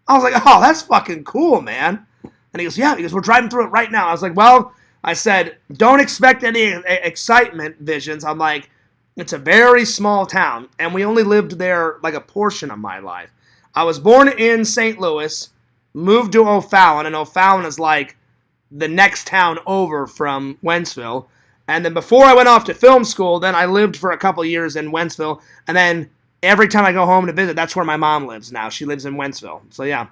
A: I was like, oh, that's fucking cool, man. And he goes, yeah. He goes, we're driving through it right now. I was like, well, I said, don't expect any excitement, Visons. I'm like, it's a very small town, and we only lived there like a portion of my life. I was born in St. Louis, moved to O'Fallon, and O'Fallon is like the next town over from Wentzville. And then before I went off to film school, then I lived for a couple years in Wentzville, and then every time I go home to visit, that's where my mom lives now. She lives in Wentzville. So yeah,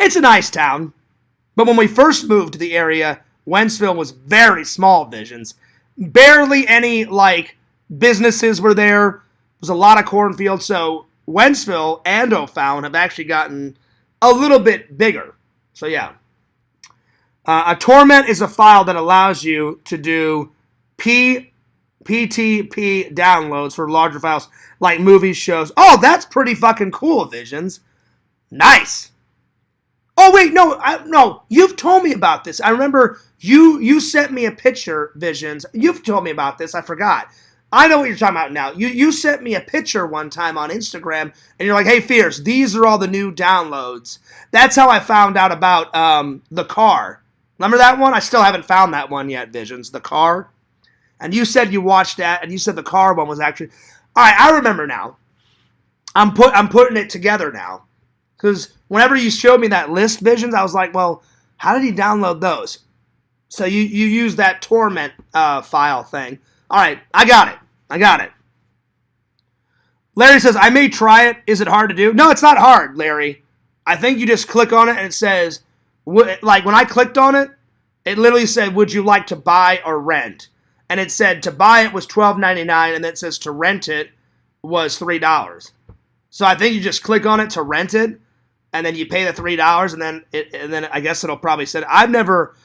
A: it's a nice town. But when we first moved to the area, Wentzville was very small, Visons. Barely any, like, businesses were there. There was a lot of cornfields. So Wentzville and O'Fallon have actually gotten a little bit bigger. So yeah. A torrent is a file that allows you to do PTP downloads for larger files like movies, shows. Oh, that's pretty fucking cool, Visons. Nice. Oh, wait, no, you've told me about this. I remember you sent me a picture, Visons. You've told me about this. I forgot. I know what you're talking about now. You sent me a picture one time on Instagram, and you're like, hey, Fierce, these are all the new downloads. That's how I found out about The Car. Remember that one? I still haven't found that one yet, Visons. The Car. And you said you watched that, and you said The Car one was actually... All right, I remember now. I'm putting it together now. Because whenever you showed me that list, Visons, I was like, well, how did he download those? So you use that torrent file thing. All right, I got it. Larry says, I may try it. Is it hard to do? No, it's not hard, Larry. I think you just click on it and it says, like when I clicked on it, it literally said, would you like to buy or rent? And it said to buy it was $12.99, and then it says to rent it was $3. So I think you just click on it to rent it, and then you pay the $3, and then I guess it'll probably say I've never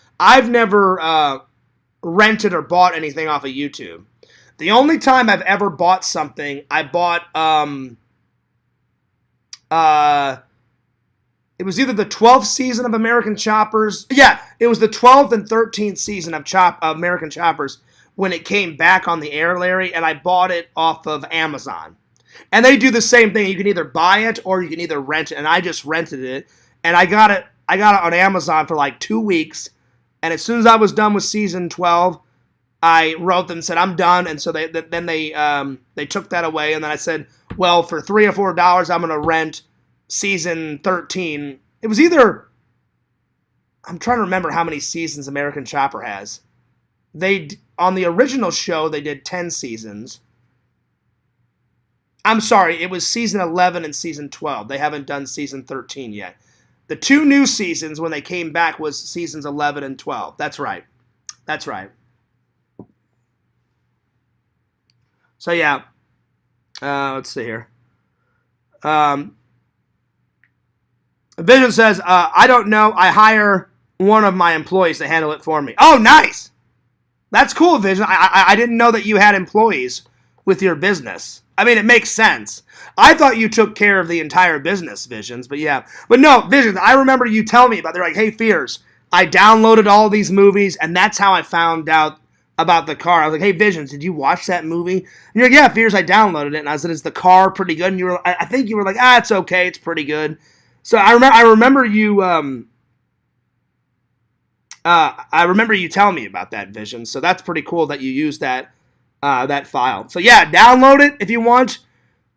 A: rented or bought anything off of YouTube. The only time I've ever bought something, I bought it was either the 12th season of American Choppers. Yeah, it was the 12th and 13th season of American Choppers when it came back on the air, Larry, and I bought it off of Amazon. And they do the same thing. You can either buy it or you can either rent it. And I just rented it. And I got it on Amazon for like 2 weeks. And as soon as I was done with season 12, I wrote them and said, I'm done. And so they took that away. And then I said, well, for $3 or $4, I'm going to rent season 13. It was either, I'm trying to remember how many seasons American Chopper has. On the original show, they did 10 seasons. I'm sorry, it was season 11 and season 12. They haven't done season 13 yet. The 2 new seasons when they came back was seasons 11 and 12. That's right. So yeah, let's see here. Vision says, I don't know. I hire one of my employees to handle it for me. Oh, nice. That's cool, Vision. I didn't know that you had employees with your business. I mean, it makes sense. I thought you took care of the entire business, Visions, but yeah. But no, Visions, I remember you telling me about it. They're like, hey, Fears, I downloaded all these movies, and that's how I found out about the car. I was like, hey, Visions, did you watch that movie? And you're like, yeah, Fears, I downloaded it. And I said, is the car pretty good? And you were, I think you were like, it's okay, it's pretty good. So I remember you, I remember you telling me about that, Vision. So that's pretty cool that you used that file. So yeah, download it if you want.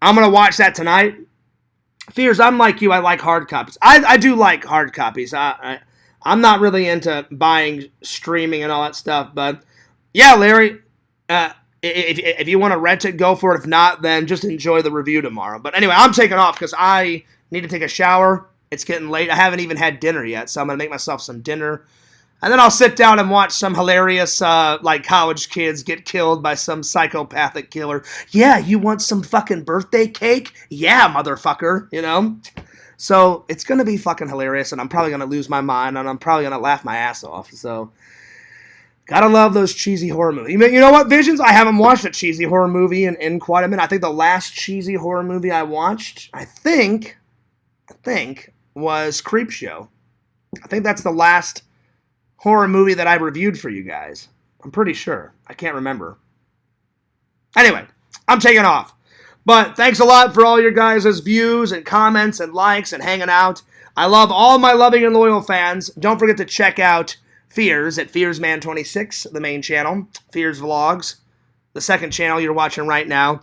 A: I'm gonna watch that tonight. Fears, I'm like you. I like hard copies. I do like hard copies. I'm not really into buying streaming and all that stuff. But yeah, Larry, if you want to rent it, go for it. If not, then just enjoy the review tomorrow. But anyway, I'm taking off because I need to take a shower. It's getting late. I haven't even had dinner yet, so I'm gonna make myself some dinner. And then I'll sit down and watch some hilarious, like, college kids get killed by some psychopathic killer. Yeah, you want some fucking birthday cake? Yeah, motherfucker, you know? So, it's going to be fucking hilarious, and I'm probably going to lose my mind, and I'm probably going to laugh my ass off. So, gotta love those cheesy horror movies. You know what, Visions? I haven't watched a cheesy horror movie in quite a minute. I think the last cheesy horror movie I watched, I think, was Creepshow. I think that's the last horror movie that I reviewed for you guys. I'm pretty sure. I can't remember. Anyway, I'm taking off. But thanks a lot for all your guys' views and comments and likes and hanging out. I love all my loving and loyal fans. Don't forget to check out Fears at FearsMan26, the main channel. Fears Vlogs, the second channel you're watching right now.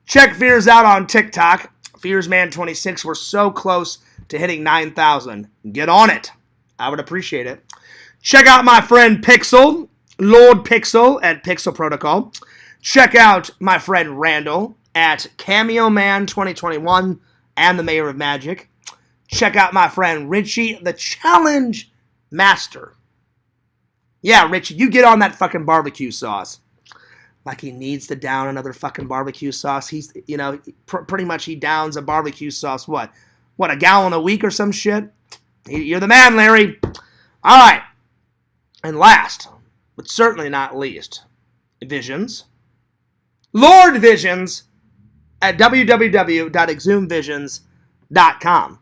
A: Check Fears out on TikTok. FearsMan26. We're so close to hitting 9,000. Get on it. I would appreciate it. Check out my friend Pixel, Lord Pixel at Pixel Protocol. Check out my friend Randall at Cameo Man 2021 and the Mayor of Magic. Check out my friend Richie, the Challenge Master. Yeah, Richie, you get on that fucking barbecue sauce. Like he needs to down another fucking barbecue sauce. He's, pretty much he downs a barbecue sauce, what, a gallon a week or some shit? You're the man, Larry. All right. And last, but certainly not least, Visions. Lord Visions at www.exhumedvisions.com.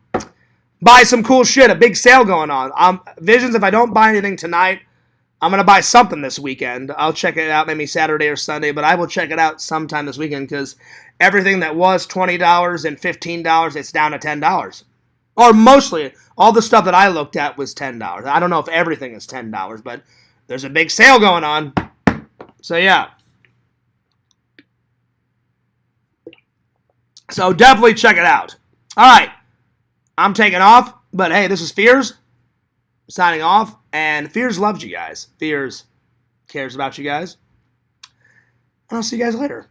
A: Buy some cool shit, a big sale going on. Visions, if I don't buy anything tonight, I'm going to buy something this weekend. I'll check it out maybe Saturday or Sunday, but I will check it out sometime this weekend because everything that was $20 and $15, it's down to $10. Or mostly, all the stuff that I looked at was $10. I don't know if everything is $10, but there's a big sale going on. So, yeah. So, definitely check it out. All right. I'm taking off, but hey, this is Fears signing off, and Fears loves you guys. Fears cares about you guys. And I'll see you guys later.